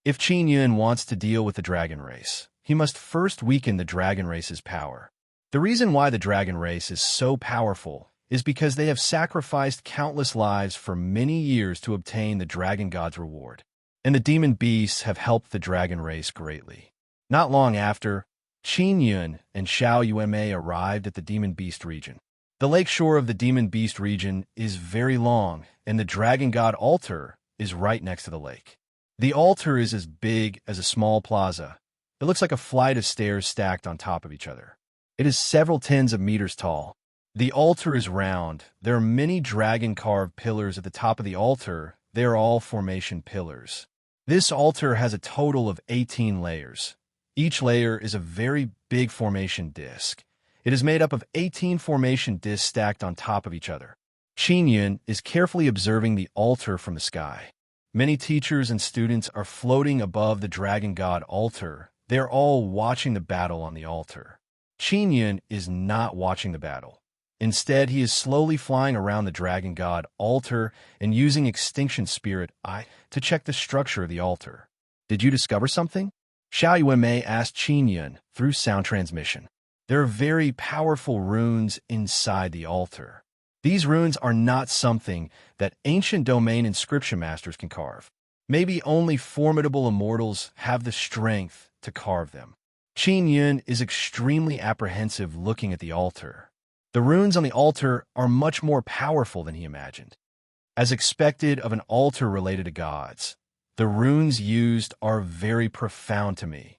If Qin Yun wants to deal with the dragon race, he must first weaken the dragon race's power. The reason why the dragon race is so powerful is because they have sacrificed countless lives for many years to obtain the dragon god's reward. And the demon beasts have helped the dragon race greatly. Not long after, Qin Yun and Xiao Yuanmei arrived at the demon beast region. The lake shore of the demon beast region is very long, and the dragon god altar is right next to the lake. The altar is as big as a small plaza. It looks like a flight of stairs stacked on top of each other. It is several tens of meters tall. The altar is round. There are many dragon-carved pillars at the top of the altar. They are all formation pillars. This altar has a total of 18 layers. Each layer is a very big formation disc. It is made up of 18 formation discs stacked on top of each other. Qin Yun is carefully observing the altar from the sky. Many teachers and students are floating above the dragon god altar. They are all watching the battle on the altar. Qin Yun is not watching the battle. Instead, he is slowly flying around the dragon god altar and using extinction spirit eye to check the structure of the altar. Did you discover something? Xiao Yuanmei asked Qin Yun through sound transmission. There are very powerful runes inside the altar. These runes are not something that ancient domain inscription masters can carve. Maybe only formidable immortals have the strength to carve them. Qin Yun is extremely apprehensive looking at the altar. The runes on the altar are much more powerful than he imagined. As expected of an altar related to gods, the runes used are very profound to me.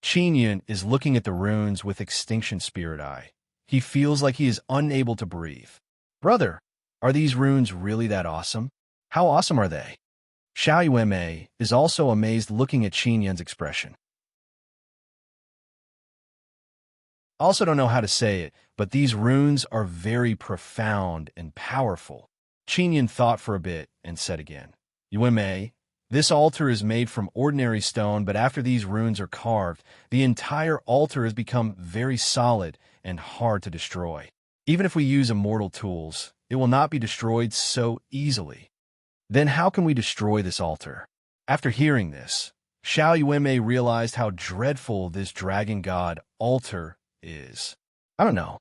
Qin Yun is looking at the runes with extinction spirit eye. He feels like he is unable to breathe. Brother, are these runes really that awesome? How awesome are they? Xiao Yuanmei is also amazed looking at Qin Yun's expression. I also don't know how to say it, but these runes are very profound and powerful. Qin Yun thought for a bit and said again, Yuanmei, this altar is made from ordinary stone, but after these runes are carved, the entire altar has become very solid and hard to destroy. Even if we use immortal tools, it will not be destroyed so easily. Then how can we destroy this altar? After hearing this, Xiao Yuanmei realized how dreadful this dragon god altar is. I don't know.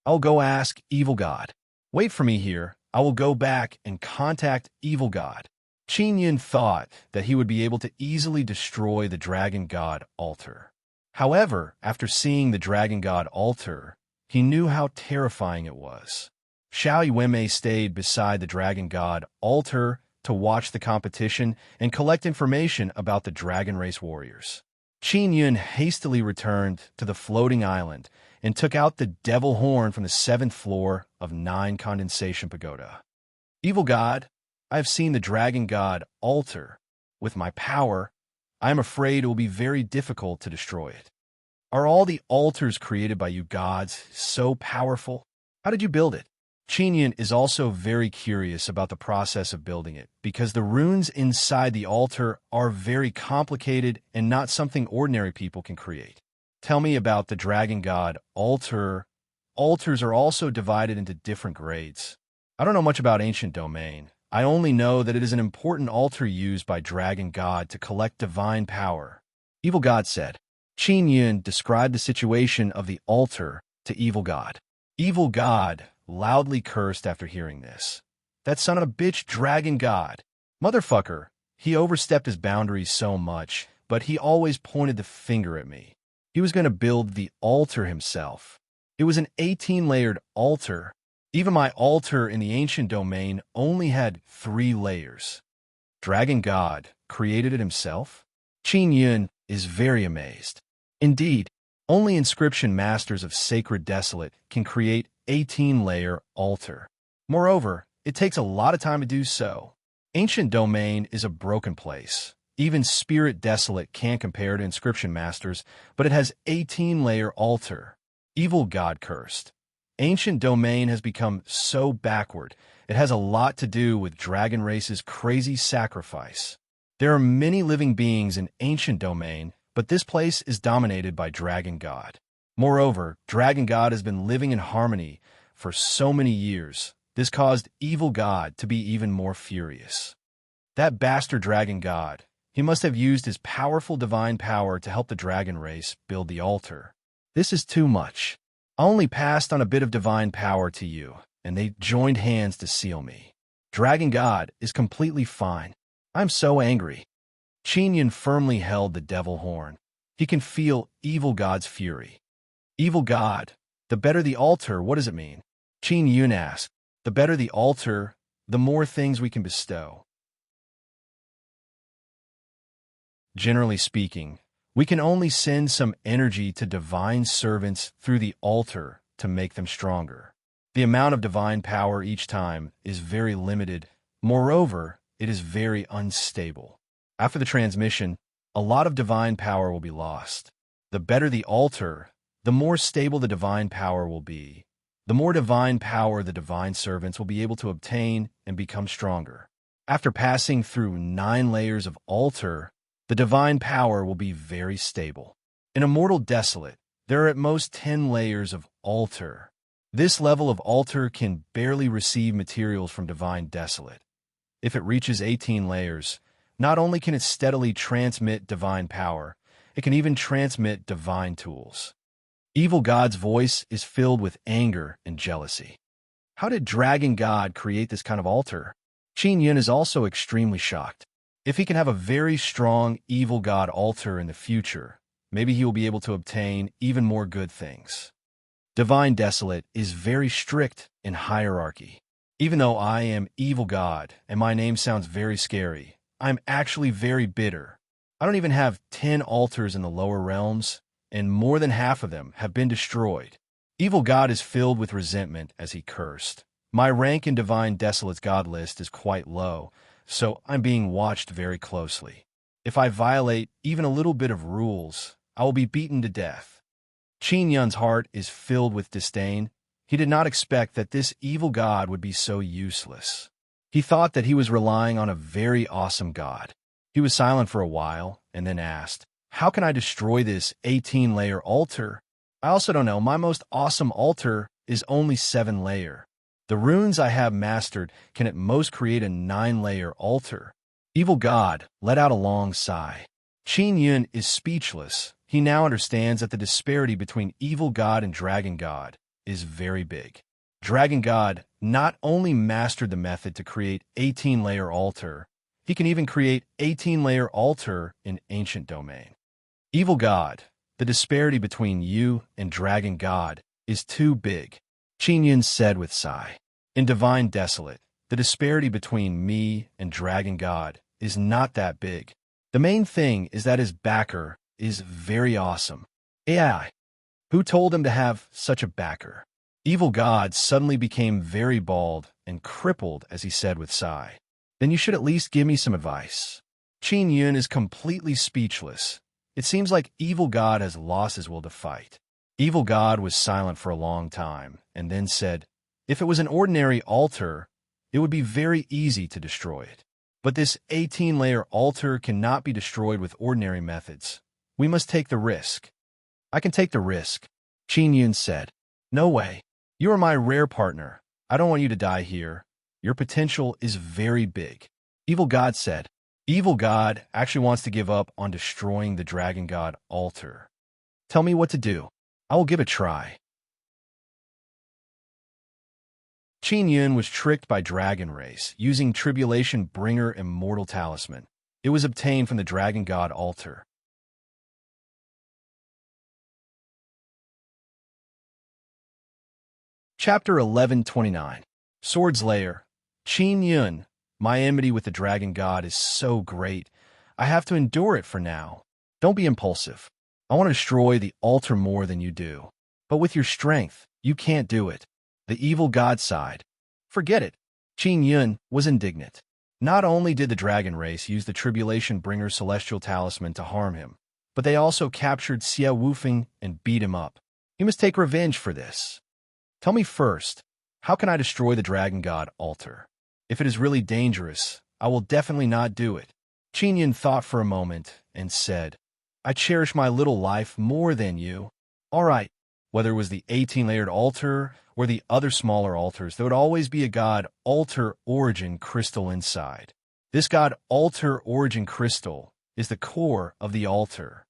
I'll go ask Evil God. Wait for me here. I will go back and contact Evil God. Qin Yun thought that he would be able to easily destroy the dragon god altar. However, after seeing the dragon god altar, he knew how terrifying it was. Xiao Yuanmei stayed beside the dragon god altar to watch the competition and collect information about the dragon race warriors. Qin Yun hastily returned to the floating island and took out the devil horn from the 7th floor of 9 Condensation Pagoda. Evil God, I have seen the dragon god altar. With my power, I am afraid it will be very difficult to destroy it. Are all the altars created by you gods so powerful? How did you build it? Qin Yun is also very curious about the process of building it, because the runes inside the altar are very complicated and not something ordinary people can create. Tell me about the dragon god altar. Altars are also divided into different grades. I don't know much about ancient domain. I only know that it is an important altar used by dragon god to collect divine power. Evil God said. Qin Yun described the situation of the altar to Evil God. Evil God loudly cursed after hearing this. That son of a bitch dragon god. Motherfucker, he overstepped his boundaries so much, but he always pointed the finger at me. He was going to build the altar himself. It was an 18-layered altar. Even my altar in the ancient domain only had 3 layers. Dragon God created it himself? Qin Yun is very amazed. Indeed, only inscription masters of Sacred Desolate can create 18-layer altar. Moreover, it takes a lot of time to do so. Ancient domain is a broken place. Even Spirit Desolate can't compare to inscription masters, but it has 18-layer altar. Evil God cursed. Ancient domain has become so backward. It has a lot to do with Dragon Race's crazy sacrifice. There are many living beings in ancient domain, but this place is dominated by Dragon God. Moreover, Dragon God has been living in harmony for so many years. This caused Evil God to be even more furious. That bastard Dragon God, He must have used his powerful divine power to help the dragon race build the altar. This is too much. I only passed on a bit of divine power to you, and they joined hands to seal me. Dragon God is completely fine. I'm so angry. Qin Yun firmly held the devil horn. He can feel evil God's fury. Evil God, the better the altar, what does it mean? Qin Yun asked. The better the altar, the more things we can bestow. Generally speaking, we can only send some energy to divine servants through the altar to make them stronger. The amount of divine power each time is very limited. Moreover, it is very unstable. After the transmission, a lot of divine power will be lost. The better the altar, the more stable the divine power will be. The more divine power the divine servants will be able to obtain and become stronger. After passing through 9 layers of altar, the divine power will be very stable. In Immortal Desolate, there are at most 10 layers of altar. This level of altar can barely receive materials from Divine Desolate. If it reaches 18 layers, not only can it steadily transmit divine power, it can even transmit divine tools. Evil God's voice is filled with anger and jealousy. How did Dragon God create this kind of altar? Qin Yun is also extremely shocked. If he can have a very strong evil god altar in the future, maybe he will be able to obtain even more good things. Divine Desolate is very strict in hierarchy. Even though I am evil god and my name sounds very scary, I'm actually very bitter. I don't even have 10 altars in the lower realms, and more than half of them have been destroyed. Evil God is filled with resentment as he cursed. My rank in Divine Desolate's god list is quite low, so I'm being watched very closely. If I violate even a little bit of rules, I will be beaten to death. Qin Yun's heart is filled with disdain. He did not expect that this evil god would be so useless. He thought that he was relying on a very awesome god. He was silent for a while and then asked, "How can I destroy this 18-layer altar? I also don't know, my most awesome altar is only 7-layer. The runes I have mastered can at most create a 9-layer altar." Evil God let out a long sigh. Qin Yun is speechless. He now understands that the disparity between Evil God and Dragon God is very big. Dragon God not only mastered the method to create 18-layer altar, he can even create 18-layer altar in Ancient Domain. Evil God, the disparity between you and Dragon God is too big, Qin Yun said with sigh. In Divine Desolate, the disparity between me and Dragon God is not that big. The main thing is that his backer is very awesome. AI. Who told him to have such a backer? Evil God suddenly became very bald and crippled as he said with sigh. Then you should at least give me some advice. Qin Yun is completely speechless. It seems like Evil God has lost his will to fight. Evil God was silent for a long time and then said, "If it was an ordinary altar, it would be very easy to destroy it. But this 18-layer altar cannot be destroyed with ordinary methods. We must take the risk." "I can take the risk," Qin Yun said. "No way. You are my rare partner. I don't want you to die here. Your potential is very big." Evil God said. Evil God actually wants to give up on destroying the Dragon God altar. "Tell me what to do. I will give it a try." Qin Yun was tricked by Dragon Race using Tribulation Bringer Immortal Talisman. It was obtained from the Dragon God altar. Chapter 1129. Swords Lair. Qin Yun, my enmity with the Dragon God is so great. I have to endure it for now. Don't be impulsive. I want to destroy the altar more than you do. But with your strength, you can't do it. The Evil God sighed. Forget it. Qin Yun was indignant. Not only did the Dragon Race use the Tribulation Bringer Celestial Talisman to harm him, but they also captured Xie Wufeng and beat him up. He must take revenge for this. Tell me first, how can I destroy the Dragon God altar? If it is really dangerous, I will definitely not do it. Qin Yun thought for a moment and said, I cherish my little life more than you. All right, whether it was the 18-layered altar or the other smaller altars, there would always be a God altar origin crystal inside. This God altar origin crystal is the core of the altar.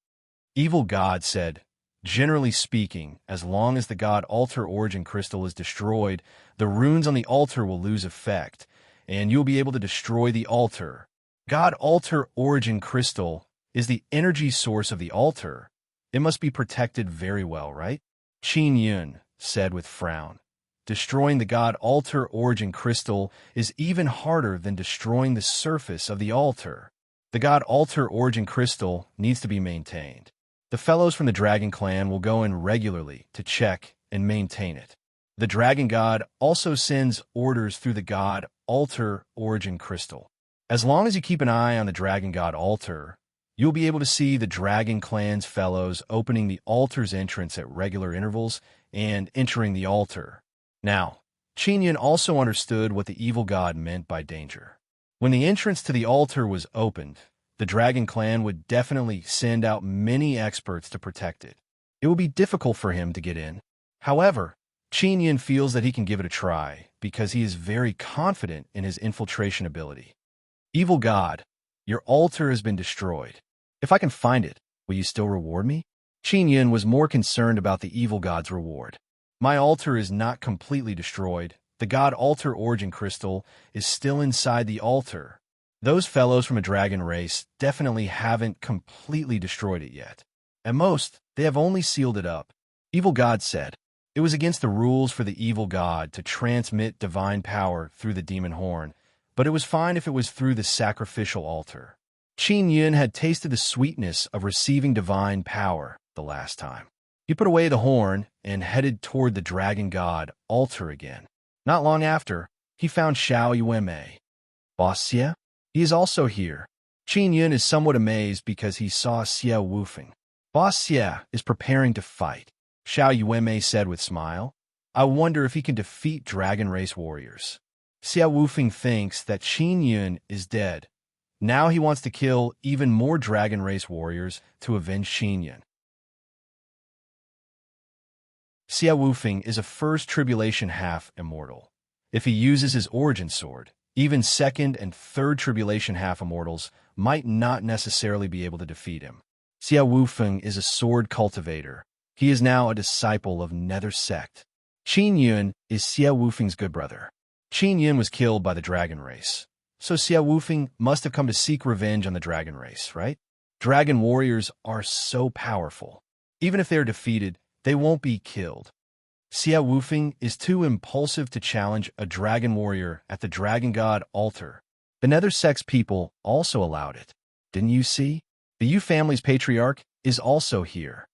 Evil God said, generally speaking, as long as the God altar origin crystal is destroyed, the runes on the altar will lose effect, and you'll be able to destroy the altar. God altar origin crystal is the energy source of the altar. It must be protected very well, right? Qin Yun said with frown. Destroying the God altar origin crystal is even harder than destroying the surface of the altar. The God altar origin crystal needs to be maintained. The fellows from the Dragon Clan will go in regularly to check and maintain it. The Dragon God also sends orders through the God altar origin crystal. As long as you keep an eye on the Dragon God altar, you'll be able to see the Dragon Clan's fellows opening the altar's entrance at regular intervals and entering the altar. Now, Qin Yun also understood what the evil god meant by danger. When the entrance to the altar was opened, the Dragon Clan would definitely send out many experts to protect it. It would be difficult for him to get in. However, Qin Yun feels that he can give it a try because he is very confident in his infiltration ability. Evil God, your altar has been destroyed. If I can find it, will you still reward me? Qin Yun was more concerned about the evil god's reward. My altar is not completely destroyed. The God altar origin crystal is still inside the altar. Those fellows from a dragon race definitely haven't completely destroyed it yet. At most, they have only sealed it up. Evil God said, it was against the rules for the evil god to transmit divine power through the demon horn, but it was fine if it was through the sacrificial altar. Qin Yun had tasted the sweetness of receiving divine power the last time. He put away the horn and headed toward the dragon god altar again. Not long after, he found Xiao Yuemei. Boss Xie? He is also here. Qin Yun is somewhat amazed because he saw Xie Wufeng. Boss Xie is preparing to fight, Xiao Yuemei said with smile. I wonder if he can defeat dragon race warriors. Xie Wufeng thinks that Qin Yun is dead. Now he wants to kill even more dragon race warriors to avenge Qin Yun. Xie Wufeng is a first tribulation half immortal. If he uses his origin sword, even second and third tribulation half immortals might not necessarily be able to defeat him. Xie Wufeng is a sword cultivator. He is now a disciple of Nether sect. Qin Yun is Xie Wufeng's good brother. Qin Yun was killed by the dragon race, so Xie Wufeng must have come to seek revenge on the dragon race, right? Dragon warriors are so powerful. Even if they are defeated, they won't be killed. Xie Wufeng is too impulsive to challenge a dragon warrior at the dragon god altar. The Nether sect's people also allowed it. Didn't you see? The Yu family's patriarch is also here.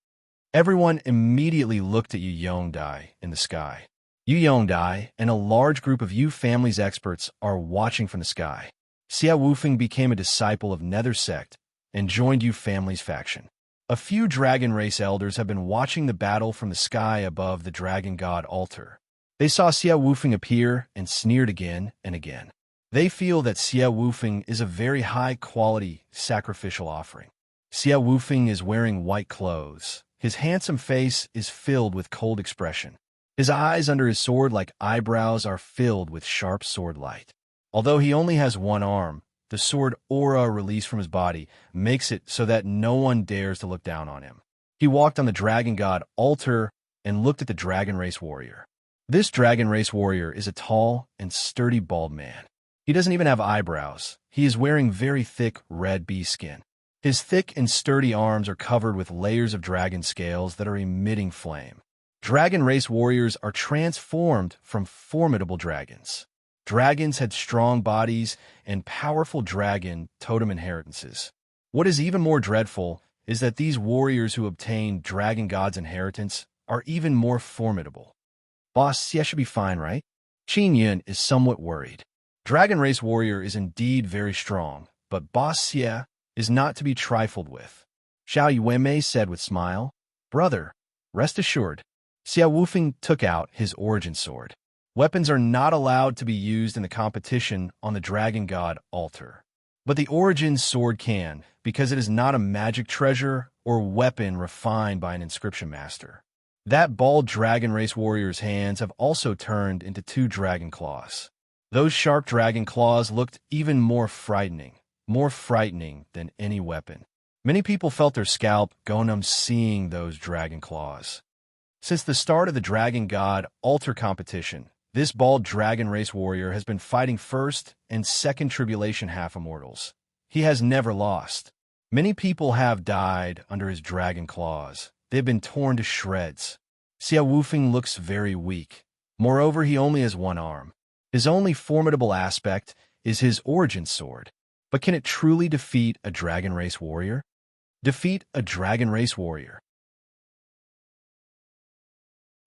Everyone immediately looked at Yu Yongdai in the sky. Yu Yongdai and a large group of Yu family's experts are watching from the sky. Xie Wufeng became a disciple of Nether sect and joined Yu family's faction. A few dragon race elders have been watching the battle from the sky above the dragon god altar. They saw Xie Wufeng appear and sneered again and again. They feel that Xie Wufeng is a very high-quality sacrificial offering. Xie Wufeng is wearing white clothes. His handsome face is filled with cold expression. His eyes under his sword-like eyebrows are filled with sharp sword light. Although he only has one arm, the sword aura released from his body makes it so that no one dares to look down on him. He walked on the dragon god altar and looked at the dragon race warrior. This dragon race warrior is a tall and sturdy bald man. He doesn't even have eyebrows. He is wearing very thick red bee skin. His thick and sturdy arms are covered with layers of dragon scales that are emitting flame. Dragon race warriors are transformed from formidable dragons. Dragons had strong bodies and powerful dragon totem inheritances. What is even more dreadful is that these warriors who obtain dragon god's inheritance are even more formidable. Boss Xie should be fine, right? Qin Yun is somewhat worried. Dragon race warrior is indeed very strong, but Boss Xie is not to be trifled with. Xiao Yuemei said with smile, Brother, rest assured. Xie Wufeng took out his origin sword. Weapons are not allowed to be used in the competition on the dragon god altar. But the origin sword can, because it is not a magic treasure or weapon refined by an inscription master. That bald dragon race warrior's hands have also turned into two dragon claws. Those sharp dragon claws looked even more frightening, more frightening than any weapon. Many people felt their scalp go numb seeing those dragon claws. Since the start of the Dragon God Altar competition, this bald dragon race warrior has been fighting first and second tribulation half-immortals. He has never lost. Many people have died under his dragon claws. They have been torn to shreds. Xia Wufeng looks very weak. Moreover, he only has one arm. His only formidable aspect is his origin sword. But can it truly defeat a dragon race warrior? Defeat a dragon race warrior.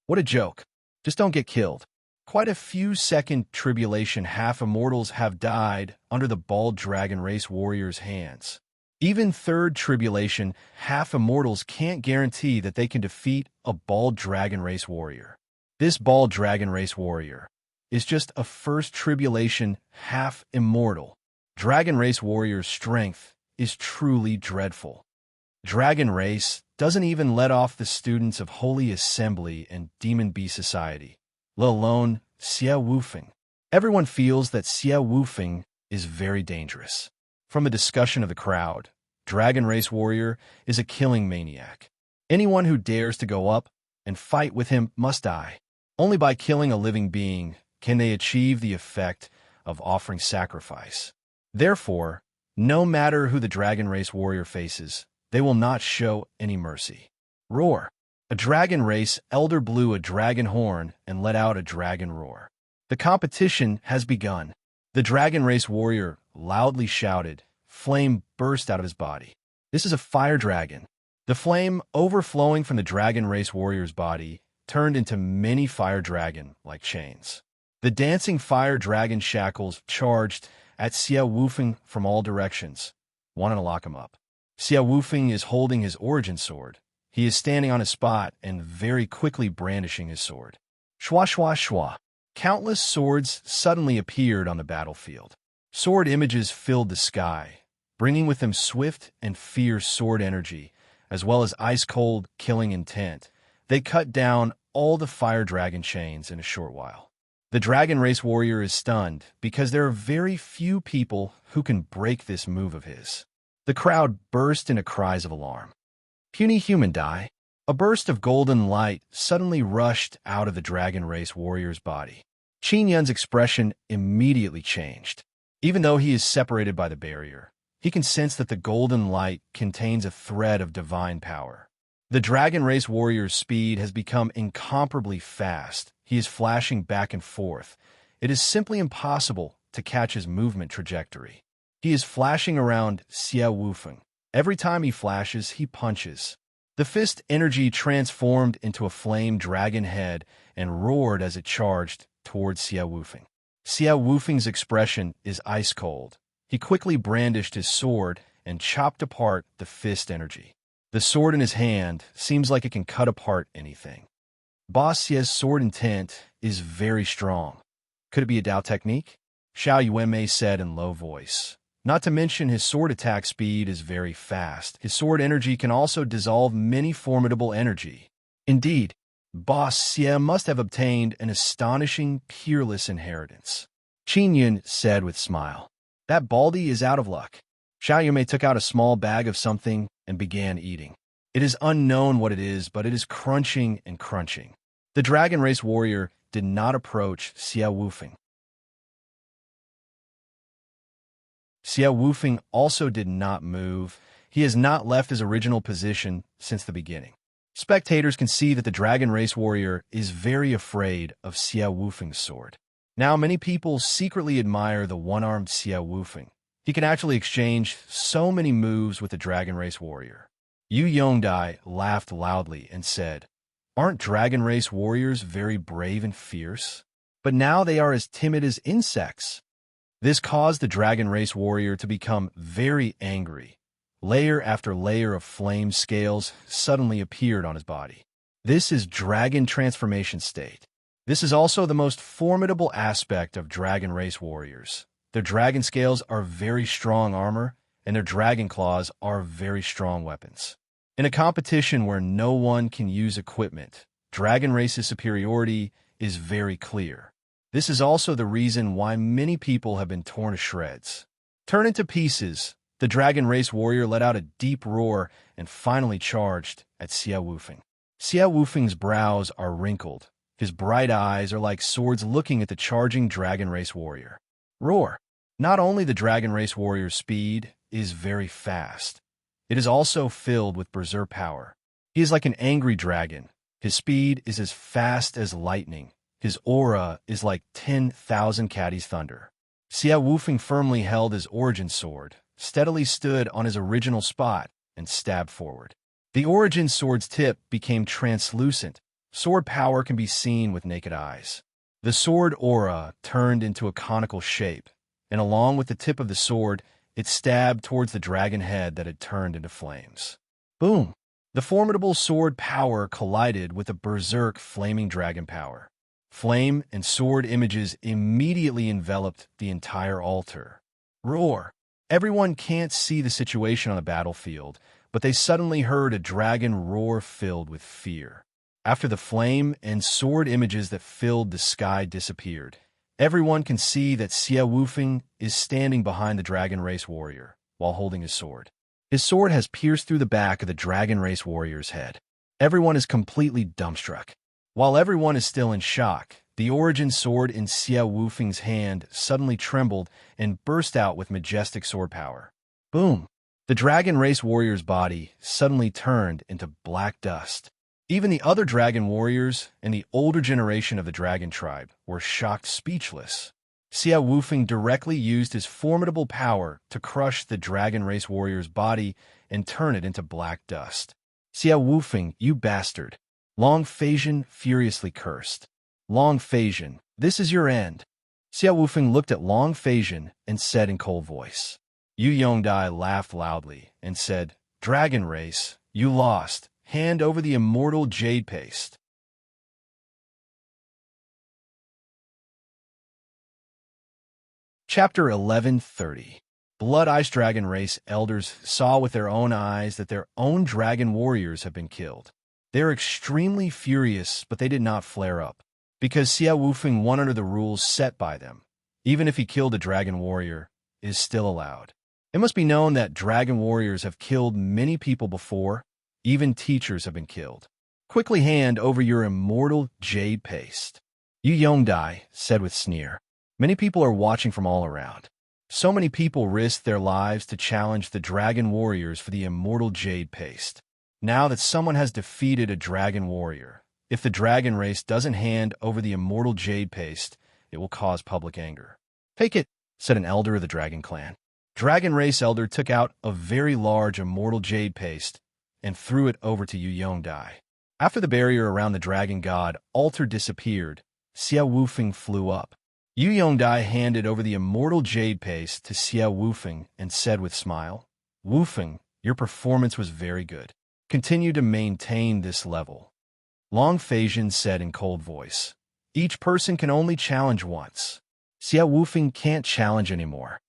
What a joke. Just don't get killed. Quite a few second tribulation half-immortals have died under the bald dragon race warrior's hands. Even third tribulation half-immortals can't guarantee that they can defeat a bald dragon race warrior. This bald dragon race warrior is just a first tribulation half-immortal. Dragon race warrior's strength is truly dreadful. Dragon race doesn't even let off the students of Holy Assembly and Demon Bee Society, let alone Xia Wufeng. Everyone feels that Xia Wufeng is very dangerous. From a discussion of the crowd, Dragon Race Warrior is a killing maniac. Anyone who dares to go up and fight with him must die. Only by killing a living being can they achieve the effect of offering sacrifice. Therefore, no matter who the Dragon Race Warrior faces, they will not show any mercy. Roar! A dragon race elder blew a dragon horn and let out a dragon roar. The competition has begun. The dragon race warrior loudly shouted. Flame burst out of his body. This is a fire dragon. The flame, overflowing from the dragon race warrior's body, turned into many fire dragon-like chains. The dancing fire dragon shackles charged at Xia Wufeng from all directions, wanting to lock him up. Xia Wufeng is holding his origin sword. He is standing on his spot and very quickly brandishing his sword. Shwa shwa shwa. Countless swords suddenly appeared on the battlefield. Sword images filled the sky, bringing with them swift and fierce sword energy, as well as ice-cold killing intent. They cut down all the fire dragon chains in a short while. The dragon race warrior is stunned because there are very few people who can break this move of his. The crowd burst into cries of alarm. Puny human die. A burst of golden light suddenly rushed out of the dragon race warrior's body. Qin Yun's expression immediately changed. Even though he is separated by the barrier, he can sense that the golden light contains a thread of divine power. The dragon race warrior's speed has become incomparably fast. He is flashing back and forth. It is simply impossible to catch his movement trajectory. He is flashing around Xia Wufeng. Every time he flashes, he punches. The fist energy transformed into a flame dragon head and roared as it charged towards Xia Wufeng. Xia Wufeng's expression is ice-cold. He quickly brandished his sword and chopped apart the fist energy. The sword in his hand seems like it can cut apart anything. Boss Xia's sword intent is very strong. Could it be a Dao technique? Xiao Yuanmei said in low voice. Not to mention his sword attack speed is very fast. His sword energy can also dissolve many formidable energy. Indeed, Boss Xia must have obtained an astonishing, peerless inheritance. Qin Yun said with a smile. That baldy is out of luck. Xiao Yuanmei took out a small bag of something and began eating. It is unknown what it is, but it is crunching and crunching. The dragon race warrior did not approach Xia Wufeng. Xia Wufeng also did not move. He has not left his original position since the beginning. Spectators can see that the dragon race warrior is very afraid of Xia Wufeng's sword. Now many people secretly admire the one-armed Xia Wufeng. He can actually exchange so many moves with the dragon race warrior. Yu Yongdai laughed loudly and said, Aren't dragon race warriors very brave and fierce? But now they are as timid as insects. This caused the dragon race warrior to become very angry. Layer after layer of flame scales suddenly appeared on his body. This is dragon transformation state. This is also the most formidable aspect of dragon race warriors. Their dragon scales are very strong armor, and their dragon claws are very strong weapons. In a competition where no one can use equipment, dragon race's superiority is very clear. This is also the reason why many people have been torn to shreds. Turn into pieces, the dragon race warrior let out a deep roar and finally charged at Xiao Wufeng. Xiao Wufeng's brows are wrinkled. His bright eyes are like swords looking at the charging dragon race warrior. Roar! Not only the dragon race warrior's speed is very fast, it is also filled with berserk power. He is like an angry dragon. His speed is as fast as lightning. His aura is like 10,000 Caddy's thunder. Xiao Wufeng firmly held his origin sword, steadily stood on his original spot, and stabbed forward. The origin sword's tip became translucent. Sword power can be seen with naked eyes. The sword aura turned into a conical shape, and along with the tip of the sword, it stabbed towards the dragon head that had turned into flames. Boom! The formidable sword power collided with the berserk flaming dragon power. Flame and sword images immediately enveloped the entire altar. Roar! Everyone can't see the situation on the battlefield, but they suddenly heard a dragon roar filled with fear. After the flame and sword images that filled the sky disappeared, everyone can see that Xiao Wufeng is standing behind the dragon race warrior while holding his sword. His sword has pierced through the back of the dragon race warrior's head. Everyone is completely dumbstruck. While everyone is still in shock, the origin sword in Xiao Wufeng's hand suddenly trembled and burst out with majestic sword power. Boom! The dragon race warrior's body suddenly turned into black dust. Even the other dragon warriors and the older generation of the dragon tribe were shocked speechless. Xiao Wufeng directly used his formidable power to crush the dragon race warrior's body and turn it into black dust. Xiao Wufeng, you bastard! Long Feizhen furiously cursed. Long Feizhen, this is your end. Xiao Wufeng looked at Long Feizhen and said in cold voice. Yu Yongdai laughed loudly and said, Dragon race, you lost. Hand over the immortal jade paste. Chapter 1130. Blood Ice Dragon race elders saw with their own eyes that their own dragon warriors have been killed. They are extremely furious, but they did not flare up, because Xiao Wufeng won under the rules set by them. Even if he killed a dragon warrior, it is still allowed. It must be known that dragon warriors have killed many people before. Even teachers have been killed. Quickly hand over your immortal jade paste. Yu Yongdai said with sneer. Many people are watching from all around. So many people risked their lives to challenge the dragon warriors for the immortal jade paste. Now that someone has defeated a dragon warrior, if the dragon race doesn't hand over the immortal jade paste, it will cause public anger. Take it, said an elder of the dragon clan. Dragon race elder took out a very large immortal jade paste and threw it over to Yu Yongdai. After the barrier around the dragon god altar disappeared, Xiao Wufeng flew up. Yu Yongdai handed over the immortal jade paste to Xiao Wufeng and said with smile, Wufeng, your performance was very good. Continue to maintain this level. Long Feizhen said in cold voice, each person can only challenge once. Xiao Wufeng can't challenge anymore.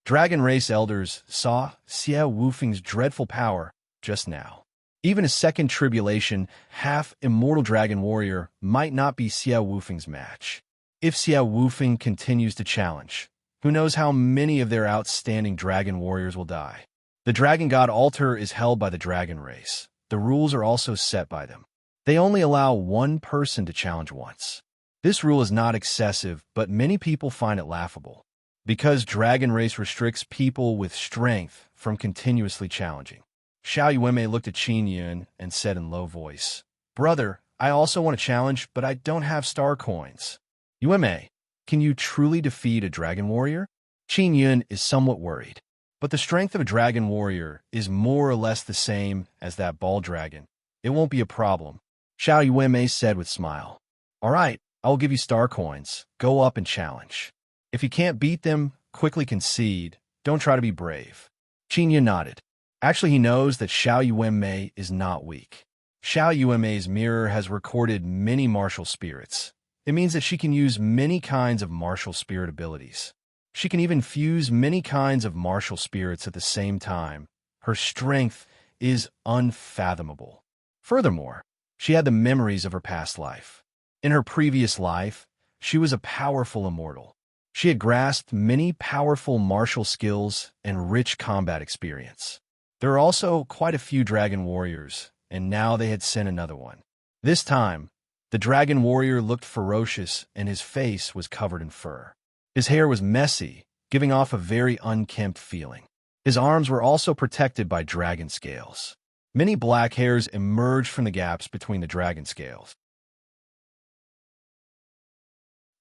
Dragon race elders saw Xiao Wufeng's dreadful power just now. Even a second tribulation, half-immortal dragon warrior might not be Xiao Wufeng's match. If Xiao Wufeng continues to challenge, who knows how many of their outstanding dragon warriors will die. The dragon god altar is held by the dragon race. The rules are also set by them. They only allow one person to challenge once. This rule is not excessive, but many people find it laughable, because dragon race restricts people with strength from continuously challenging. Xiao Yueme looked at Qin Yun and said in low voice, Brother, I also want to challenge, but I don't have star coins. Yueme, can you truly defeat a dragon warrior? Qin Yun is somewhat worried, but the strength of a dragon warrior is more or less the same as that ball dragon. It won't be a problem. Xiao Yueme said with smile. All right, I will give you star coins. Go up and challenge. If you can't beat them, quickly concede. Don't try to be brave. Qin Yun nodded. Actually, he knows that Xiao Yueme is not weak. Xiao Yueme's mirror has recorded many martial spirits. It means that she can use many kinds of martial spirit abilities. She can even fuse many kinds of martial spirits at the same time. Her strength is unfathomable. Furthermore, she had the memories of her past life. In her previous life, she was a powerful immortal. She had grasped many powerful martial skills and rich combat experience. There were also quite a few dragon warriors, and now they had sent another one. This time, the dragon warrior looked ferocious and his face was covered in fur. His hair was messy, giving off a very unkempt feeling. His arms were also protected by dragon scales. Many black hairs emerged from the gaps between the dragon scales.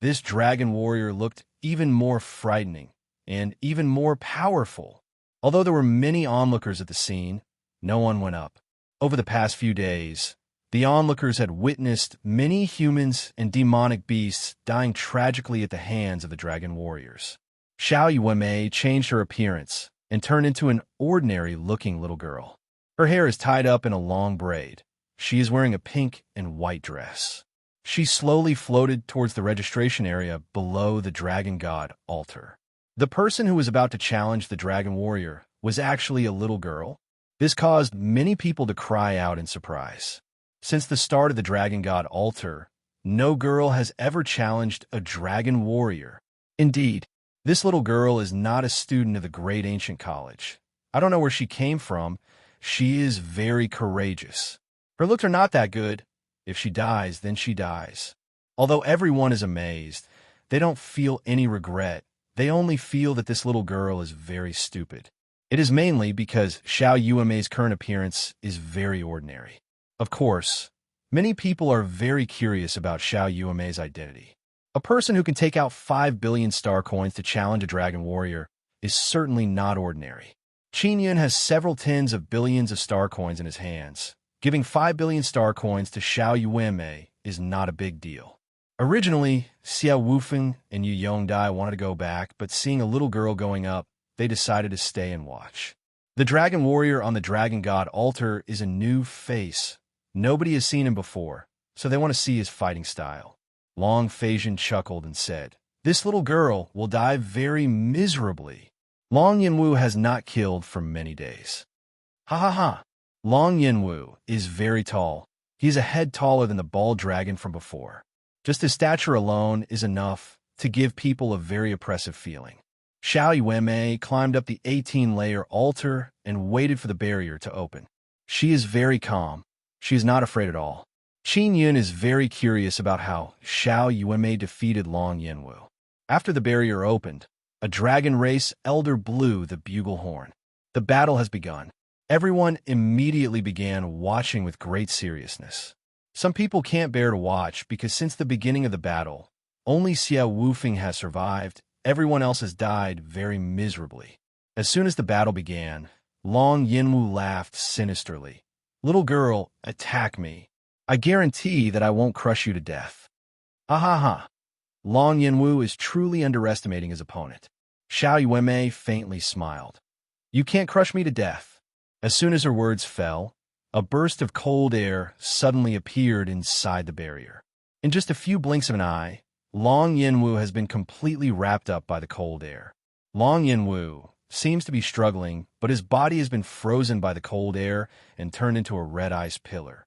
This dragon warrior looked even more frightening and even more powerful. Although there were many onlookers at the scene, no one went up. Over the past few days, the onlookers had witnessed many humans and demonic beasts dying tragically at the hands of the dragon warriors. Xiao Yuemei changed her appearance and turned into an ordinary-looking little girl. Her hair is tied up in a long braid. She is wearing a pink and white dress. She slowly floated towards the registration area below the dragon god altar. The person who was about to challenge the dragon warrior was actually a little girl. This caused many people to cry out in surprise. Since the start of the dragon god altar, no girl has ever challenged a dragon warrior. Indeed, this little girl is not a student of the great ancient college. I don't know where she came from. She is very courageous. Her looks are not that good. If she dies, then she dies. Although everyone is amazed, they don't feel any regret. They only feel that this little girl is very stupid. It is mainly because Xiao Yuemei's current appearance is very ordinary. Of course, many people are very curious about Xiao Yuemei's identity. A person who can take out 5 billion star coins to challenge a dragon warrior is certainly not ordinary. Qin Yun has several tens of billions of star coins in his hands. Giving 5 billion star coins to Xiao Yuemei is not a big deal. Originally, Xiao Wufeng and Yu Yongdai wanted to go back, but seeing a little girl going up, they decided to stay and watch. The dragon warrior on the dragon god altar is a new face. Nobody has seen him before, so they want to see his fighting style. Long Feijin chuckled and said, "This little girl will die very miserably." Long Yinwu has not killed for many days. Ha ha ha! Long Yinwu is very tall. He is a head taller than the bald dragon from before. Just his stature alone is enough to give people a very oppressive feeling. Xiao Yuemei climbed up the 18-layer altar and waited for the barrier to open. She is very calm. She is not afraid at all. Qin Yun is very curious about how Xiao Yuemei defeated Long Yinwu. After the barrier opened, a dragon race elder blew the bugle horn. The battle has begun. Everyone immediately began watching with great seriousness. Some people can't bear to watch because since the beginning of the battle, only Xiao Wufeng has survived. Everyone else has died very miserably. As soon as the battle began, Long Yinwu laughed sinisterly. "Little girl, attack me. I guarantee that I won't crush you to death." Ha ha ha. Long Yinwu is truly underestimating his opponent. Xiao Yuemei faintly smiled. "You can't crush me to death." As soon as her words fell, a burst of cold air suddenly appeared inside the barrier. In just a few blinks of an eye, Long Yinwu has been completely wrapped up by the cold air. Long Yinwu seems to be struggling, but his body has been frozen by the cold air and turned into a red ice pillar.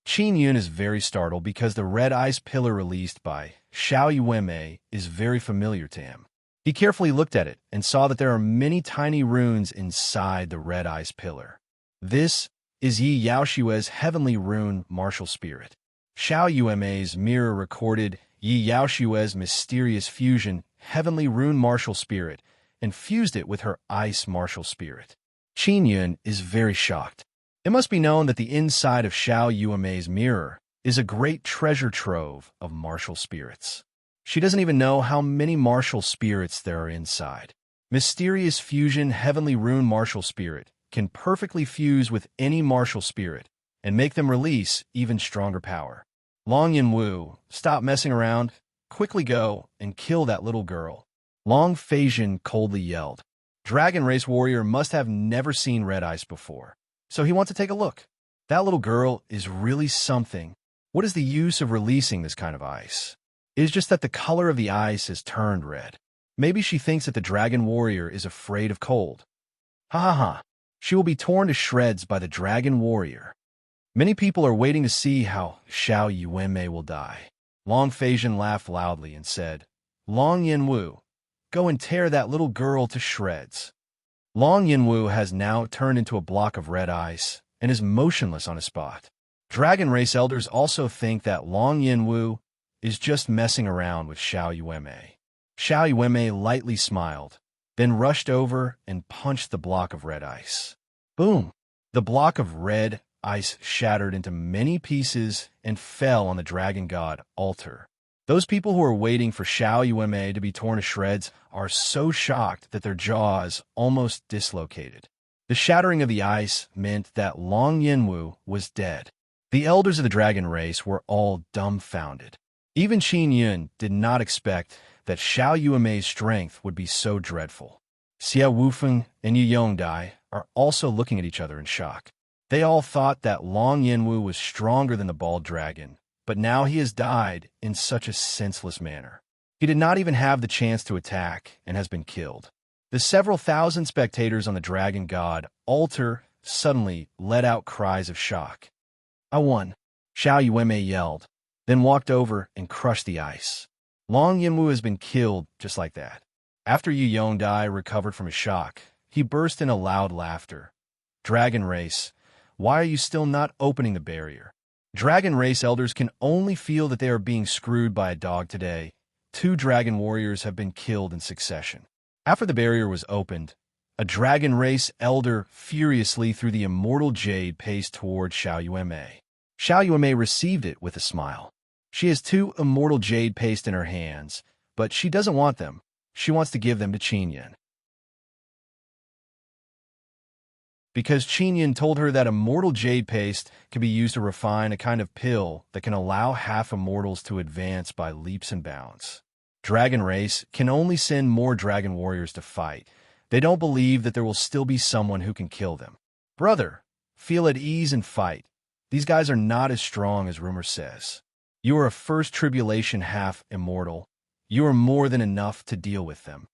Qin Yun is very startled because the red ice pillar released by Xiao Yuemei is very familiar to him. He carefully looked at it and saw that there are many tiny runes inside the red ice pillar. This is Yi Yaoshue's heavenly rune martial spirit. Xiao Yuemei's mirror recorded Yi Yaoshue's mysterious fusion heavenly rune martial spirit and fused it with her ice martial spirit. Qin Yun is very shocked. It must be known that the inside of Xiao Yuemei's mirror is a great treasure trove of martial spirits. She doesn't even know how many martial spirits there are inside. Mysterious fusion heavenly rune martial spirit can perfectly fuse with any martial spirit and make them release even stronger power. Long Yinwu, stop messing around. Quickly go and kill that little girl. Long Feijin coldly yelled. Dragon Race Warrior must have never seen red ice before, so he wants to take a look. That little girl is really something. What is the use of releasing this kind of ice? It is just that the color of the ice has turned red. Maybe she thinks that the dragon warrior is afraid of cold. Ha ha ha. She will be torn to shreds by the dragon warrior. Many people are waiting to see how Xiao Yuemei will die. Long Feijin laughed loudly and said, Long Yinwu, go and tear that little girl to shreds. Long Yinwu has now turned into a block of red ice and is motionless on his spot. Dragon race elders also think that Long Yinwu is just messing around with Xiao Yuemei. Xiao Yuemei lightly smiled, then rushed over and punched the block of red ice. Boom! The block of red ice shattered into many pieces and fell on the dragon god altar. Those people who are waiting for Xiao Yuemei to be torn to shreds are so shocked that their jaws almost dislocated. The shattering of the ice meant that Long Yinwu was dead. The elders of the dragon race were all dumbfounded. Even Qin Yun did not expect that Xiao Yuemei's strength would be so dreadful. Xia Wufeng and Yu Yongdai are also looking at each other in shock. They all thought that Long Yinwu was stronger than the bald dragon, but now he has died in such a senseless manner. He did not even have the chance to attack and has been killed. The several thousand spectators on the dragon god altar suddenly let out cries of shock. I won, Xiao Yuemei yelled, then walked over and crushed the ice. Long Yinwu has been killed just like that. After Yu Yongdai recovered from his shock, he burst into loud laughter. Dragon race, why are you still not opening the barrier? Dragon race elders can only feel that they are being screwed by a dog today. 2 dragon warriors have been killed in succession. After the barrier was opened, a dragon race elder furiously threw the immortal jade paste toward Xiao Yuemei. Xiao Yuemei received it with a smile. She has 2 immortal jade paste in her hands, but she doesn't want them. She wants to give them to Qin Yun. Because Qin Yun told her that immortal jade paste can be used to refine a kind of pill that can allow half-immortals to advance by leaps and bounds. Dragon race can only send more dragon warriors to fight. They don't believe that there will still be someone who can kill them. Brother, feel at ease and fight. These guys are not as strong as rumor says. You are a first tribulation half-immortal. You are more than enough to deal with them.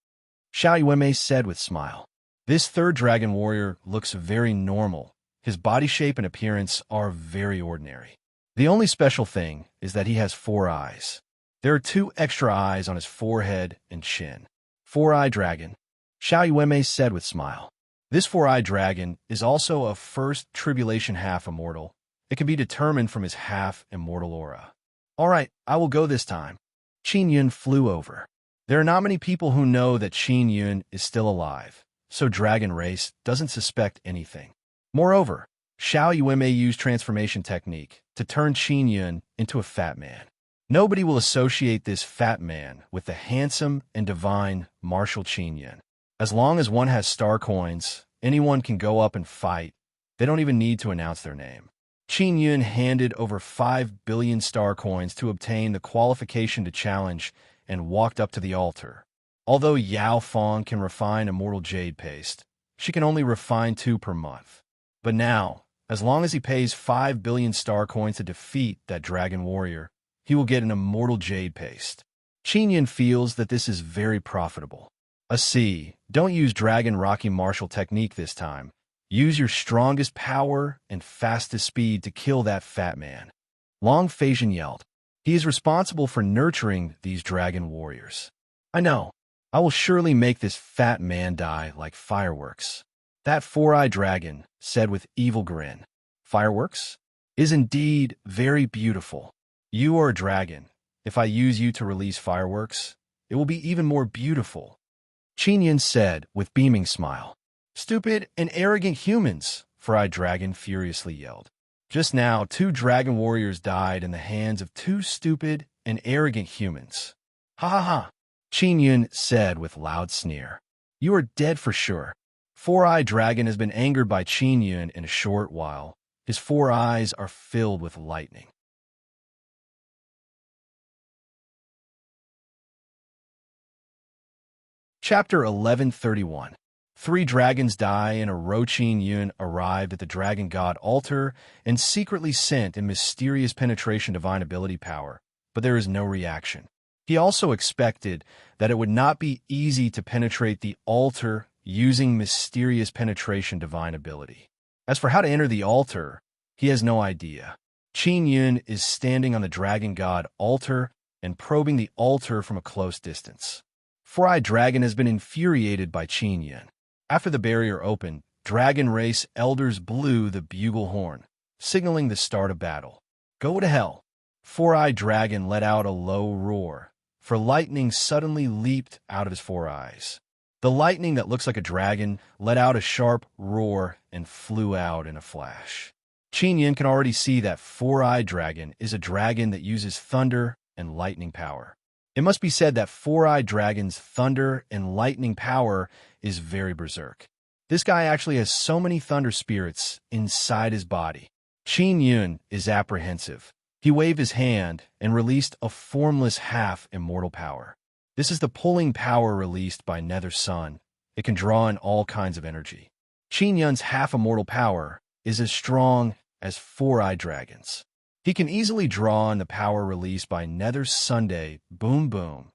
Xiao Yuemei said with smile. This 3rd dragon warrior looks very normal. His body shape and appearance are very ordinary. The only special thing is that he has 4 eyes. There are 2 extra eyes on his forehead and chin. 4-eyed dragon, Xiao Yuemei said with smile. This 4-eyed dragon is also a first tribulation half-immortal. It can be determined from his half-immortal aura. All right, I will go this time. Qin Yun flew over. There are not many people who know that Qin Yun is still alive, so Dragon Race doesn't suspect anything. Moreover, Xiao Yuemei used transformation technique to turn Qin Yun into a fat man. Nobody will associate this fat man with the handsome and divine martial Qin Yun. As long as one has star coins, anyone can go up and fight. They don't even need to announce their name. Qin Yun handed over 5 billion star coins to obtain the qualification to challenge and walked up to the altar. Although Yao Fong can refine immortal jade paste, she can only refine 2 per month. But now, as long as he pays 5 billion star coins to defeat that dragon warrior, he will get an immortal jade paste. Qin Yun feels that this is very profitable. Don't use Dragon Rocky martial technique this time. Use your strongest power and fastest speed to kill that fat man. Long Feijin yelled. He is responsible for nurturing these dragon warriors. I know. I will surely make this fat man die like fireworks. That 4-eyed dragon said with evil grin. Fireworks? Is indeed very beautiful. You are a dragon. If I use you to release fireworks, it will be even more beautiful. Qin Yun said with beaming smile. Stupid and arrogant humans, 4-eyed dragon furiously yelled. Just now, 2 dragon warriors died in the hands of 2 stupid and arrogant humans. Ha ha ha, Qin Yun said with loud sneer. You are dead for sure. 4-eyed dragon has been angered by Qin Yun in a short while. His 4 eyes are filled with lightning. Chapter 1131. 3 dragons die in a row. Qin Yun arrived at the dragon god altar and secretly sent a mysterious penetration divine ability power, but there is no reaction. He also expected that it would not be easy to penetrate the altar using mysterious penetration divine ability. As for how to enter the altar, he has no idea. Qin Yun is standing on the dragon god altar and probing the altar from a close distance. Four-eyed dragon has been infuriated by Qin Yun. After the barrier opened, dragon race elders blew the bugle horn, signaling the start of battle. Go to hell! Four-eyed dragon let out a low roar, for lightning suddenly leaped out of his four eyes. The lightning that looks like a dragon let out a sharp roar and flew out in a flash. Qin Yun can already see that four-eyed dragon is a dragon that uses thunder and lightning power. It must be said that four-eyed dragon's thunder and lightning power is very berserk. This guy actually has so many thunder spirits inside his body. Qin Yun is apprehensive. He waved his hand and released a formless half-immortal power. This is the pulling power released by Nether Sun. It can draw in all kinds of energy. Qin Yun's half-immortal power is as strong as four-eyed dragons. He can easily draw in the power released by Nether Sunday Boom Boom.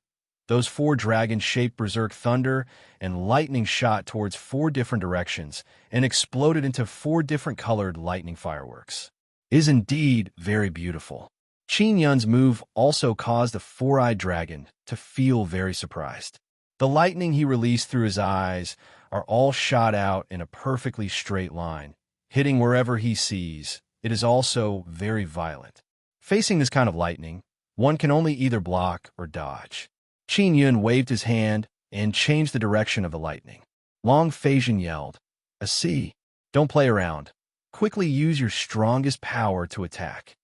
Those four dragon-shaped berserk thunder and lightning shot towards four different directions and exploded into four different colored lightning fireworks. It is indeed very beautiful. Qin Yun's move also caused the four-eyed dragon to feel very surprised. The lightning he released through his eyes are all shot out in a perfectly straight line, hitting wherever he sees. It is also very violent. Facing this kind of lightning, one can only either block or dodge. Qin Yun waved his hand and changed the direction of the lightning. Long Feijin yelled, "See, don't play around. Quickly use your strongest power to attack."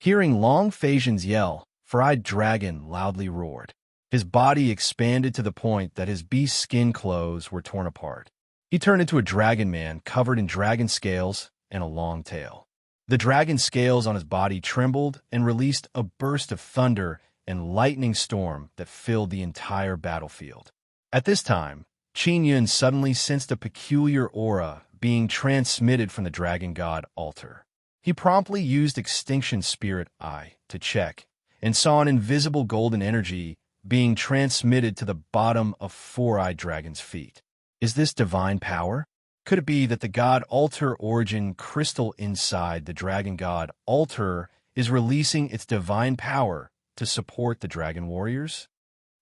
Hearing Long Feijin's yell, Four-Eyed Dragon loudly roared. His body expanded to the point that his beast skin clothes were torn apart. He turned into a dragon man covered in dragon scales and a long tail. The dragon scales on his body trembled and released a burst of thunder and lightning storm that filled the entire battlefield. At this time, Qin Yun suddenly sensed a peculiar aura being transmitted from the dragon god altar. He promptly used Extinction Spirit Eye to check and saw an invisible golden energy being transmitted to the bottom of Four-Eyed Dragon's feet. Is this divine power? Could it be that the god altar origin crystal inside the dragon god altar is releasing its divine power to support the dragon warriors?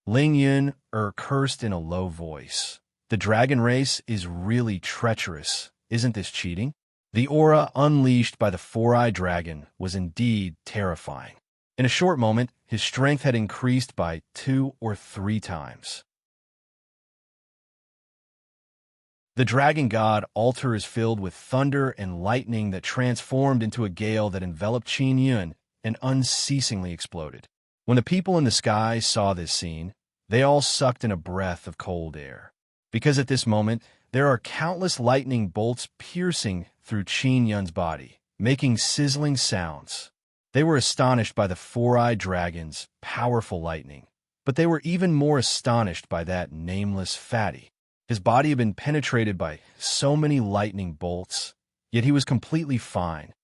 Ling Yun cursed in a low voice. The dragon race is really treacherous. Isn't this cheating? The aura unleashed by the four-eyed dragon was indeed terrifying. In a short moment, his strength had increased by 2 or 3 times. The dragon god altar is filled with thunder and lightning that transformed into a gale that enveloped Qin Yun and unceasingly exploded. When the people in the sky saw this scene, they all sucked in a breath of cold air. Because at this moment, there are countless lightning bolts piercing through Qin Yun's body, making sizzling sounds. They were astonished by the four-eyed dragon's powerful lightning, but they were even more astonished by that nameless fatty. His body had been penetrated by so many lightning bolts, yet he was completely fine.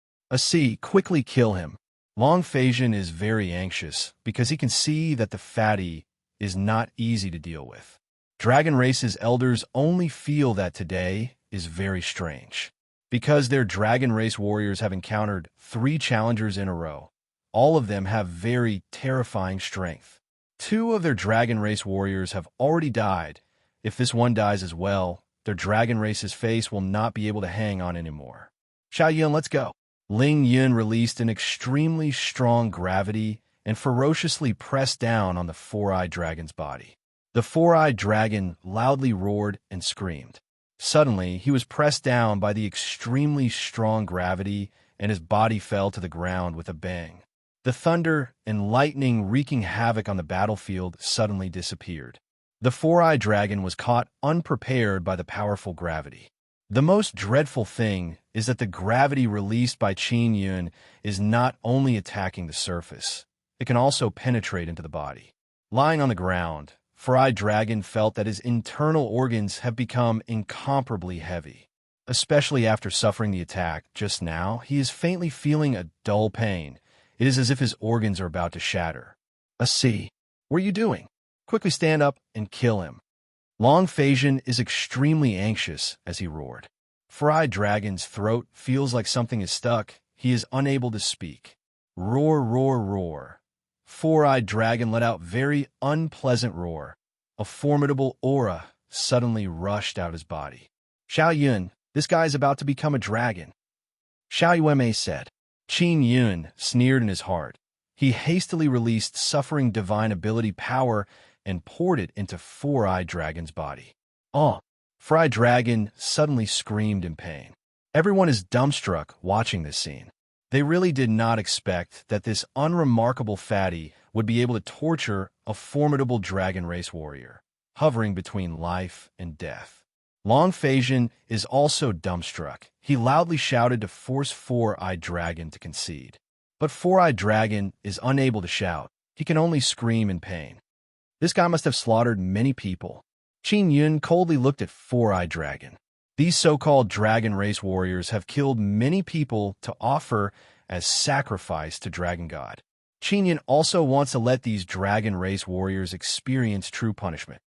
Quickly kill him. Long Feijin is very anxious because he can see that the fatty is not easy to deal with. Dragon Race's elders only feel that today is very strange. Because their Dragon Race warriors have encountered 3 challengers in a row, all of them have very terrifying strength. 2 of their Dragon Race warriors have already died. If this one dies as well, their Dragon Race's face will not be able to hang on anymore. Xiaoyun, let's go. Ling Yun released an extremely strong gravity and ferociously pressed down on the four-eyed dragon's body. The four-eyed dragon loudly roared and screamed. Suddenly, he was pressed down by the extremely strong gravity, and his body fell to the ground with a bang. The thunder and lightning wreaking havoc on the battlefield suddenly disappeared. The four-eyed dragon was caught unprepared by the powerful gravity. The most dreadful thing is that the gravity released by Qin Yun is not only attacking the surface, it can also penetrate into the body. Lying on the ground, Four-Eyed Dragon felt that his internal organs have become incomparably heavy. Especially after suffering the attack just now, he is faintly feeling a dull pain. It is as if his organs are about to shatter. What are you doing? Quickly stand up and kill him. Long Feijin is extremely anxious as he roared. Four-Eyed Dragon's throat feels like something is stuck. He is unable to speak. Roar, roar, roar. Four-eyed dragon let out very unpleasant roar. A formidable aura suddenly rushed out his body. Xiao Yun, this guy is about to become a dragon, Xiao Yuanmei said. Qin Yun sneered in his heart. He hastily released suffering divine ability power and poured it into Four-eyed Dragon's body. Oh! Four-eyed Dragon suddenly screamed in pain. Everyone is dumbstruck watching this scene. They really did not expect that this unremarkable fatty would be able to torture a formidable dragon race warrior, hovering between life and death. Long Phasian is also dumbstruck. He loudly shouted to force Four-eyed Dragon to concede. But Four-eyed Dragon is unable to shout. He can only scream in pain. This guy must have slaughtered many people. Qin Yun coldly looked at Four-eyed Dragon. These so-called dragon race warriors have killed many people to offer as sacrifice to Dragon God. Qin Yun also wants to let these dragon race warriors experience true punishment.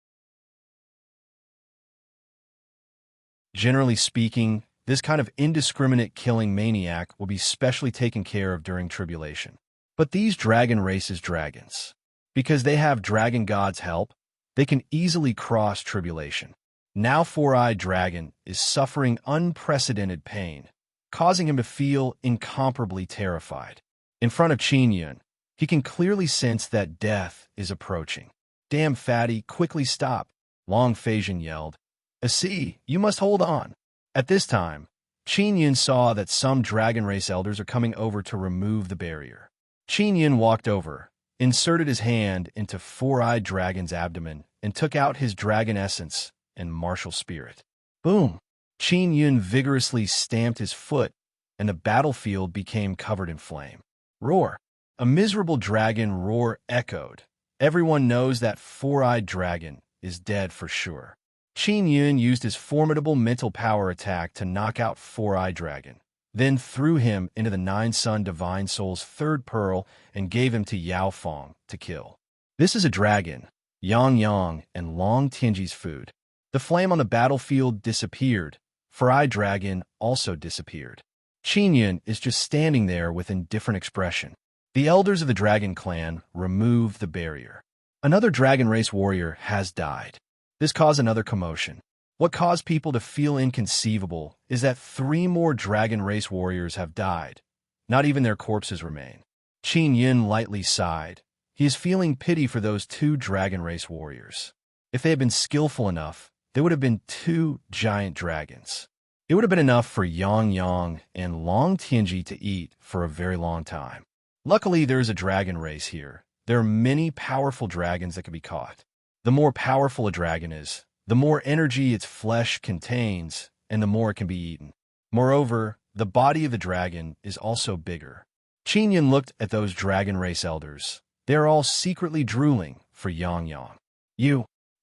Generally speaking, this kind of indiscriminate killing maniac will be specially taken care of during tribulation. But these dragon races dragons, because they have Dragon God's help, they can easily cross tribulation. Now Four-eyed Dragon is suffering unprecedented pain, causing him to feel incomparably terrified. In front of Qin Yun, he can clearly sense that death is approaching. Damn fatty, quickly stop, Long Phasian yelled. See, you must hold on. At this time, Qin Yun saw that some dragon race elders are coming over to remove the barrier. Qin Yun walked over, inserted his hand into Four-eyed Dragon's abdomen, and took out his dragon essence and martial spirit. Boom! Qin Yun vigorously stamped his foot, and the battlefield became covered in flame. Roar! A miserable dragon roar echoed. Everyone knows that Four-eyed Dragon is dead for sure. Qin Yun used his formidable mental power attack to knock out Four-eyed Dragon, then threw him into the Nine-Sun Divine Soul's third pearl and gave him to Yao Fong to kill. This is a dragon, Yang Yang and Long Tianji's food. The flame on the battlefield disappeared. Four-eyed Dragon also disappeared. Qin Yun is just standing there with indifferent expression. The elders of the Dragon Clan removed the barrier. Another dragon race warrior has died. This caused another commotion. What caused people to feel inconceivable is that 3 more dragon race warriors have died. Not even their corpses remain. Qin Yun lightly sighed. He is feeling pity for those 2 dragon race warriors. If they had been skillful enough, there would have been 2 giant dragons. It would have been enough for Yang Yang and Long Tianji to eat for a very long time. Luckily, there is a dragon race here. There are many powerful dragons that can be caught. The more powerful a dragon is, the more energy its flesh contains, and the more it can be eaten. Moreover, the body of the dragon is also bigger. Qin Yun looked at those dragon race elders. They are all secretly drooling for Yang Yang.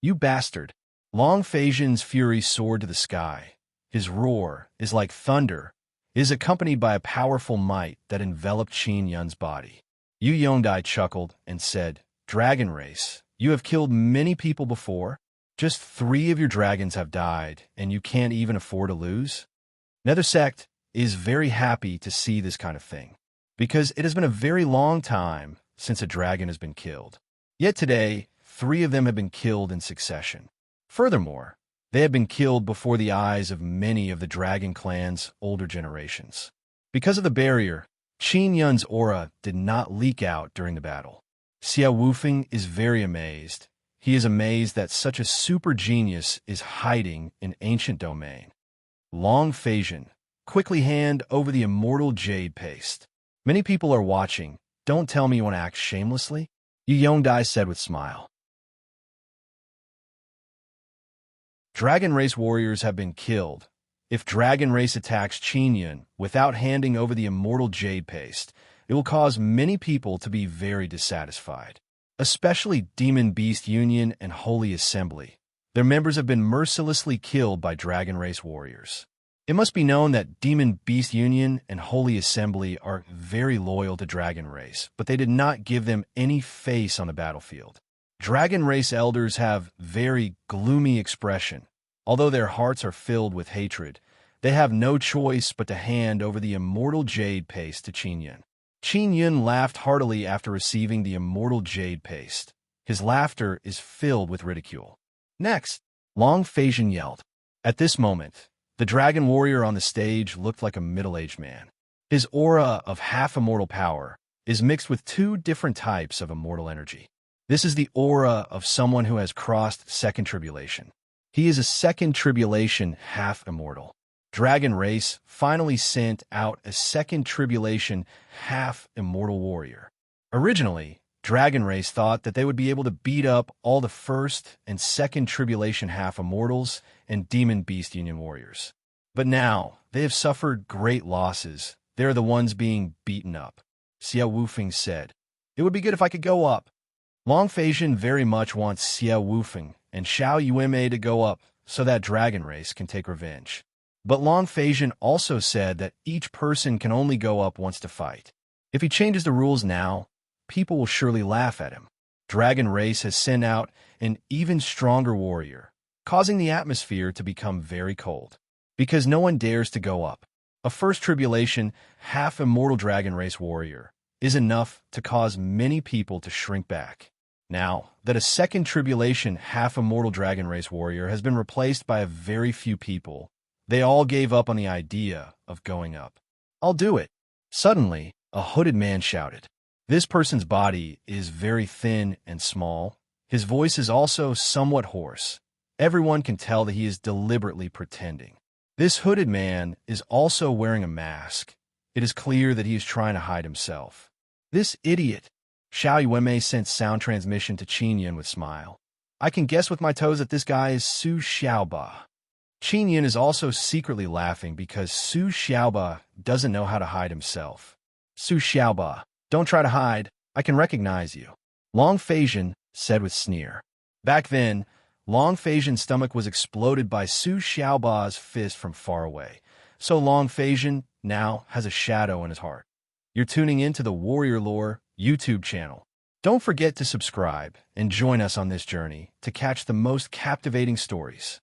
You bastard! Long Phasian's fury soared to the sky. His roar is like thunder. It is accompanied by a powerful might that enveloped Qin Yun's body. Yu Yongdai chuckled and said, Dragon race, you have killed many people before. Just 3 of your dragons have died, and you can't even afford to lose? Nether Sect is very happy to see this kind of thing, because it has been a very long time since a dragon has been killed. Yet today, 3 of them have been killed in succession. Furthermore, they have been killed before the eyes of many of the Dragon Clan's older generations. Because of the barrier, Qin Yun's aura did not leak out during the battle. Xiao Wufeng is very amazed. He is amazed that such a super genius is hiding in ancient domain. Long Phasian, quickly hand over the immortal jade paste. Many people are watching. Don't tell me you want to act shamelessly, Yu Yongdai said with smile. Dragon race warriors have been killed. If Dragon race attacks Qin Yun without handing over the immortal jade paste, it will cause many people to be very dissatisfied, especially Demon Beast Union and Holy Assembly. Their members have been mercilessly killed by Dragon race warriors. It must be known that Demon Beast Union and Holy Assembly are very loyal to Dragon race, but they did not give them any face on the battlefield. Dragon race elders have very gloomy expression. Although their hearts are filled with hatred, they have no choice but to hand over the immortal jade paste to Qin Yun. Qin Yun laughed heartily after receiving the immortal jade paste. His laughter is filled with ridicule. Next, Long Feijin yelled. At this moment, the dragon warrior on the stage looked like a middle-aged man. His aura of half-immortal power is mixed with two different types of immortal energy. This is the aura of someone who has crossed second tribulation. He is a second tribulation half-immortal. Dragon race finally sent out a second tribulation half-immortal warrior. Originally, Dragon race thought that they would be able to beat up all the first and second tribulation half-immortals and demon beast union warriors. But now, they have suffered great losses. They are the ones being beaten up. Xiao Wufeng said, "It would be good if I could go up." Long Feijin very much wants Xiao Wufeng and Xiao Yueme to go up so that Dragon race can take revenge. But Long Feijin also said that each person can only go up once to fight. If he changes the rules now, people will surely laugh at him. Dragon race has sent out an even stronger warrior, causing the atmosphere to become very cold. Because no one dares to go up. A first tribulation, half-immortal dragon race warrior is enough to cause many people to shrink back. Now that a second tribulation, half-immortal dragon race warrior has been replaced by a very few people, they all gave up on the idea of going up. "I'll do it." Suddenly, a hooded man shouted. This person's body is very thin and small. His voice is also somewhat hoarse. Everyone can tell that he is deliberately pretending. This hooded man is also wearing a mask. It is clear that he is trying to hide himself. "This idiot." Xiao Yueme sent sound transmission to Qin Yun with smile. "I can guess with my toes that this guy is Su Xiaoba." Qin Yun is also secretly laughing because Su Xiaoba doesn't know how to hide himself. "Su Xiaoba, don't try to hide. I can recognize you," Long Feijin said with sneer. Back then, Long Feijin's stomach was exploded by Su Xiaoba's fist from far away, so Long Feijin now has a shadow in his heart. You're tuning into the Warrior Lore YouTube channel. Don't forget to subscribe and join us on this journey to catch the most captivating stories.